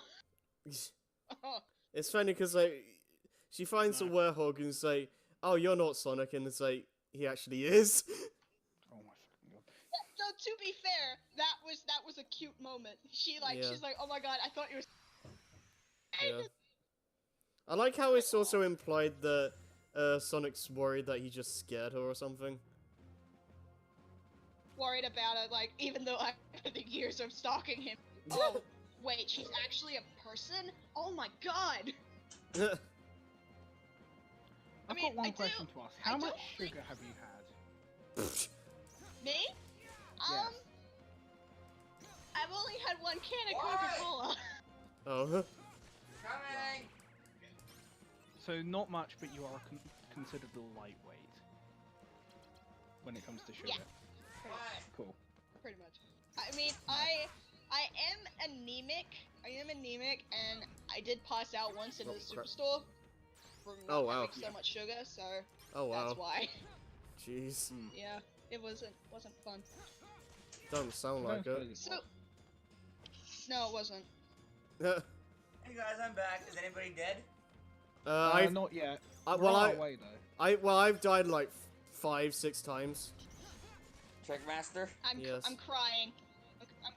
It's funny because like she finds a No. werehog and it's like, "Oh, you're not Sonic," and it's like he actually is. Oh my fucking god. So to be fair, that was a cute moment. She like Yeah. she's like, oh my god, I thought you were. Yeah. I like how it's also implied that Sonic's worried that he just scared her or something. Worried about it, like even though after the years of stalking him. Oh wait, she's actually a person? Oh my god! I've mean, got one I do- question to ask. I How don't much think- sugar have you had? Me? Yes. I've only had one can of What? Coca-Cola. Oh. Coming! So not much, but you are considered a lightweight when it comes to sugar. Yeah. What? Cool. Pretty much. I mean, I am anemic. I am anemic, and I did pass out once in Oh, the crap. superstore from Oh, not wow. having so much sugar. So Oh wow. that's why. Jeez. Yeah, it wasn't fun. Doesn't sound like it. So no, it wasn't. Hey guys, I'm back. Is anybody dead? I've Not yet. well, We're on our way though. I've died like 5-6 times. Trackmaster? Yes. I'm crying.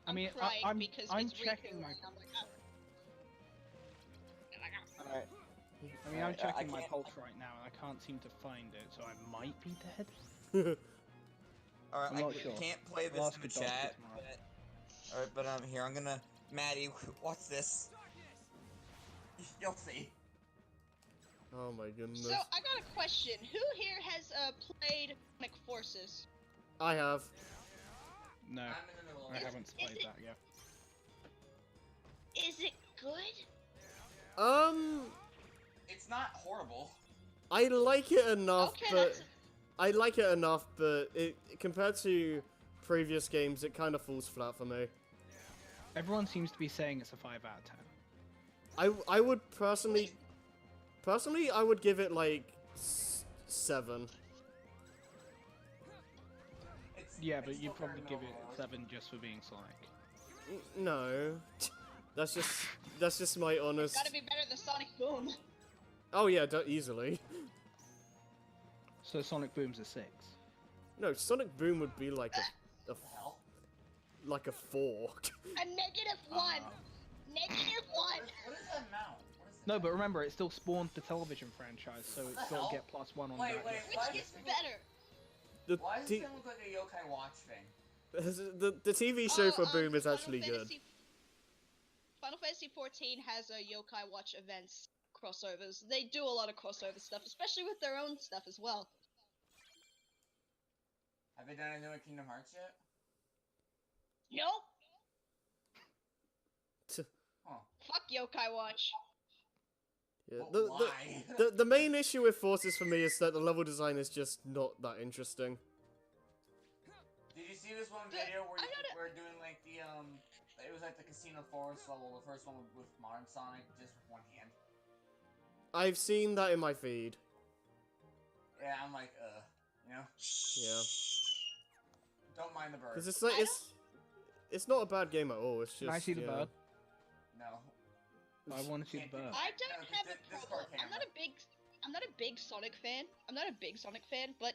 I mean, crying I'm because I'm it's checking Riku, my. and I'm like, oh. Alright. I mean, I'm I checking my can't- pulse right now, and I can't seem to find it, so I might be dead. Alright, I'm I not sure. can't play I'll this ask in the the doctor chat. tomorrow. Alright, but here, I'm gonna... Maddie, watch this. You'll see. Oh my goodness. So I got a question. Who here has played Sonic Forces? I have. No, I'm in the middle of I it. haven't played that yet. Is it good? It's not horrible. I like it enough, Okay, but that's- I like it enough, but it compared to previous games, it kind of falls flat for me. Everyone seems to be saying it's a 5 out of 10. I would personally I would give it like 7. Yeah, but it's you'd still probably very give it middle of the road. 7 just for being Sonic. No, that's just my honest. Gotta be better than Sonic Boom. Oh yeah, easily. So Sonic Boom's a 6. No, Sonic Boom would be like a Hell. like a 4. A -1. -1. What is that amount? What is No, but remember, it still spawned the television franchise, so it's got hell? to get +1 on Wait, that. wait, yeah. why Which does is better? The Why does it look like a Yokai Watch thing? the TV show for Boom is actually good. Final Fantasy 14 has a Yokai Watch events crossovers. They do a lot of crossover stuff, especially with their own stuff as well. Have they done a new Kingdom Hearts yet? Nope. Huh. Fuck Yokai Watch. Yeah, But why? the main issue with Forces for me is that the level design is just not that interesting. Did you see this one The- video where I'm not we're doing like the it was like the Casino Forest level, the first one with modern Sonic, just with one hand. I've seen that in my feed. Yeah, I'm like, you know. Yeah, Don't mind the bird. because it's like it's not a bad game at all. It's just Can I see the yeah. bird? No. I want to see the bird. I don't No, have a this problem. camera. I'm not a big Sonic fan. But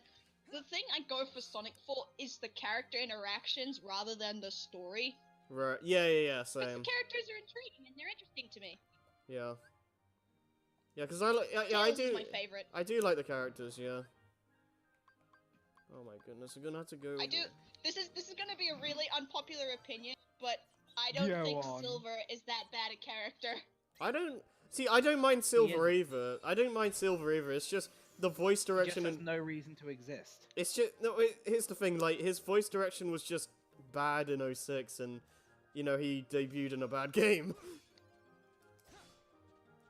the thing I go for Sonic for is the character interactions rather than the story. Right? Yeah, Because same. the characters are intriguing and they're interesting to me. Yeah. Yeah, because I like. Yeah, I Tails do. is my favorite. I do like the characters. Yeah. Oh my goodness, I'm gonna have to go. I do. This is gonna be a really unpopular opinion, but I don't Go think on. Silver is that bad a character. I don't see. I don't mind Silver either. I don't mind Silver either. It's just the voice He just direction has and no reason to exist. it's just no. Here's the thing. Like his voice direction was just bad in 06, and you know he debuted in a bad game.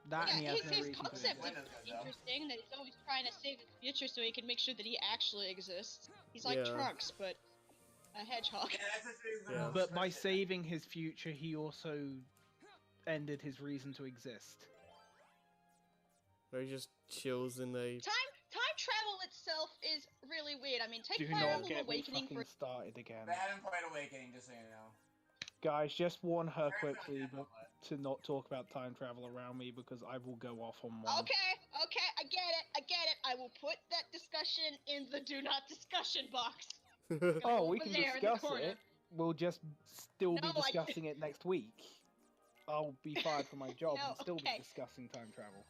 That and he Yeah, has no his reason to concept exist. is interesting. That he's always trying to save his future so he can make sure that he actually exists. He's like Yeah. Trunks, but a hedgehog. Yeah, that's just the Yeah. most But by frustrating. saving his future, he also ended his reason to exist. Where he just chills in a. Time travel itself is really weird. I mean, take Do Fire not Emblem get me Awakening fucking for started again. They haven't played Awakening, just so you know. Guys, just warn her Very quickly good, but to not talk about time travel around me because I will go off on one. Okay, I get it. I will put that discussion in the do not discussion box. Oh, we Over can there in the discuss corner. it. We'll just still be No, I- discussing it next week. I'll be fired from my job No, and still okay. be discussing time travel.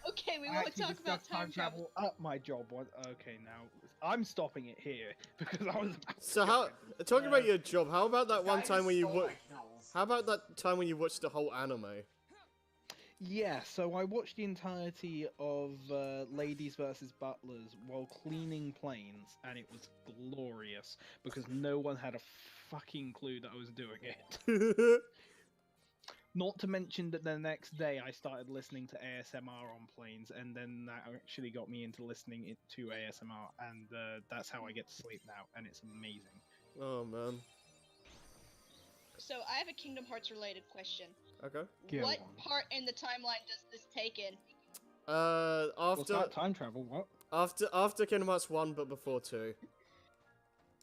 Okay, we I won't actually talk about discussed time travel. at my job once. Okay, now I'm stopping it here because I was. about to So go how? into- Talking about your job, how about that one Guy time just when you stole wa- my kills. How about that time when you watched the whole anime? Yeah, so I watched the entirety of Ladies vs. Butlers while cleaning planes, and it was glorious because no one had a fucking clue that I was doing it. Not to mention that the next day I started listening to ASMR on planes, and then that actually got me into listening to ASMR, and that's how I get to sleep now, and it's amazing. Oh man. So I have a Kingdom Hearts related question. Okay. Go What on. part in the timeline does this take in? What's After that, time travel? What? after Kingdom Hearts 1, but before 2.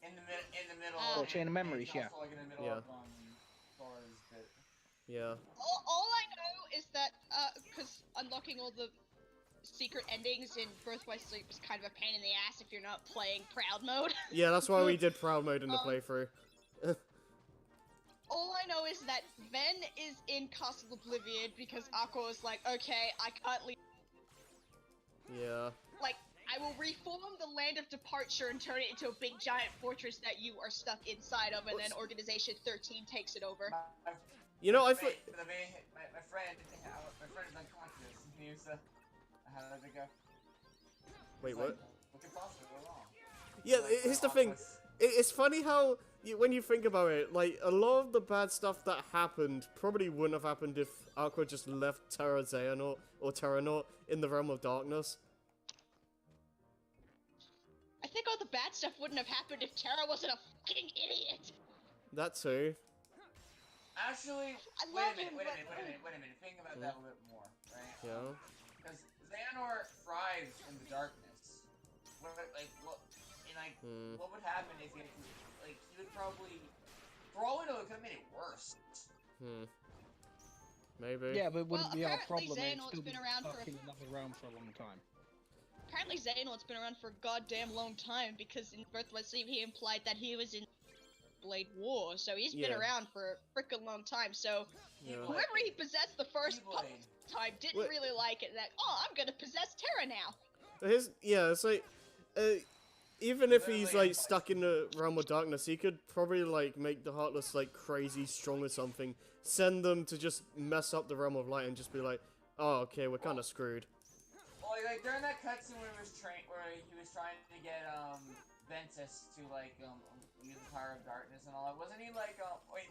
In the middle. Oh, and- Chain of and Memories, it's yeah. Also, like in the middle Yeah. of Sora's bit. Yeah. All I know is that because unlocking all the secret endings in Birth by Sleep is kind of a pain in the ass if you're not playing Proud mode. Yeah, that's why we did Proud Mode in the Um, playthrough. All I know is that Ven is in Castle Oblivion because Aqua was like, okay, I can't leave. Yeah. Like, I will reform the Land of Departure and turn it into a big giant fortress that you are stuck inside of, and then Organization 13 takes it over. You know, my I friend, feel. my friend is unconscious. He was how did it go? Wait, He's what? like, what could possibly go wrong? Yeah, Like, here's the Aqua's- thing. It's funny how, when you think about it, like, a lot of the bad stuff that happened probably wouldn't have happened if Aqua just left Terra Xehanort or Terranort in the Realm of Darkness. I think all the bad stuff wouldn't have happened if Terra wasn't a fucking idiot. That too. Actually, I wait a love minute, him, wait a but- minute, wait a minute. Think about that a little bit more, right? Yeah. Because Xehanort thrives in the darkness. What, like, what, and like, what would happen if he had to, like, he would probably, for all we know, it could have made it worse. Maybe. Yeah, but it wouldn't Well, be our apparently problem. It'd Xehanort's still be been around for stuck in another realm for a long time. Apparently Xehanort's been around for a goddamn long time because in Birth by Sleep he implied that he was in Blade War, so he's been Yeah. around for a frickin' long time. So Yeah. whoever he possessed the first Keyblade. time didn't What- really like it. That I'm gonna possess Terra now. It's like, even if he's Literally, like stuck in the realm of darkness, he could probably like make the Heartless like crazy strong or something. Send them to just mess up the realm of light and just be like, oh, okay, we're kind of screwed. Well, like during that cutscene where he was trying to get Ventus to like use the power of darkness and all that, wasn't he like wait,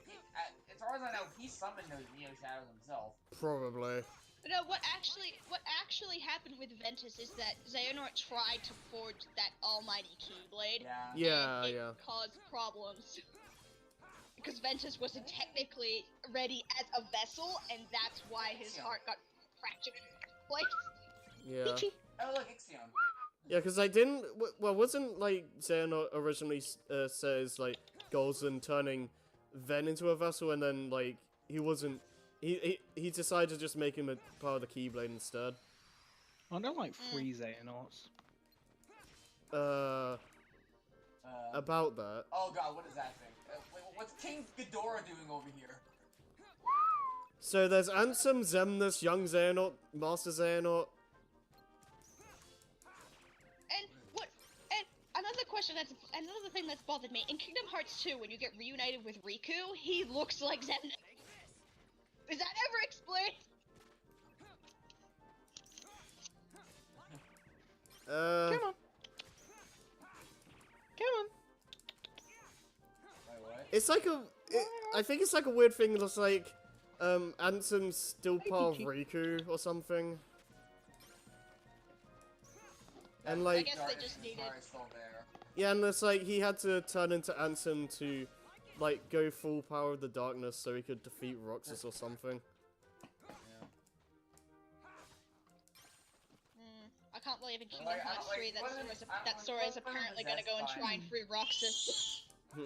as far as I know, he summoned those Neo Shadows himself. Probably. No, what actually happened with Ventus is that Xehanort tried to forge that almighty Keyblade. Yeah. And it Yeah. caused problems. Because Ventus wasn't technically ready as a vessel, and that's why his heart got fractured in the place. Yeah. Oh look, Ixion. Yeah, because I didn't. Well, wasn't like Xehanort originally says like goals in turning Ven into a vessel, and then like he wasn't. He decided to just make him a part of the Keyblade instead. I don't like free Xehanorts. About that. Oh god, what is that thing? Wait, what's King Ghidorah doing over here? So there's Ansem, Xemnas, Young Xehanort, Master Xehanort. And another thing that's bothered me in Kingdom Hearts 2, when you get reunited with Riku, he looks like Xemnas. Is that ever explained? Come on. Come on. Wait, what? It's like I think it's like a weird thing that's like, Ansem's still part of Riku or something. And That like, I guess they darkness just is needed- probably still there. yeah, and it's like he had to turn into Ansem to, like, go full power of the darkness so he could defeat Roxas or something. I can't believe in Kingdom Like, I Hearts don't- 3 like, wasn't- I don't- that Sora is wasn't apparently gonna go and possessed try and by- free Roxas. He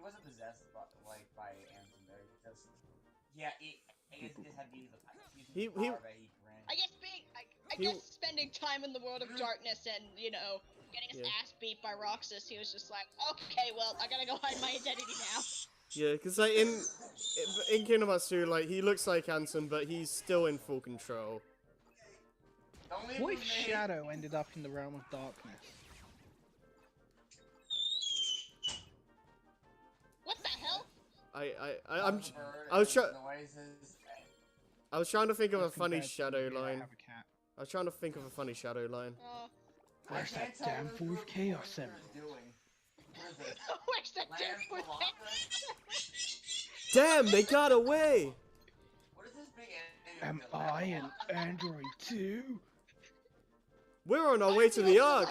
wasn't possessed by Ansem there. Just I guess he just had to use the power that he granted. I guess spending time in the world of darkness and, you know, getting his Yeah. ass beat by Roxas, he was just like, okay, well, I gotta go hide my identity now. Yeah, because like in Kingdom Hearts 2, like he looks like Ansem, but he's still in full control. Don't leave What with if me. Shadow ended up in the realm of darkness? What the hell? I'm The bird I was and try- noises. I was trying to think of a As funny compared to shadow me, I line. have a cat. I was trying to think of a funny shadow line. Where's I can't that tell damn what fool this of chaos reporter emerald? is doing. What is it? Where's that Land damn food? Palaka? Damn, they got away! What is this big enemy? Am of the I Land an Palaka? android too? We're on our way to the Ark!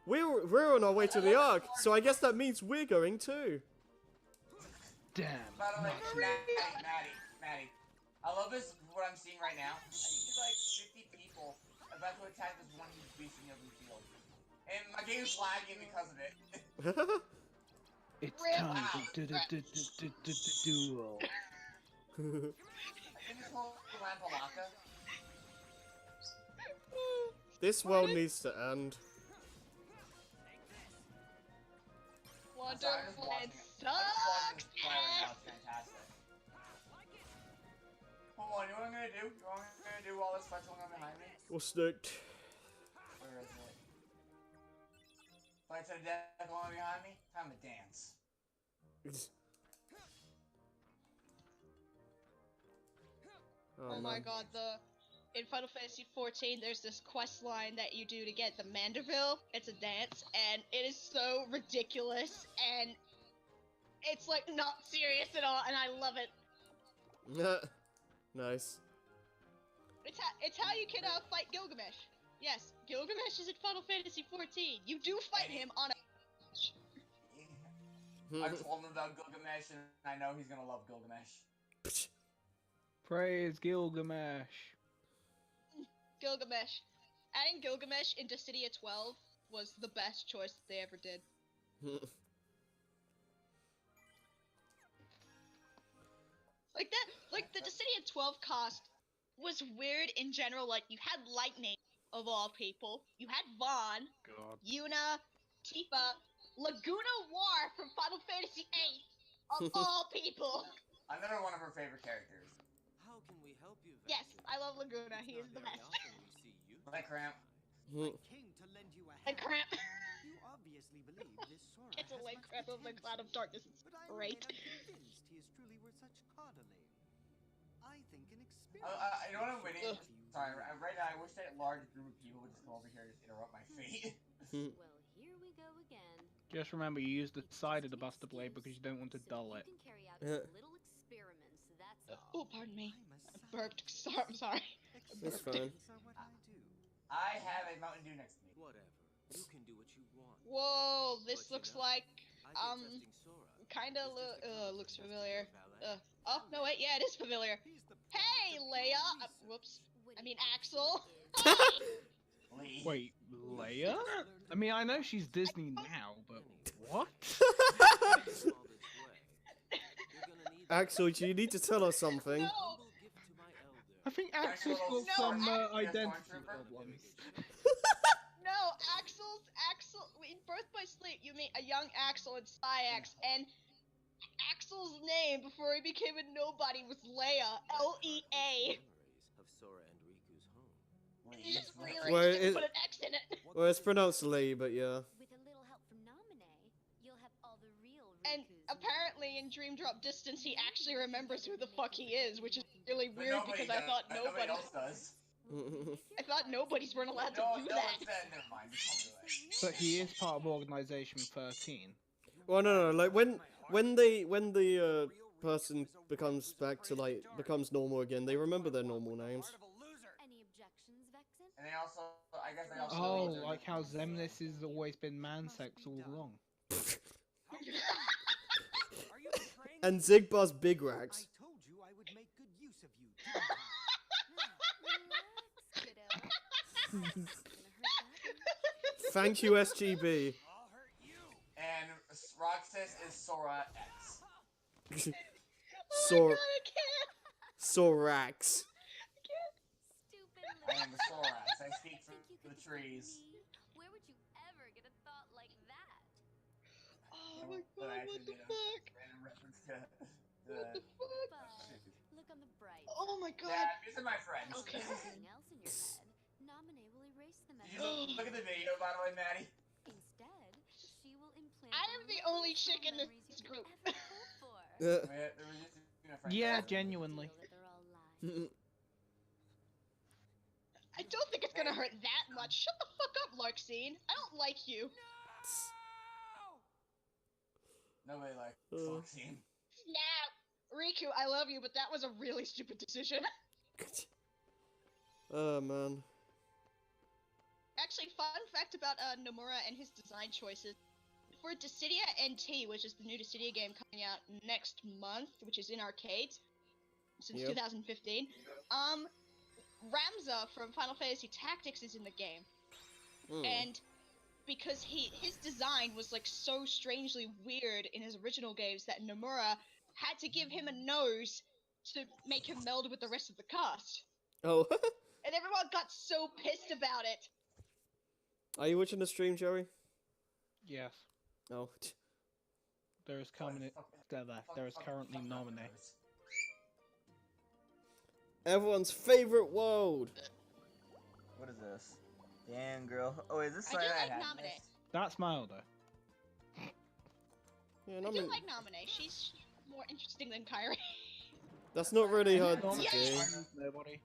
We're on our way to the Ark, so I guess that means we're going too. Damn. By the way, not Maddie, I love this, what I'm seeing right now. I see like 50 people about to attack this one huge beast in the open field. And my game's lagging because of it. It's Rip time out. to duel. I think it's called Land Palaka. This world needs to end. I'm sorry, I'm just Wonderland watching it. I'm just watching sucks this play right now, ass. it's fantastic. Hold on, you know what I'm gonna do? You know what I'm gonna do while this fight's going on behind me? What's next? Where is it? Fight to the death going on behind me? Time to dance. Oh my man. god, in Final Fantasy XIV, there's this quest line that you do to get the Mandeville. It's a dance, and it is so ridiculous, and it's like not serious at all, and I love it. Nice. It's how you can fight Gilgamesh. Yes, Gilgamesh is in Final Fantasy XIV. You do fight him on a. I told him about Gilgamesh, and I know he's gonna love Gilgamesh. Praise Gilgamesh. Gilgamesh. Adding Gilgamesh into Dissidia 12 was the best choice that they ever did. Like that, like the Dissidia 12 cast was weird in general. Like you had Lightning of all people, you had Vaughn, God. Yuna, Tifa, Laguna War from Final Fantasy VIII of all people. Another one of her favorite characters. How can we help you, Yes, Vexen? I love Laguna. It's He is not the very best. often we see you Like Cramp. I came to lend you a And hand. Cramp. You obviously believe this Sora It's a has late much Cramp of the potential, Cloud of Darkness. It's but I great. remain unconvinced he is truly worth such coddling. I think an experiment. You know what I'm waiting? Ugh. Sorry, right now I wish that large group of people would just come over here and just interrupt my fate. Well, here we go again. Just remember, you use the It's side of just the an Buster Blade because you don't want to so dull you it. can carry out Yeah. these little experiments, that's Oh, all. pardon me. I'm a I burped. scientist. I'm sorry. That's fine. Experiments are what I do. I have a Mountain Dew next to me. Whatever. You can do what you want. Whoa, this But you looks know, like I think testing Sora kinda is just a compliment looks testing familiar. your valet. Oh no, wait, yeah, it is familiar. He's the Hey, product of Leia. pure research. Whoops. What I he mean, actually Axel. is- Hey. Lee. Wait, Leia? I mean, I know she's Disney now, but what? All this way. You're gonna need Axel, you need to tell us something. No. humble gift to my elder. I think Axel Axel's got No, some Axel- identity Stormtrooper? problems. No, Axel. In Birth by Sleep, you meet a young Axel and Syax, and Axel's name before he became a nobody was Leia. Lea. Memories of Sora and Riku's home. You just Lee. rearranged Well, it and it- put an X in it. Well, it's pronounced Lee, but yeah. With a little help from Naminé, you'll have all the real And Rikus apparently in Dream Drop Distance, he actually remembers who the fuck he is, which is really But weird nobody because I does. thought Nobody nobody. else does. I thought nobodies weren't allowed to No, do no that. one said. Never mind. Just tell me that. But he is part of Organization 13. Well, no, like when the person becomes back to becomes normal again, they remember their normal names. Any objections, Vexen? And they also, I guess they also. Oh, like how Xemnas has always been man-sex all along. Are you betraying And Zigbar's Big I Rags. told you I would make good use of you. Relax, kiddo. Thank you, SGB. I'll hurt you? And Roxas is Sora X. Sor Oh I can't. Sorax. Stupid I am the little Sorax. I speak Think you through the could fool trees. me? Where would you ever get a thought like that? Oh my But I god, what actually the made a fuck? random reference to What the the. fuck? But look on the bright Oh my god. Dad, these are my friends. Okay. Something else in your head. Naminé will erase them Did you look at the video, by the way, Maddie? Instead, she will implant I am the only chick in this memories you group. could ever hope for. Uh, There was just a friend. Yeah, Guys. genuinely. Deal that they're all lies. I don't think it's gonna hurt that much. Shut the fuck up, Larkseen. I don't like you. Nobody likes Uh. Foxine. Snap! Riku, I love you, but that was a really stupid decision. Oh man. Actually, fun fact about Nomura and his design choices. For Dissidia NT, which is the new Dissidia game coming out next month, which is in arcades since Yep. 2015, Ramza from Final Fantasy Tactics is in the game. Hmm. And because his design was like so strangely weird in his original games that Nomura had to give him a nose to make him meld with the rest of the cast. Oh. And everyone got so pissed about it. Are you watching the stream, Joey? Yes, Oh. there is currently currently Naminé. Everyone's favorite world. What is this? Damn, girl. Oh, is this I do side like had Naminé. this? That's milder. Yeah, I no, do like Naminé. She's more interesting than Kairi. that's not really hard Not to Yes! do. Nobody.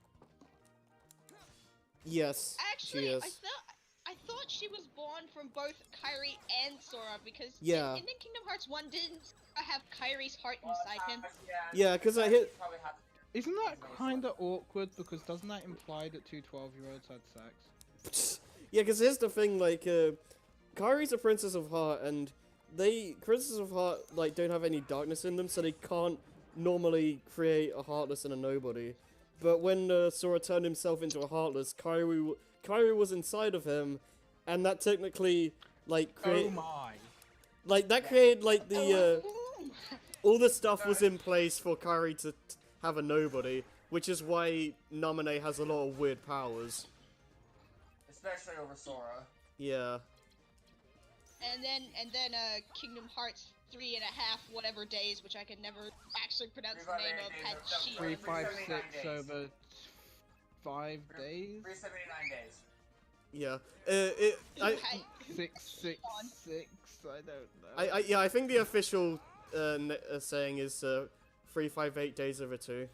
Yes, Actually, she is. I thought she was born from both Kairi and Sora because Yeah. in Kingdom Hearts 1 didn't Sora have Kairi's heart inside him. Yeah, 'cause I hit- Probably have Isn't that kinda awkward because doesn't that imply that two 12-year-olds had sex? Yeah, because here's the thing, like, Kairi's a princess of heart, and Crystals of Heart like don't have any darkness in them, so they can't normally create a Heartless and a Nobody. But when Sora turned himself into a Heartless, Kairi was inside of him, and that technically like Oh my. like that created like the all the stuff was in place for Kairi to have a Nobody, which is why Namine has a lot of weird powers. Especially over Sora. Yeah. And then Kingdom Hearts 3.5 whatever days, which I can never actually pronounce the name of, had Shion. 3, 5, 6 days. over 5 days. 379 days. Yeah. Who had 666. I don't know. Yeah, I think the official saying is 358 days over 2.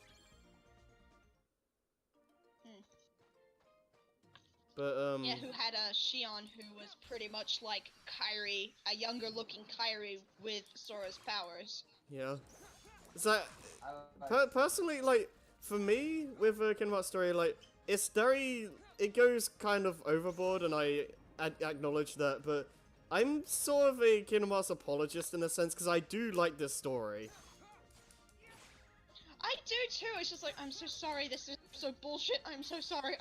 But yeah, who had a Shion who was pretty much like Kairi, a younger looking Kairi with Sora's powers. yeah. So personally, like for me with Kingdom Hearts story, like it goes kind of overboard, and I acknowledge that, but I'm sort of a Kingdom Hearts apologist in a sense, because I do like this story. I do too, it's just like, I'm so sorry, this is so bullshit, I'm so sorry.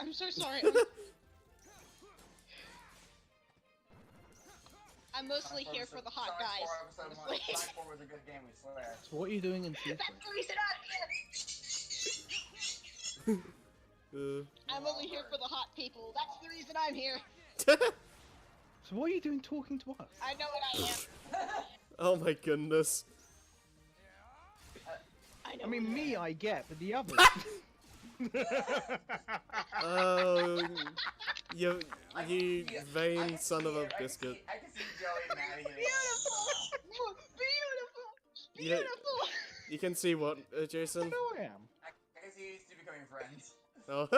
I'm mostly here for the hot guys, honestly. Sonic 4 was a good game, we swear. So what are you doing in FIFA? That's the reason I'm here! I'm only here for the hot people, that's the reason I'm here! So what are you doing talking to us? I know what I am. Oh my goodness. I mean, me I get, but the others. Oh, you vain son of a biscuit. I can see Joey mad at you. Beautiful! You can see what, Jason? I know I am. I can see you two becoming friends. Oh.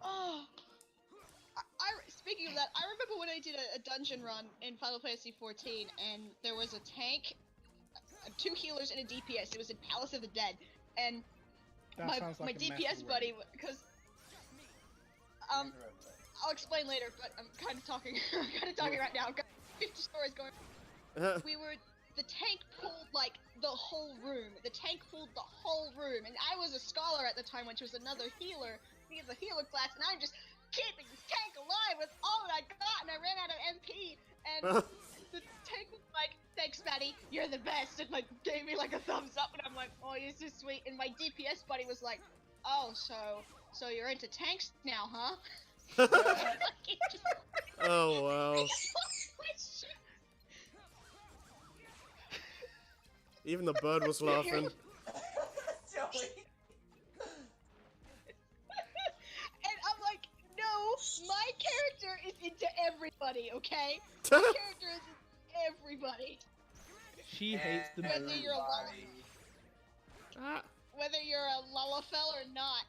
Oh. Speaking of that, I remember when I did a dungeon run in Final Fantasy XIV, and there was a tank, 2 healers, and a DPS. It was in Palace of the Dead, and my DPS buddy, because I'll explain later, but I'm kind of talking right now. I've got 50 stories going. The tank pulled like the whole room. The tank pulled the whole room, and I was a scholar at the time, which was another healer. He was a healer class, and I'm just keeping this tank alive with all that I got, and I ran out of MP, and the tank was like, thanks, Maddie, you're the best, and like gave me like a thumbs up, and I'm like, oh, you're so sweet, and my DPS buddy was like, oh, so you're into tanks now, huh? Oh, wow. Even the bird was laughing. Joey. My character is into everybody, okay? My character is into everybody. She hates the Whether moon. you're a whether you're a Lullafell or not.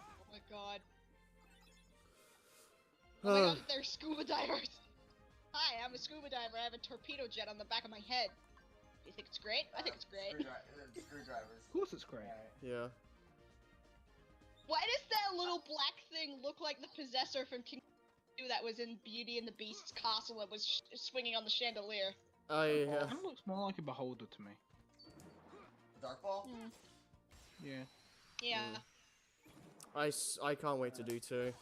Oh my god. Oh my god, they're scuba divers. Hi, I'm a scuba diver. I have a torpedo jet on the back of my head. You think it's great? I think it's great. Screwdrivers. Of course it's great. Yeah. Why does that little black thing look like the possessor from King 2 that was in Beauty and the Beast's castle and was swinging on the chandelier? It kind of looks more like a beholder to me. Dark Ball? Yeah. Yeah. I can't wait to do 2.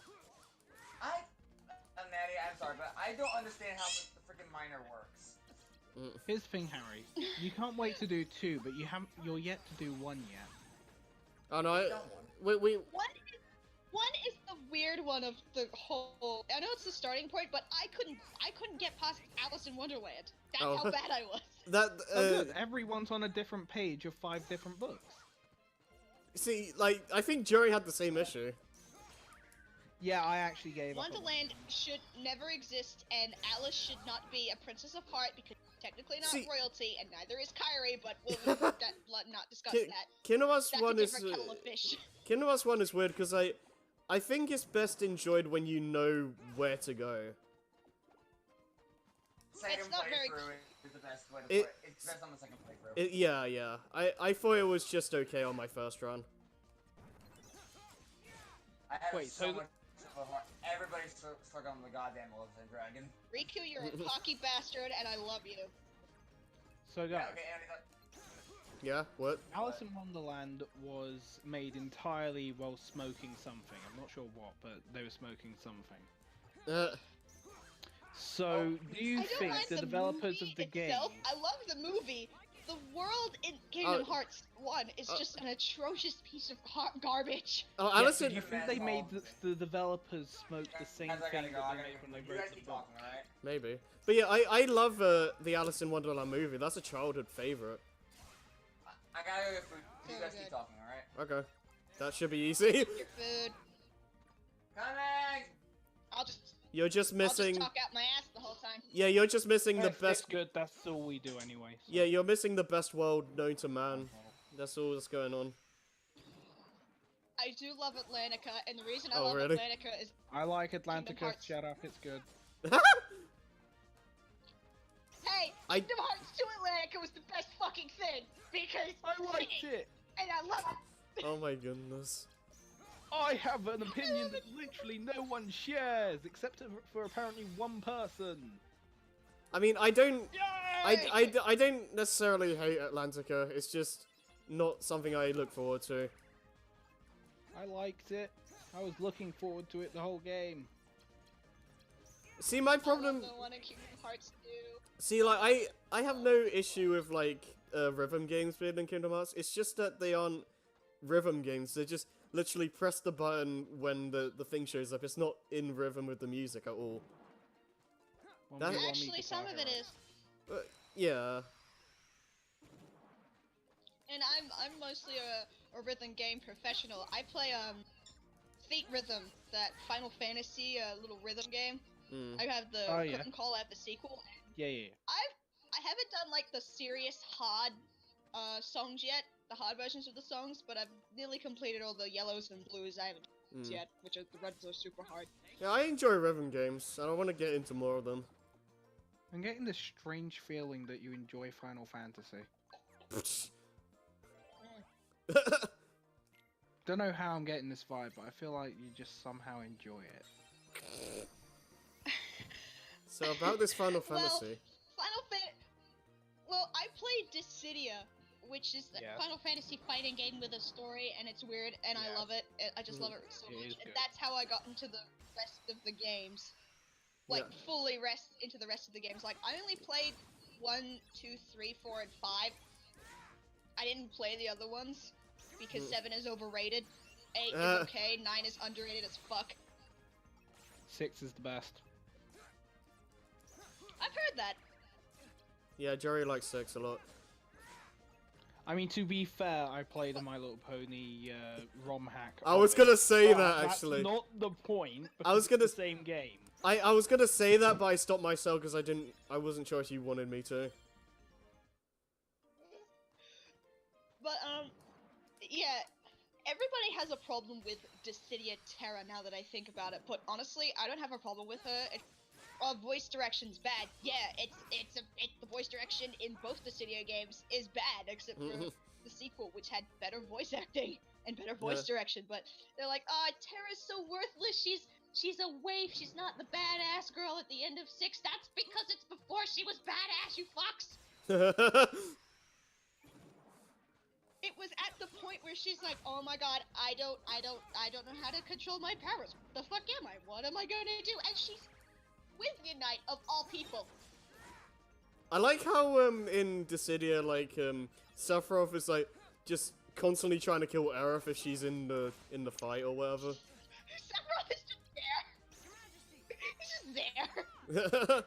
Maddie, I'm sorry, but I don't understand how the freaking miner works. Here's the thing, Harry. You can't wait to do 2, but you're yet to do 1 yet. Oh no, we One is the weird one of the whole. I know it's the starting point, but I couldn't get past Alice in Wonderland. That's how bad I was. Good. Everyone's on a different page of 5 different books. See, like, I think Joey had the same issue. Yeah, I actually gave up. Wonderland should never exist, and Alice should not be a Princess of Heart because she's technically not royalty, and neither is Kairi. But we'll not discuss that. Kingdom Hearts That's 1 a is different kettle of fish. Kingdom Hearts 1 is weird because I think it's best enjoyed when you know where to go. Second not very playthrough is the best way to play. It's best on the second playthrough. Yeah. I thought it was just okay on my first run. I I have Wait, so so much of a heart. Everybody's stuck on the goddamn elephant dragon. Riku, you're a cocky bastard, and I love you. So guys, Yeah, okay, Andy, Yeah, what? Alice in Wonderland was made entirely while smoking something. I'm not sure what, but they were smoking something. So, do you I don't think like the developers movie of the itself. game? I love the movie. The world in Kingdom Oh. Hearts 1 is just an atrocious piece of garbage. Oh, Yeah, Alice do in... you think they made the developers smoke the same guys, I thing gotta go. that they made when they You wrote guys the keep book? talking, alright? Maybe. But yeah, I love the Alice in Wonderland movie. That's a childhood favorite. I gotta go get food. You So guys good. keep talking, alright? Okay. That should be easy. Your food. Coming! I'll just You're just missing... talk out my ass the whole time. Yeah, you're just missing the It's best... good. That's all we do anyway. So. Yeah, you're missing the best world known to man. That's all that's going on. I do love Atlantica, and the reason I Oh, love really? Atlantica is I like Kingdom Atlantica. Hearts. Shut up. It's good. hey, I- Kingdom Hearts 2 Atlantica was the best fucking thing because I liked it. and I love it. Oh my goodness. I have an opinion that literally no one shares, except for apparently one person. I mean, I don't... Yay! I don't necessarily hate Atlantica. It's just not something I look forward to. I liked it. I was looking forward to it the whole game. See, my I problem... love the one in Kingdom Hearts 2. See, like, I have no issue with, like, rhythm games being in Kingdom Hearts. It's just that they aren't rhythm games. They just literally press the button when the thing shows up. It's not in rhythm with the music at all. One That- me, one me, Actually, Guitar some of it Hero. is. Yeah. And I'm mostly a rhythm game professional. I play Fate Rhythm, that Final Fantasy little rhythm game. Mm. I have the Oh, yeah. curtain call at the sequel. Yeah, yeah. I haven't done like the serious hard songs yet, the hard versions of the songs, but I've nearly completed all the yellows and blues. I haven't Mm. yet, which are the reds are super hard. Yeah, I enjoy rhythm games, and I want to get into more of them. I'm getting this strange feeling that you enjoy Final Fantasy. Don't know how I'm getting this vibe, but I feel like you just somehow enjoy it. So about this Final Well, Fantasy. Well, I played Dissidia, which is the Yes. Final Fantasy fighting game with a story, and it's weird, and I Yes. love it. I just love it so It much. is And good. that's how I got into the rest of the games. Like, Yeah. fully into the rest of the games. Like, I only played 1, 2, 3, 4, and 5. I didn't play the other ones, because Mm. 7 is overrated. 8 is Uh. okay, 9 is underrated as fuck. 6 is the best. I've heard that. Yeah, Jerry likes 6 a lot. I mean, to be fair, I played a My Little Pony ROM hack. I of was it, gonna say but that, that's actually. not the point. I was because gonna it's the same game. I was gonna say that, but I stopped myself because I wasn't sure if you wanted me to. But, yeah, everybody has a problem with Dissidia Terra now that I think about it, but honestly, I don't have a problem with her. Voice direction's bad. Yeah, the voice direction in both Dissidia games is bad, except for the sequel, which had better voice acting and better voice direction, but they're like, Terra's so worthless, she's a waif, she's not the badass girl at the end of 6, that's because it's before she was badass, you fucks! It was at the point where she's like, oh my god, I don't know how to control my powers. The fuck am I? What am I gonna do? And she's with Midnight of all people. I like how in Dissidia, like Sephiroth is like just constantly trying to kill Aerith if she's in the fight or whatever. Sephiroth is just there. He's just there.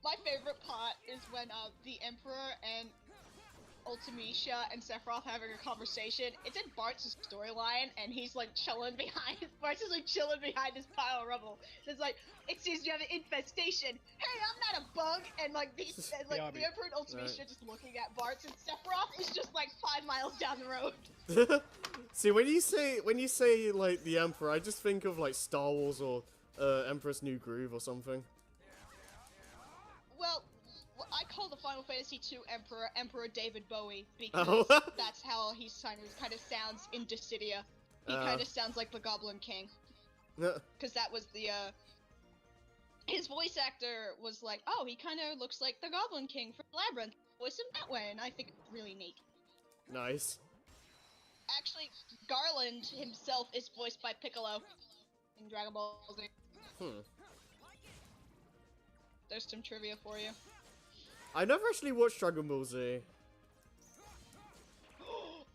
My favorite part is when the Emperor and Ultimecia and Sephiroth having a conversation. It's in Bart's storyline, and he's like chilling behind. Bart's is like chilling behind this pile of rubble. It's like, it seems you have an infestation. Hey, I'm not a bug. And like the Emperor and Ultimecia just looking at Bart's, and Sephiroth is just like 5 miles down the road. See, when you say like the Emperor, I just think of like Star Wars or Emperor's New Groove or something. Well, I call the Final Fantasy II Emperor David Bowie because that's how he kind of sounds in Dissidia. He kind of sounds like the Goblin King. Because that was the, his voice actor was like, oh, he kind of looks like the Goblin King from Labyrinth. Voice him that way, and I think it's really neat. Nice. Actually, Garland himself is voiced by Piccolo in Dragon Ball Z. There's some trivia for you. I never actually watched Dragon Ball Z.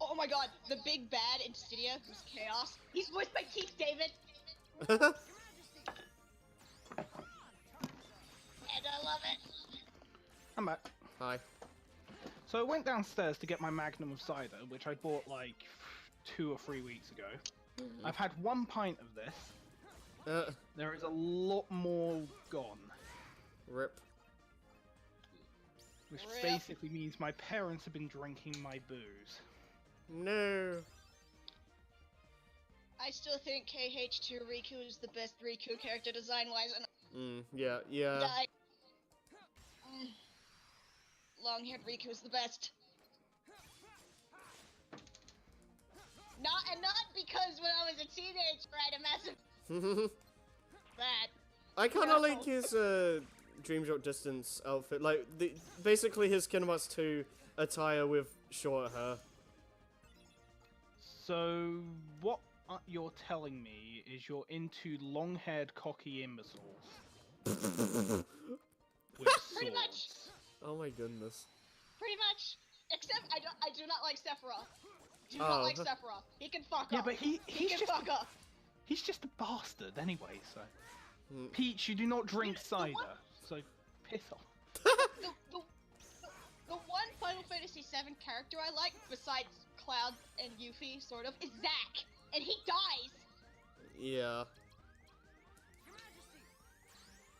Oh my god, the big bad in Stydia, who's Chaos, he's voiced by Keith David. And I love it. I'm back. Hi. So I went downstairs to get my Magnum of cider, which I bought like 2 or 3 weeks ago. I've had 1 pint of this. There is a lot more gone. Rip. Which basically means my parents have been drinking my booze. No. I still think KH2 Riku is the best Riku character design-wise, and Yeah. long-haired Riku is the best. Not because when I was a teenager I had a massive that. I kind of like his Dream Drop Distance outfit, like basically his Kingdom Hearts 2 attire with short hair. So what you're telling me is you're into long-haired cocky imbeciles with Pretty much. swords. Oh my goodness. Pretty much. Except I do not like Sephiroth. Do not like Sephiroth. He can fuck Yeah, off. but he can just fuck off. he's just a bastard anyway. So Peach, you do not drink cider, so piss off. The one Final Fantasy VII character I like, besides Cloud and Yuffie, sort of, is Zack, and he dies. Yeah.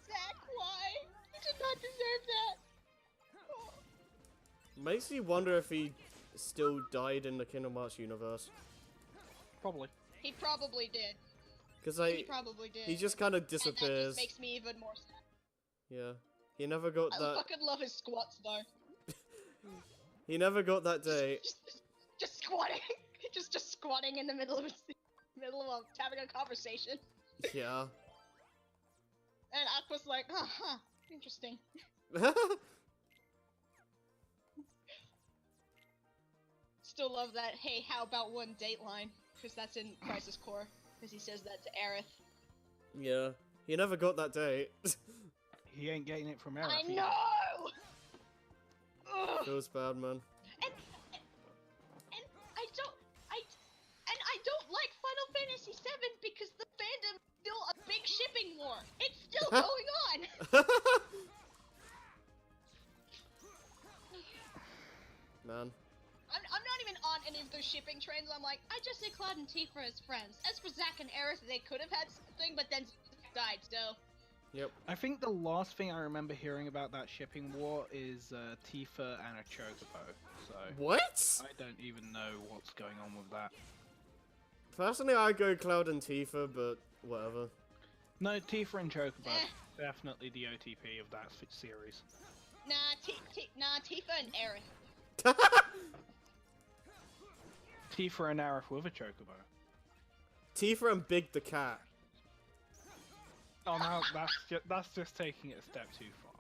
Zack, why? You did not deserve that. Makes me wonder if he still died in the Kingdom Hearts universe. Probably. He probably did. Because He probably did. he just kind of And that disappears. just makes me even more sad. Yeah. He never got I that. fucking love his squats though. He never got that day. Just squatting. just squatting in the middle of having a conversation. Yeah. And Aqua's like, interesting. Still love that, hey, how about one date line? Because that's in Crisis Core. Because he says that to Aerith. Yeah. He never got that date. He ain't getting it from Aerith. I know! Ugh. Feels bad, man. And I don't like Final Fantasy VII because the fandom's still a big shipping war. It's still going on. Man. I'm not even on any of those shipping trains. I'm like, I just say Cloud and Tifa as friends. As for Zack and Aerith, they could have had something, but then died, so. Yep. I think the last thing I remember hearing about that shipping war is Tifa and a Chocobo. So What? I don't even know what's going on with that. Personally, I go Cloud and Tifa, but whatever. No, Tifa and Chocobo. Definitely the OTP of that series. Nah, Tifa and Aerith. Tifa and Aerith with a Chocobo. Tifa and Big the Cat. Oh no, that's just taking it a step too far.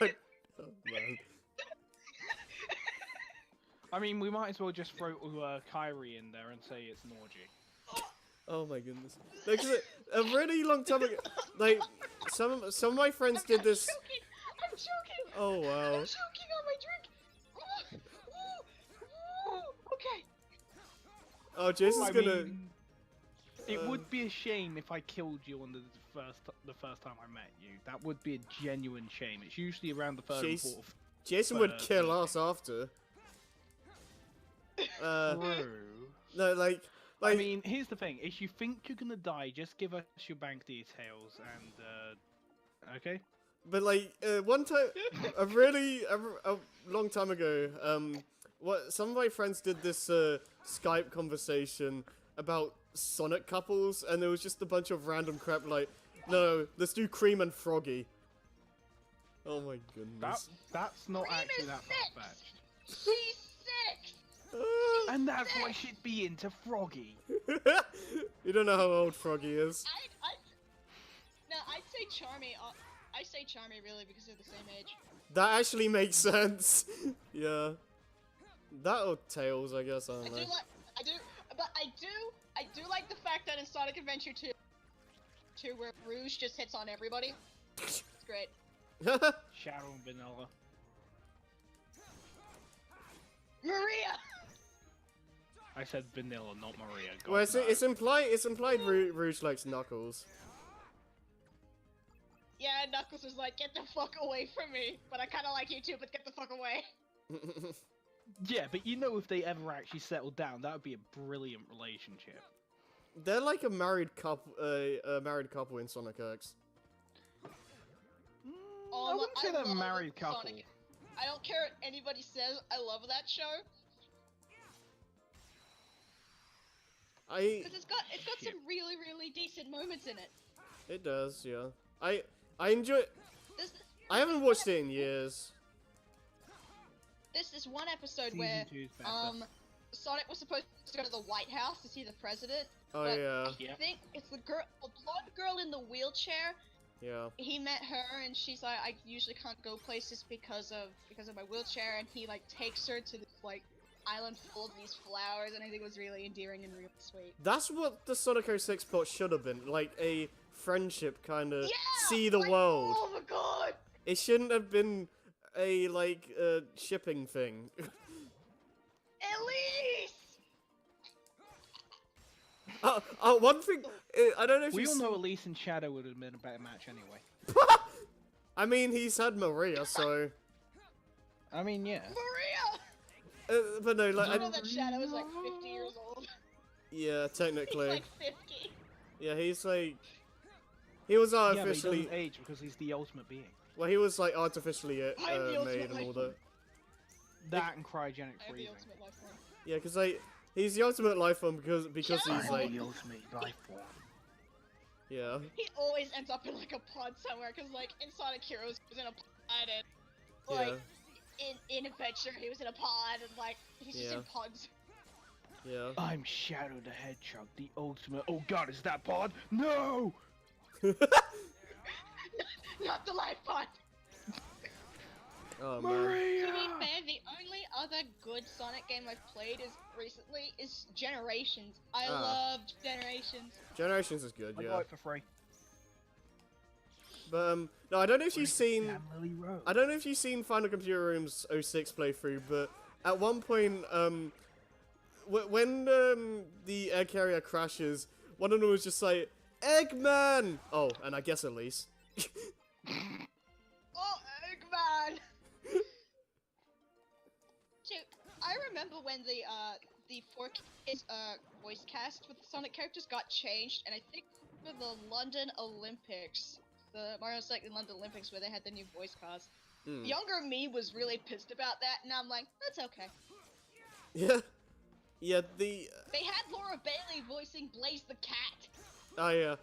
Oh, man. I mean, we might as well just throw Kyrie in there and say it's an orgy. Oh my goodness. No, 'cause a really long time ago, like, some of my friends did this. I'm choking! Oh wow. I'm choking on my drink! Okay. Oh, Jason's gonna. mean, it would be a shame if I killed you on the first time I met you. That would be a genuine shame. It's usually around the third and fourth. Jason would kill us after. True. No, like. I mean, here's the thing. If you think you're gonna die, just give us your bank details and, okay? But like, one time, a long time ago, some of my friends did this Skype conversation about Sonic couples, and there was just a bunch of random crap like, no, let's do Cream and Froggy. Oh my goodness. That's not Cream actually is that six. far-fetched. She's sick. And that's why she'd be into Froggy. You don't know how old Froggy is. I'd say Charmy. I say Charmy really because they're the same age. That actually makes sense. Yeah. That or Tails, I guess. I don't know. I do like the fact that in Sonic Adventure 2, where Rouge just hits on everybody. It's great. Shadow and Vanilla. Maria. I said Vanilla, not Maria. God, Well, it's, no. it's implied Rouge likes Knuckles. Yeah, Knuckles was like, get the fuck away from me. But I kind of like you too, but get the fuck away. Yeah, but you know if they ever actually settled down, that would be a brilliant relationship. They're like a married couple in Sonic X. I wouldn't say they're a love married couple. Sonic. I don't care what anybody says. I love that show. Because it's got some really, really decent moments in it. It does, yeah. I enjoy. This I haven't watched it in years. There's this one episode Season where 2's better. Sonic was supposed to go to the White House to see the president. Oh but yeah, I think it's the blonde girl in the wheelchair. yeah. He met her and she's like, I usually can't go places because of my wheelchair, and he like takes her to this like island full of these flowers, and I think it was really endearing and really sweet. That's what the Sonic 06 plot should have been, like a friendship kind of Yeah, see the like, world. Oh my god! It shouldn't have been a like shipping thing. Elise! One thing I don't know if We you all know Elise and Shadow would have been a better match anyway. I mean, he's had Maria, so. I mean, yeah. Maria! But no, like. I know that Shadow is like 50 years old. Yeah, technically. He's like 50. Yeah, he's like. He was Yeah, but he artificially. doesn't age because he's the ultimate being. Well, he was like artificially I'm the ultimate made and all life that. That and cryogenic I have the freezing. ultimate life form. Yeah, because like he's the ultimate life form because Shadow! he's like. the ultimate life form. Yeah. He always ends up in like a pod somewhere, because like in Sonic Heroes he was in a pod, and like in Adventure he was in a pod, and like he's just in pods. Yeah. I'm Shadow the Hedgehog, the ultimate. Oh god, is that pod? No! Not the life pod! Oh man. Maria! To be fair, the only other good Sonic game I've played is Generations. I loved Generations. Generations is good, I yeah. got it for free. But no, I don't know if you've seen. Lily Rose. I don't know if you've seen Final Computer Room's 06 playthrough, but at one point, when the air carrier crashes, one of them was just like, Eggman! Oh, and I guess Elise. Oh, Eggman! Dude, I remember when the 4Kids voice cast with the Sonic characters got changed, and I think for the London Olympics, the Mario Sonic London Olympics, where they had the new voice cast, younger me was really pissed about that, and I'm like, that's okay. Yeah. Yeah, the... They had Laura Bailey voicing Blaze the Cat. Oh, yeah.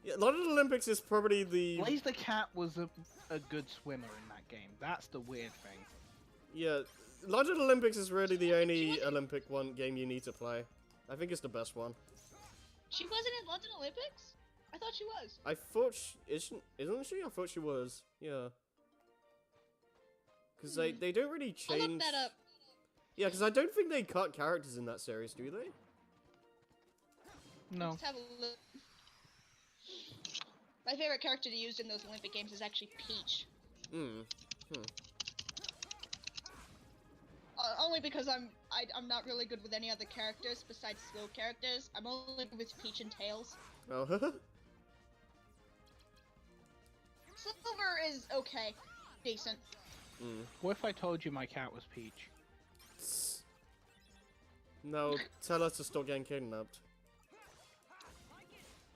Yeah, London Olympics is probably the... Blaze the Cat was a good swimmer in that game. That's the weird thing. Yeah, London Olympics is really the only Olympic game you need to play. I think it's the best one. She wasn't in London Olympics? I thought she was. I thought isn't she? I thought she was. Yeah. Because they don't really change... I'll look that up. Yeah, because I don't think they cut characters in that series, do they? No. Let's have a look. My favorite character to use in those Olympic games is actually Peach. Only because I'm not really good with any other characters besides slow characters. I'm only good with Peach and Tails. Oh, Silver is okay, decent. What if I told you my cat was Peach? No, tell her to stop getting kidnapped.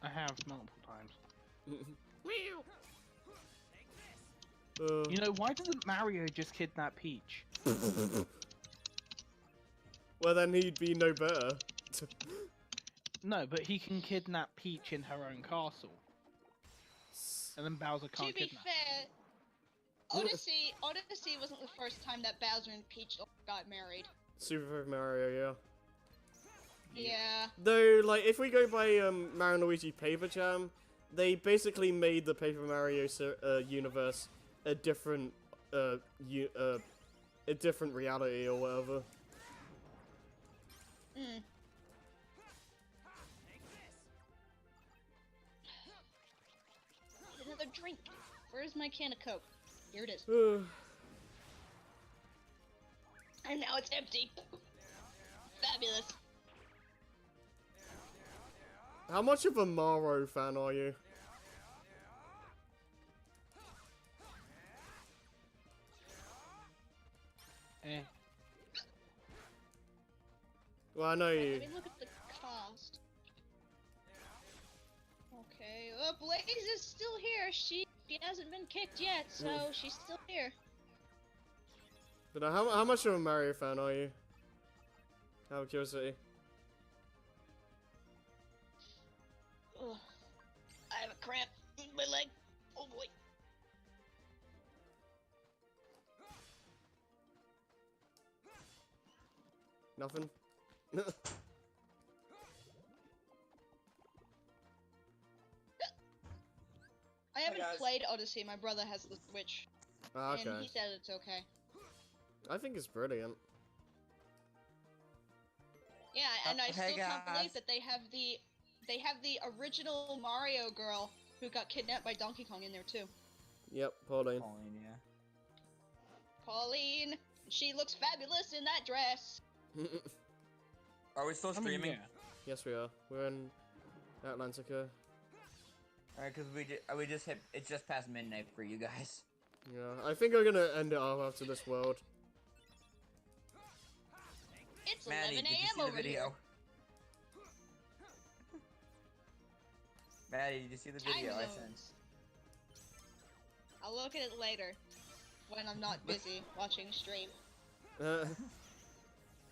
I have multiple times. You know, why doesn't Mario just kidnap Peach? Well, then he'd be no better. No, but he can kidnap Peach in her own castle. And then Bowser can't To be kidnap. fair, Odyssey wasn't the first time that Bowser and Peach got married. Super Paper Mario, yeah. Yeah. Though, like, if we go by Mario and Luigi Paper Jam, they basically made the Paper Mario universe a different, a different reality or whatever. Mm. Another drink. Where's my can of Coke? Here it is. And now it's empty. Fabulous. How much of a Mario fan are you? Eh. Well, I know Let you. me look at the cost. Okay, Blaze is still here. She hasn't been kicked yet, so she's still here. But how much of a Mario fan are you? Out of curiosity. Ugh. I have a cramp in my leg. Oh boy. Nothing? I haven't guys. played Odyssey. My brother has the Switch, Ah, and okay. he said it's okay. I think it's brilliant. Yeah, and I Hey, still can't guys. believe that they have the original Mario girl who got kidnapped by Donkey Kong in there too. Yep, Pauline. Pauline, yeah. Pauline, she looks fabulous in that dress. Are we still I mean, streaming? yeah. Yes, we are. We're in Atlantica. Alright, because we just hit. It's just past midnight for you guys. Yeah, I think I'm gonna end it off after this world. It's Maddie, 11 did you a.m. see the over video? here. Maddie, did you see the Time video I zones. sent? I'll look at it later when I'm not busy watching stream.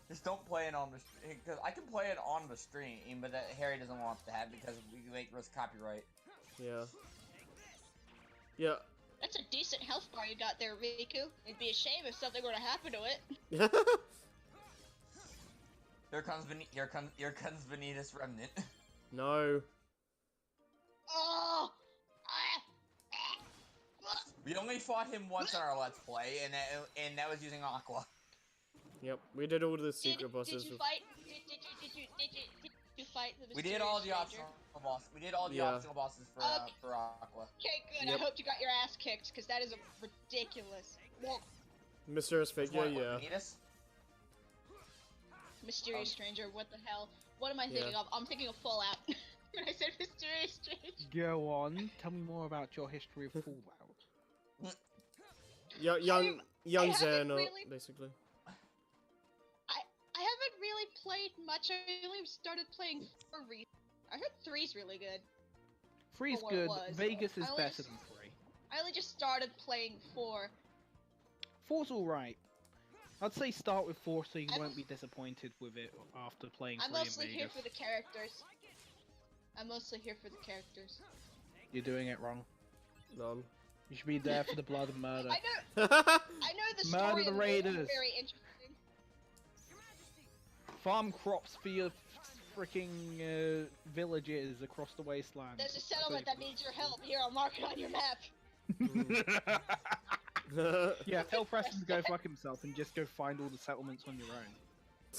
Just don't play it on the because I can play it on the stream, but that Harry doesn't want to have because we might risk copyright. Yeah. Yeah. That's a decent health bar you got there, Riku. It'd be a shame if something were to happen to it. Here comes Vanitas Remnant. No. Oh! We only fought him once in our Let's Play, and that was using Aqua. Yep, we did all the secret bosses. Did you with- fight? Did you fight the We did all the mysterious optional bosses. We did all the Yeah. optional bosses for Aqua. Okay, good. Yep. I hope you got your ass kicked, because that is a ridiculous. Well, Mysterious figure, What, yeah. Vanitas? mysterious stranger, what the hell? What am I thinking of? I'm thinking of Fallout. When I said mysterious stranger. Go on. Tell me more about your history of Fallout. Young haven't Zen, really- basically. I haven't really played much. I only started playing 4 recently. I heard 3's really good. Three's For what it good. was. Vegas is I only better just- than 3. I only just started playing 4. 4's alright. I'd say start with 4 so you I'm- won't be disappointed with it after playing 3 I'm in mostly here Vegas. for the characters. I'm mostly here for the characters. You're doing it wrong. None. You should be there for the blood and murder. I know the Murder story the of it is raiders. very interesting. Farm crops for your freaking villages across the wasteland. There's a settlement that needs your help. Here, I'll mark it on your map. Yeah, tell Preston to go fuck himself and just go find all the settlements on your own.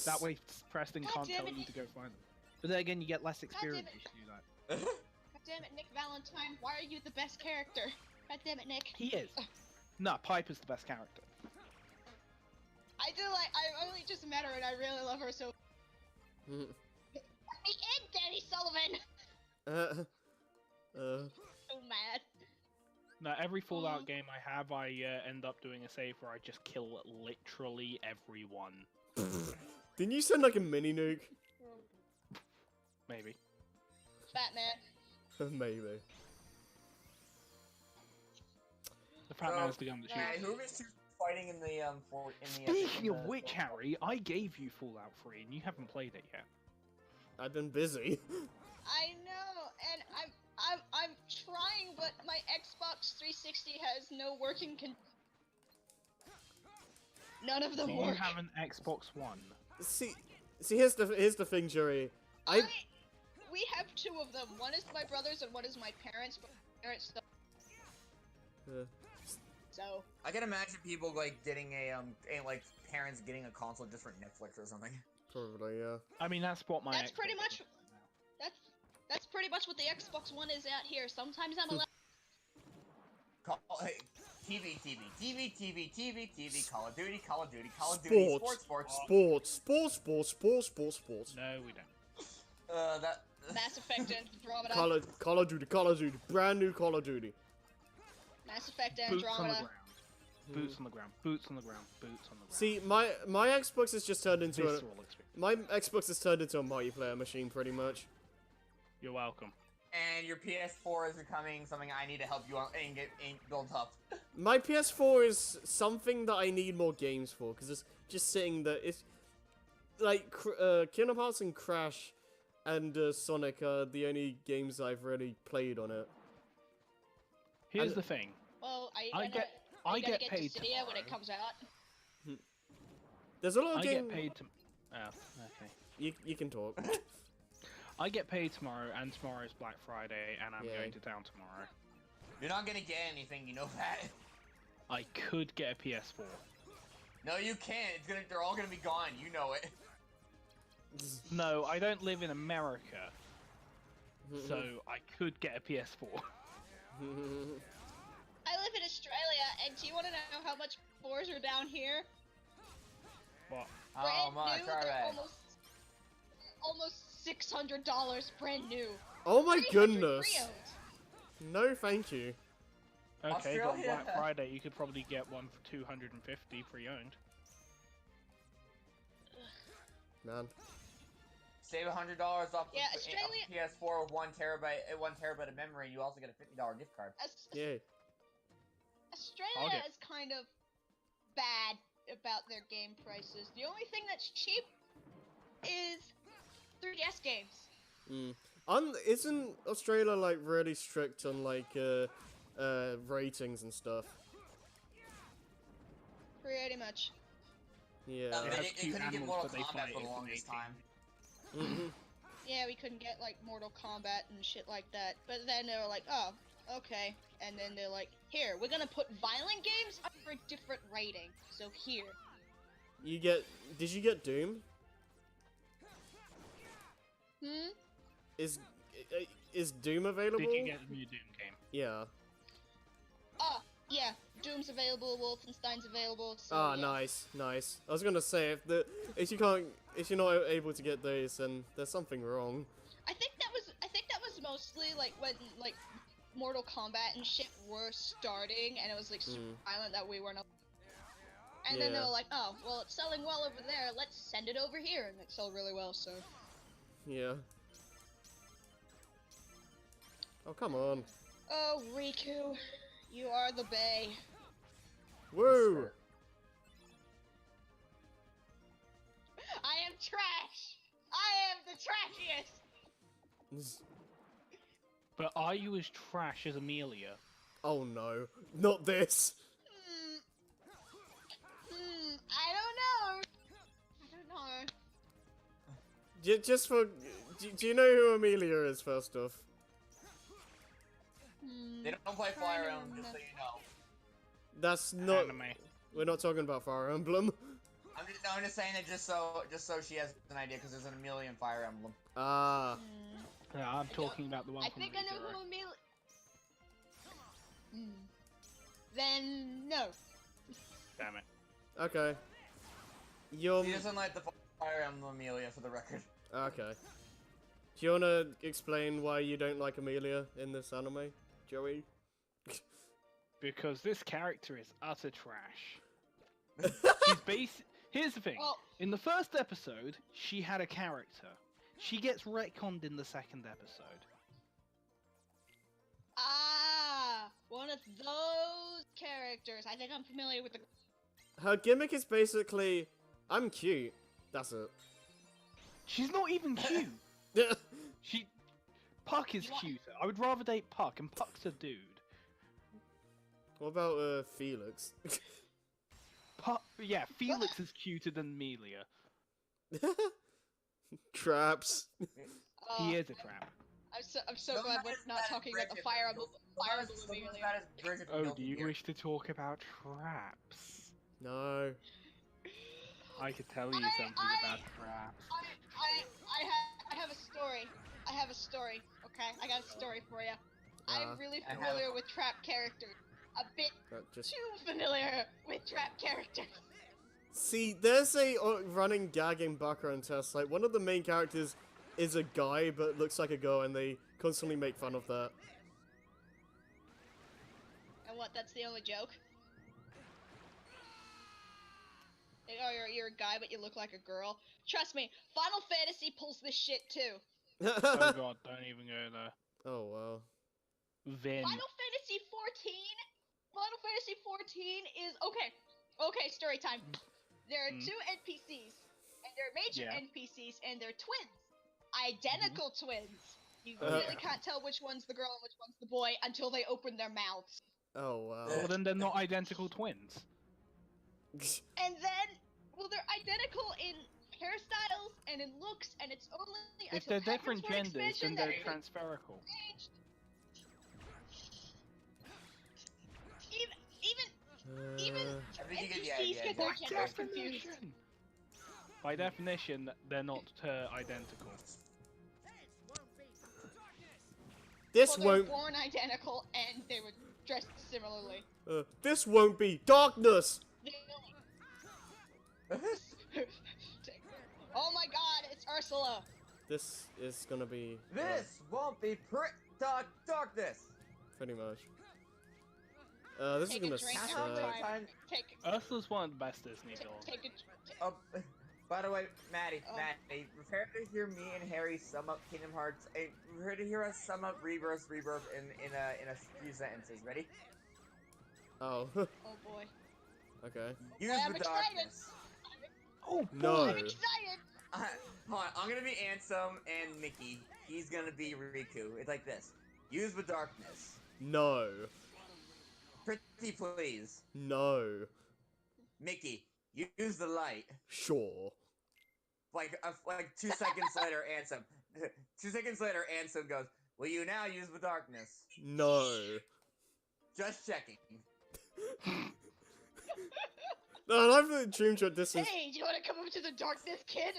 That way Preston God can't damn tell it. you to go find them. But then again, you get less damn experience it. if you do that. God damn it, Nick Valentine. Why are you the best character? God damn it, Nick. He is. No, Piper's the best character. I only just met her and I really love her so. Let me in, Danny Sullivan! So mad. No, every Fallout game I have, I end up doing a save where I just kill literally everyone. Didn't you send like a mini nuke? Maybe. Batman. Maybe. The fat man's the gun that Hey, shoots. who is fighting in the Speaking of which, Harry, I gave you Fallout 3 and you haven't played it yet. I've been busy. I know, and I'm trying, but my Xbox 360 has no working None of them Do work. you have an Xbox One? See, here's the thing, Jerry. We have two of them. One is my brother's and one is my parents'. But my parents don't. So. I can imagine people like getting like parents getting a console just for Netflix or something. Probably, yeah. I mean, that's what my. That's pretty Xbox much. is. That's pretty much what the Xbox One is at here. Sometimes I'm allowed. Hey, TV, Call of Duty, sports. No, we don't. That. Mass Effect Andromeda. Call of Duty, brand new Call of Duty. Mass Effect Boots on the Andromeda. ground. Boots on the ground. Boots on the ground. Boots on the ground. See, my Xbox has just turned into Visceral experience. my Xbox has turned into a multiplayer machine, pretty much. You're welcome. And your PS4 is becoming something I need to help you out and get built up. My PS4 is something that I need more games for, because it's just sitting there. It's like Kingdom Hearts and Crash and Sonic are the only games I've really played on it. Here's the thing. Well, I get get paid Dissidia when it tomorrow. comes out. There's a lot of I games. get paid to. Oh, okay. You can talk. I get paid tomorrow, and tomorrow's Black Friday, and I'm Yay. going to town tomorrow. You're not gonna get anything, you know that. I could get a PS4. No, you can't. They're all gonna be gone. You know it. No, I don't live in America, so I could get a PS4. I live in Australia, and do you want to know how much fours are down here? What? How much new, are they're they? almost $600 brand new. Oh my 300 goodness. pre-owned. No, thank you. Okay, but Australia? Black Friday you could probably get one for 250 pre-owned. Man. Save $100 off Yeah, the Australia- PS4 with 1 terabyte of memory. You also get a $50 gift card. Yay. Australia Okay. is kind of bad about their game prices. The only thing that's cheap is 3DS games. Isn't Australia like really strict on like ratings and stuff? Pretty much. Yeah. They have couldn't cute get animals, Mortal but they Kombat fight for the if an longest 18. time. Yeah, we couldn't get like Mortal Kombat and shit like that. But then they were like, oh, okay. And then they're like, here, we're gonna put violent games up for a different rating. So here. Did you get Doom? Is Doom available? Did you get the new Doom game? Yeah. Oh, yeah. Doom's available, Wolfenstein's available. So, Ah, yeah. nice. I was gonna say if you're not able to get those, then there's something wrong. I think that was mostly like when like Mortal Kombat and shit were starting, and it was like super violent that we weren't. And then they Yeah. were like, oh, well, it's selling well over there. Let's send it over here, and it sold really well. So. Yeah. Oh, come on. Oh, Riku, you are the Bay. Woo! I am trash. I am the trashiest. But are you as trash as Amelia? Oh no, not this. I don't know. Just for, do you know who Amelia is first off? They don't play Fire Emblem, just so you know. That's not. Anime. We're not talking about Fire Emblem. I'm just saying it just so she has an idea, because there's an Amelia in Fire Emblem. Ah. Yeah, I'm talking about the one I from think I know Rebirth. who Amelia. Then no. Damn it. Okay. He doesn't like the Fire Emblem Amelia, for the record. Okay. Do you wanna explain why you don't like Amelia in this anime, Joey? Because this character is utter trash. Here's the thing. Well, In the first episode, she had a character. She gets retconned in the second episode. one of those characters. I think I'm familiar with the. Her gimmick is basically, I'm cute. That's it. She's not even cute. Puck is cuter. I would rather date Puck, and Puck's a dude. What about Felix? Yeah, Felix is cuter than Melia. Traps. He is a trap. I'm so glad we're not talking about the Fire Emblem Amelia. Oh, do you wish to talk about traps? No. I could tell you something about traps. I have a story. I have a story. Okay, I got a story for you. I'm really I have- familiar with trap characters. A bit Just too familiar with trap characters. see, there's a running gag in background test. Like one of the main characters is a guy but looks like a girl, and they constantly make fun of that. And what? That's the only joke? Like, oh, you're a guy, but you look like a girl. Trust me, Final Fantasy pulls this shit too. Oh god, don't even go there. Oh wow. Vin. Final Fantasy 14. Final Fantasy 14 is okay. Story time. There are two NPCs, and they're major NPCs, and they're twins, identical twins. You really can't tell which one's the girl and which one's the boy until they open their mouths. Oh wow. Well, then they're not identical twins. And then, well, they're identical in hairstyles and in looks, and it's only If until they're different Heaven's Word genders, then expansion they're that transpherical. Even I think you get the NPCs idea. get their genders confused. By definition, they're not identical. This Well, they're won't. born identical, and they were dressed similarly. This won't be darkness. Oh my god, it's Ursula! This is gonna be This won't be darkness. pretty much. This Take is a gonna drink, suck. Time. Take Ursula's one of the best Disney dolls. take a Oh, by the way, Maddie, Oh. Maddie, prepare to hear me and Harry sum up Kingdom Hearts. Prepare to hear us sum up Rebirth in a few sentences. Ready? Oh. oh boy. Okay. Use I'm the excited. darkness. Oh, No. I'm excited! Hold on, I'm gonna be Ansem and Mickey. He's gonna be Riku. It's like this. Use the darkness. No. Pretty please. No. Mickey, use the light. Sure. Like 2 seconds later, Ansem. 2 seconds later, Ansem goes, will you now use the darkness? No. Just checking. No, I love the dream shot distance. Hey, do you want to come over to the darkness, kid?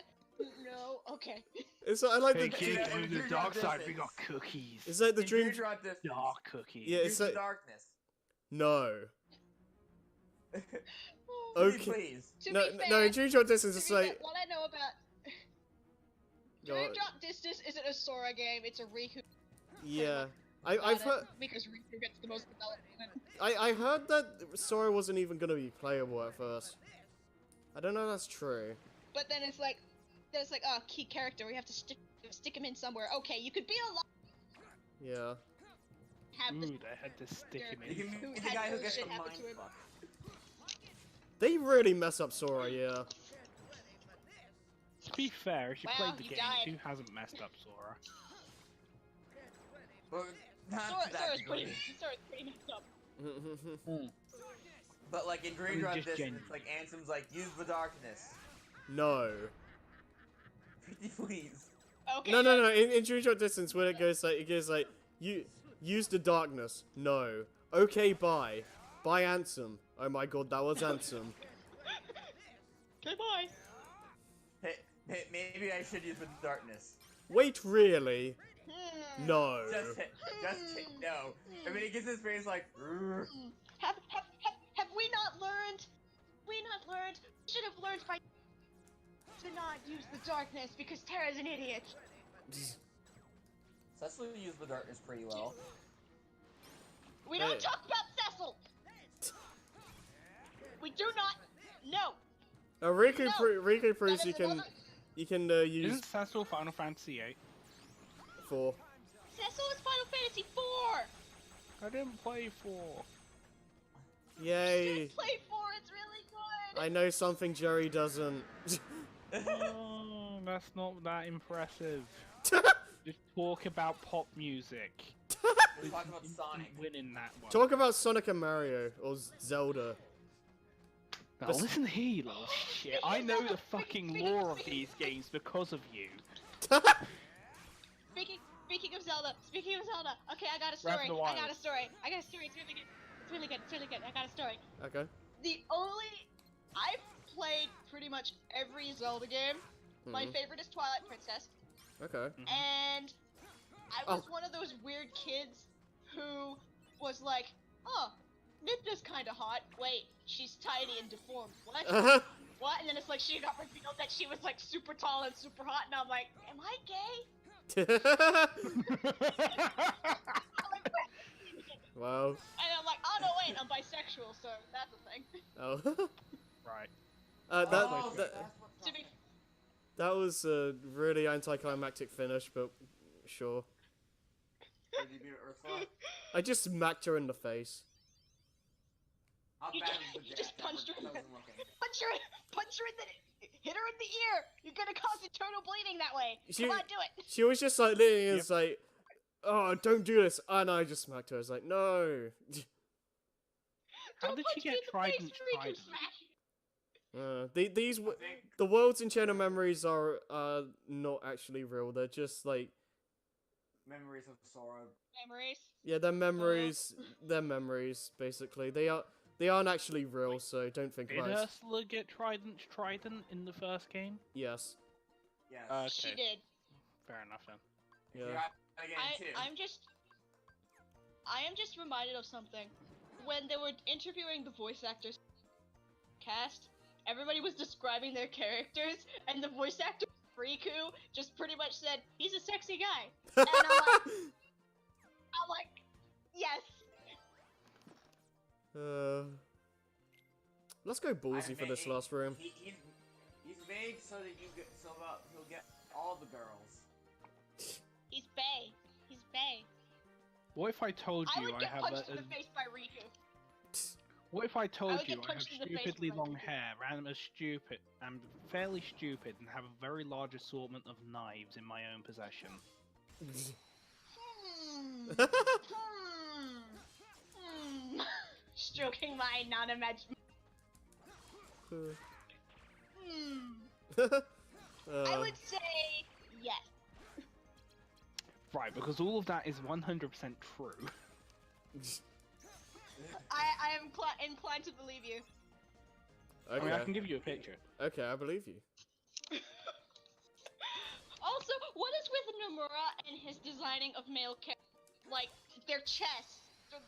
No? Okay. It's I like Hey the kid, Yeah, come to the you're dark not side, this we is- got cookies. It's like the In dream. Teardrop Distance, Dark cookies. Yeah, use it's the like darkness. no. Pretty Okay. please. To No, be fair, no. In dream shot distance, to it's be fair, like. what I know about Go- Dream Drop Distance isn't a Sora game, it's a Riku. Yeah. I've heard. Because Riku gets the most development. I heard that Sora wasn't even gonna be playable at first. I don't know if that's true. But then it's like, there's like, oh, key character, we have to stick him in somewhere. Okay, you could be alive. Yeah. Have the Ooh, they had to stick him You in. can who be the had guy who bullshit gets the happen mind to him. fuck. They really mess up Sora, yeah. To be fair, if you Wow, played the you game, died. who hasn't messed up Sora? But not to that Sora's degree. pretty messed up. But like in Dream Really Drop just Distance, genuine. like Ansem's like, use the darkness. No. Pretty please. Okay. No, no, no. In dream shot distance, when it goes like, you use the darkness. No. Okay, bye. Bye, Ansem. Oh my god, that was Ansem. Okay, bye. Hey, maybe I should use the darkness. Wait, really? No. Just no. I mean, he gets his face like. "Rrr." Have we not learned? We should have learned by to not use the darkness because Terra's an idiot. Cecily used the darkness pretty well. We don't Hey. talk about Cecil. We do not. No. Riku, No. Riku proves That you is can use Isn't Cecil Final Fantasy 8? 4. Cecil is Final Fantasy 4. I didn't play 4. Yay. Just play 4. It's really good. I know something Jerry doesn't. Oh, that's not that impressive. Just talk about pop music. We're talking about Sonic. Winning that one. Talk about Sonic and Mario or Zelda. Now Bes- listen here, you little shit. I know the fucking lore of these games because of you. Speaking of Zelda, okay, I got a Breath story. of the Wild. It's really good. It's really good. I got a story. Okay. I've played pretty much every Zelda game. My favorite is Twilight Princess. Okay. And I was one of those weird kids who was like, oh, Midna's kinda hot. Wait, she's tiny and deformed. What? What? And then it's like she got revealed that she was like super tall and super hot, and I'm like, am I gay? Wow. And I'm like, oh no, wait, I'm bisexual, so that's a thing. Oh. Right. To be That was a really anticlimactic finish, but sure. Did you beat Ursula? I just smacked her in the face. How You bad just- was the you just death? punched her in the- Wasn't looking. punch her in the hit her in the ear. You're gonna cause internal bleeding that way. She- Come on, do it. She was just like, literally, it's like, oh, don't do this. And I just smacked her. I was like, no. How Don't did she punch me get in the face, trident? Riku smash. These the worlds in Chain of Memories are not actually real. They're just like, Memories of Sora. Memories. yeah, they're memories. They're memories, basically. They aren't actually real, so don't think Did about it. Ursula get trident in the first game? Yes. Yes. Okay. She did. Fair enough then. Yeah. Again, too. I am just reminded of something. When they were interviewing the voice actors cast, everybody was describing their characters, and the voice actor Riku just pretty much said, "He's a sexy guy." And I'm like, yes. Let's go ballsy for this last room. He's vague so that he'll get all the girls. He's bae. He's bae. What if I told I you would I get have punched in the face by Riku. What if I told would you get I have punched in the face stupidly by long Riku. hair, I'm fairly stupid, and have a very large assortment of knives in my own possession? Stroking my non-imaginable. I would say yes. Right, because all of that is 100% true. I am inclined to believe you. I mean, I Okay. can give you a picture. Okay, I believe you. Also, what is with Nomura and his designing of male characters? Like their chests.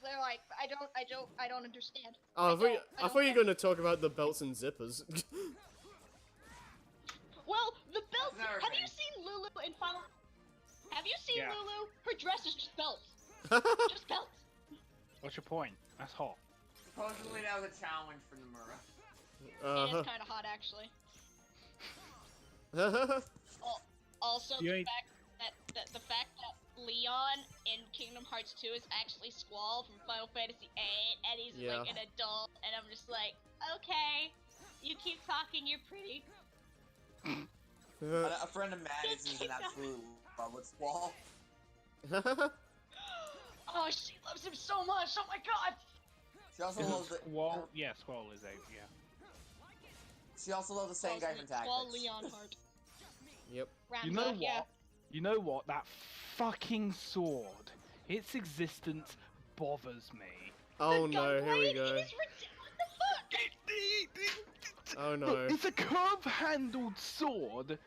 They're like, I don't understand. Oh, I thought you were get- gonna talk about the belts and zippers. Well, the belts. That's another Have you thing. seen Lulu in Final? Have you seen Yeah. Lulu? Her dress is just belts. Just belts. What's your point? That's hot. Supposedly that was a challenge for Nomura. It is kind of hot, actually. Also, You the ain't- fact that Leon in Kingdom Hearts 2 is actually Squall from Final Fantasy VIII, and he's Yeah. like an adult, and I'm just like, okay, you keep talking, you're pretty. A friend of Maddie's is an absolute love with Squall. Oh, she loves him so much. Oh my god. She also Isn't loves the Squall? Yeah, Squall is out, yeah. She also loves the same guy from Squall Tactics. Leon Heart. Yep. You know Ramza, what? yeah. You know what? That fucking sword. Its existence bothers me. Oh no, here we Gunblade go. is ridiculous. Oh no. Look, it's a curve-handled sword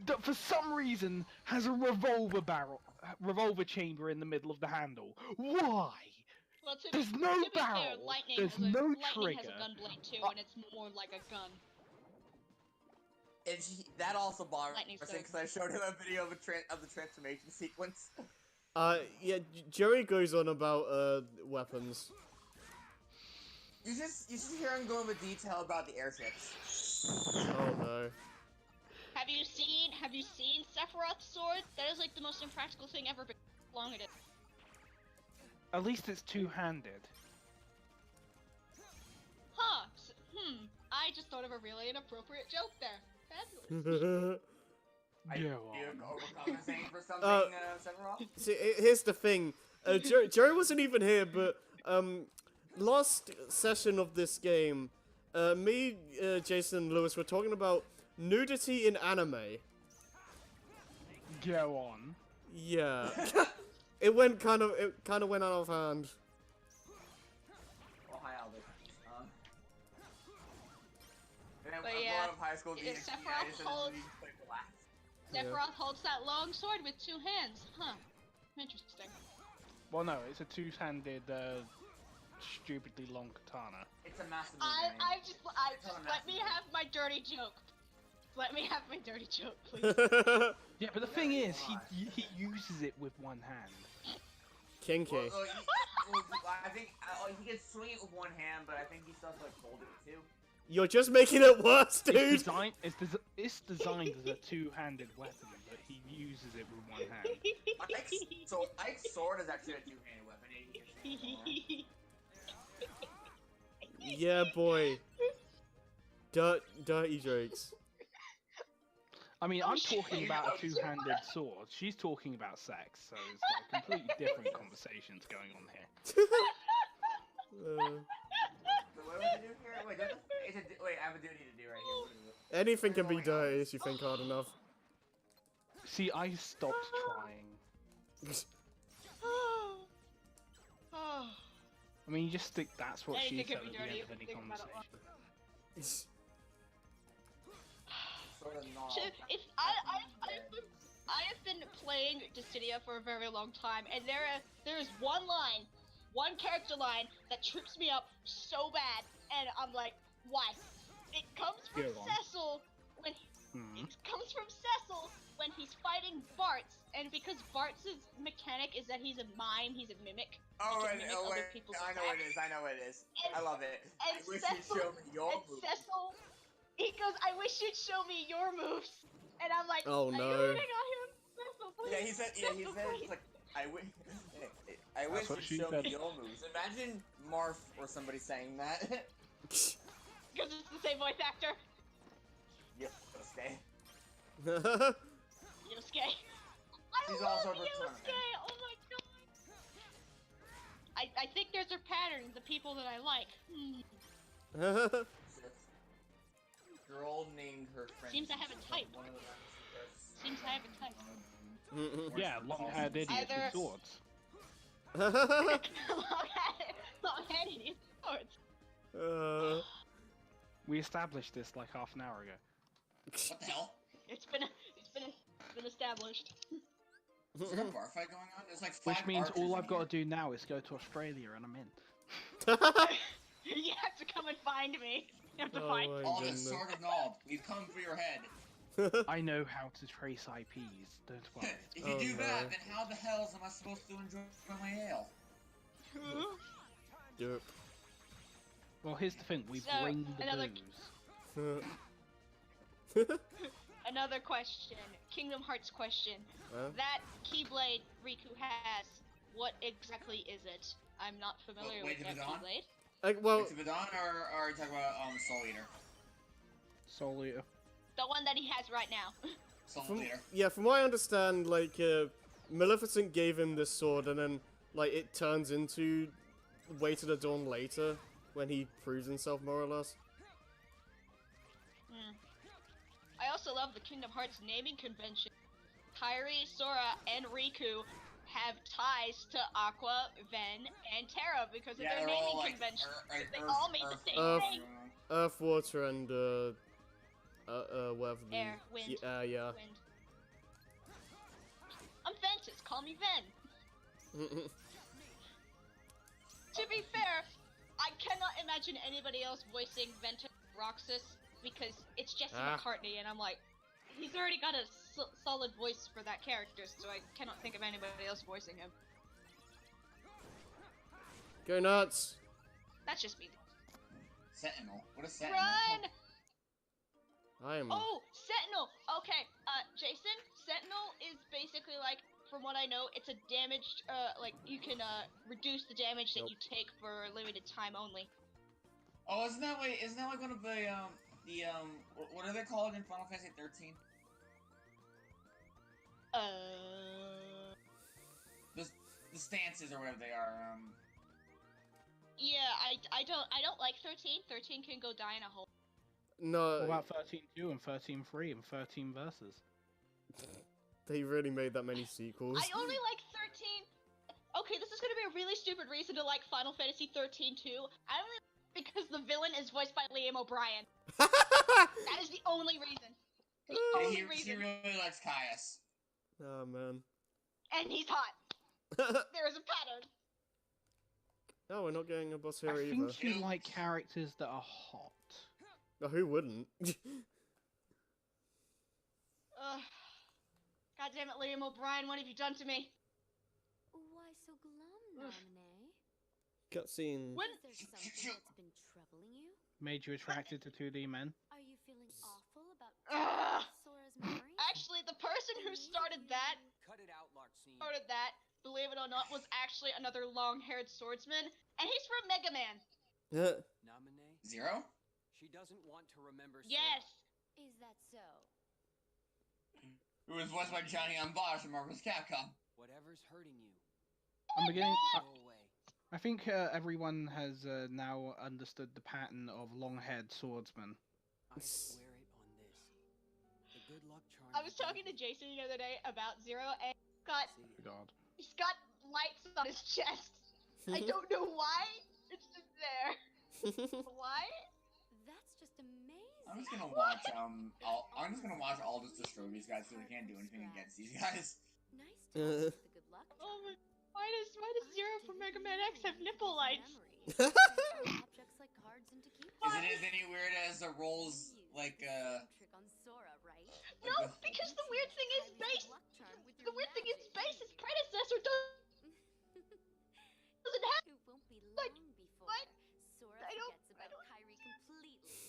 that, for some reason, has a revolver chamber in the middle of the handle. Why? Well, to There's be, no to be fair, barrel, Lightning there's has a, no Lightning has a trigger. gunblade too, and it's more like a gun. And that also bothers Lightning me sword. because I showed him a video of the transformation sequence. Yeah, Joey goes on about weapons. You should hear him go into detail about the airships. Oh no. Have you seen Sephiroth's sword? That is like the most impractical thing ever. But how long it is? At least it's two-handed. Huh? I just thought of a really inappropriate joke there. Fabulous. I Go overcompensating for something, Sephiroth? See, here's the thing. Joey wasn't even here, but last session of this game, Me, Jason, and Lewis were talking about nudity in anime. Go on. Yeah. It kind of went out of hand. Oh, hi, Albert. And then But I'm yeah, going up high school DxD, I Sephiroth just holds- need to play black. Sephiroth holds that long sword with 2 hands. Huh. Interesting. Well, no, it's a two-handed, stupidly long katana. It's a massive I movie. just It's on a let me massive have my dirty joke. Let me have my dirty joke, please. Yeah, but the thing is, he uses it with one hand. Kinky. I think he can swing it with one hand, but I think he still has to like hold it with 2. You're just making it worse, dude. It's designed as a two-handed weapon, but he uses it with one hand. Ike's sword is actually a 2-handed weapon. And he can Yeah, boy. Dirty jokes. I mean, Oh, I'm shit. talking about a two-handed sword. She's talking about sex, so it's like completely different conversations going on here. What do I do here? Wait, I have a duty to do right here. What is it? Anything can be dirty if you think hard enough. See, I stopped trying. I mean, you just think that's what she Anything said can at be the dirty end of if any you think about it conversation. Sort of not. I have been playing Dissidia for a very long time, and there is one character line that trips me up so bad, and I'm like, why? It comes from Go on. Cecil when he's fighting Bartz, and because Bartz's mechanic is that he's a mime, he's a mimic. Oh, he right, can mimic oh, other wait. people's I know what it is. I know what it is. And- I love it. and I wish you'd show me your and moves. Cecil, he goes, I wish you'd show me your moves. And I'm like, Oh, are no. you hitting on him? Cecil, please. Yeah, he said, Cecil, it's please. like, I wish what she you'd show said. me your moves. Imagine Marth or somebody saying that. Because it's the same voice actor. Yosuke. Yosuke. She's I also love her Yosuke. tournament. Oh my god. I think there's a pattern, the people that I like. Girl named her friend. Seems I have a type. One of the references. Seems I have a type. Yeah, long-haired idiots Either- with swords. Long-headed idiot swords. We established this like half an hour ago. What the hell? It's been established. Is there a bar fight going on? There's like 5 Which means archers all in I've got here. to do now is go to Australia and I'm in. You have to come and find me. You have to Oh find my Oh, the goodness. sword of Nald. We've come for your head. I know how to trace IPs, don't worry. If you Oh, do no. that, then how the hell am I supposed to enjoy my ale? Derp. Well, here's the thing, we So, bring the another- booze. Another question. Kingdom Hearts question. Huh? That Keyblade Riku has, what exactly is it? I'm not familiar Wait, with that Vidon? Keyblade. Well, It's a Vidon or are you talking about Soul Eater? Soul Eater. The one that he has right now. Soul from Eater. from what I understand, like Maleficent gave him this sword, and then like it turns into Way to the Dawn later when he proves himself more or less. I also love the Kingdom Hearts naming convention. Kairi, Sora, and Riku have ties to Aqua, Ven, and Terra because of their they're all naming like convention. They Earth- all mean the Earth- same Earth- thing. Earth, water, and whatever the Air, wind. yeah. Wind. I'm Ventus, call me Ven. To be fair, I cannot imagine anybody else voicing Ventus Roxas because it's Jesse McCartney, and I'm like, he's already got a solid voice for that character, so I cannot think of anybody else voicing him. Go nuts! That's just me. Sentinel. What is Sentinel? Run! I am. Oh, Sentinel! Okay, Jason, Sentinel is basically like, from what I know, it's a damaged, like, you can, reduce the damage that you take for a limited time only. Oh, isn't that like one of the what are they called in Final Fantasy 13? Uh... The stances or whatever they are. Yeah, I don't like 13. 13 can go die in a hole. No, What about 13-2 and 13-3 and 13 versus? they really made that many sequels. I only like 13. Okay, this is gonna be a really stupid reason to like Final Fantasy 13 too. I only like it because the villain is voiced by Liam O'Brien. That is the only reason. The And only he reason. really likes Caius. Oh man. And he's hot. There is a pattern. Oh, we're not getting a boss here I either. think you like characters that are hot. Oh, who wouldn't? God damn it, Liam O'Brien, what have you done to me? Why so glum, Naminé? Cutscene. When Is there something that's been troubling you? Made you attracted to 2D men? Are you feeling awful about Ugh. Sora's memory? Actually, the person who started that, Cut it out, Larxene. believe it or not, was actually another long-haired swordsman, and he's from Mega Man. Naminé? Zero? She doesn't want to remember Yes. Is that so? Who was voiced by Johnny Ambar from Marvel's Capcom. Whatever's hurting you, I'm beginning. go away. I think everyone has now understood the pattern of long-haired swordsmen. I swear it on this. The good luck charm. I was talking to Jason the other day about Zero, and God. he's got lights on his chest. I don't know why. It's just there. Why? That's just amazing. I'm just gonna watch Aldous destroy these guys so we can't do anything against these guys. Nice to have the good luck. Oh my. Why does Zero from Mega Man X have nipple lights? Objects like cards into keep. Is it as any weird as the rolls like Trick on Sora, right? No, because the weird thing is Base's predecessor doesn't have. It won't be long Like, before what? Sora I don't- forgets about Kyrie completely.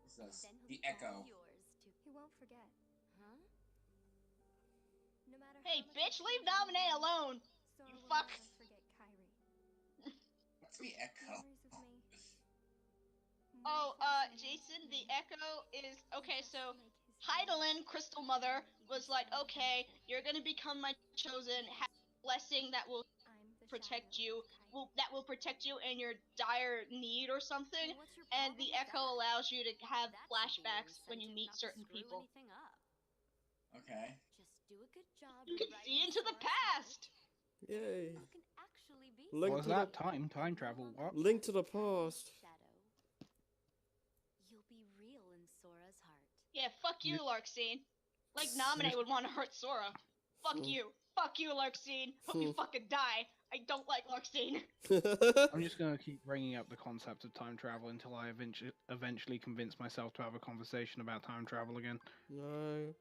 what's this? Then he'll The be all Echo. yours to... He won't forget. Huh? No matter Hey, how much bitch, I leave forget, Naminé alone. Sora You will fuck. never forget Kyrie. What's the Echo? Memories of me. Oh, More fascinating Jason, to the me. Echo is okay. Just So like his dad. Heidelin, Crystal Mother, was like, okay, you're gonna become my chosen. Have a blessing that will I'm the protect shadow you. of Kyrie. That will protect you in your dire need or something. Well, what's your And problem the with Echo that? allows you to have That should be an flashbacks when you incentive meet not to certain screw people. anything up. Okay. Just do a good job. You can rewriting see into the Sora's heart. past. Yay. You can actually be Link Was to that the time travel? What? Link to the past. shadow. You'll be real in Sora's heart. Yeah, fuck you, You- Larxene. Like Naminé would want to hurt Sora. Fuck Hmm. you. Fuck you, Larxene. Hope you fucking die. I don't like Larxene. I'm just gonna keep bringing up the concept of time travel until I eventually convince myself to have a conversation about time travel again. No.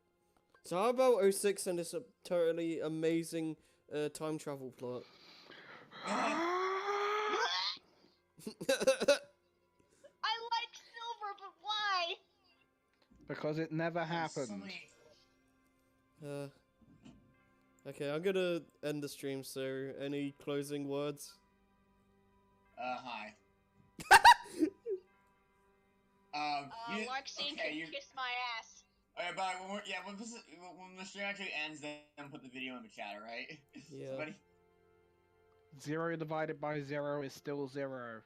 So how about 06 and this totally amazing time travel plot? I like Silver, but why? Because it never So happened. many- Okay, I'm gonna end the stream, so any closing words? Hi. Larxene okay, can you. kiss my ass. Okay, but when the stream actually ends, then put the video in the chat, alright? Yeah. Somebody? 0 divided by 0 is still 0.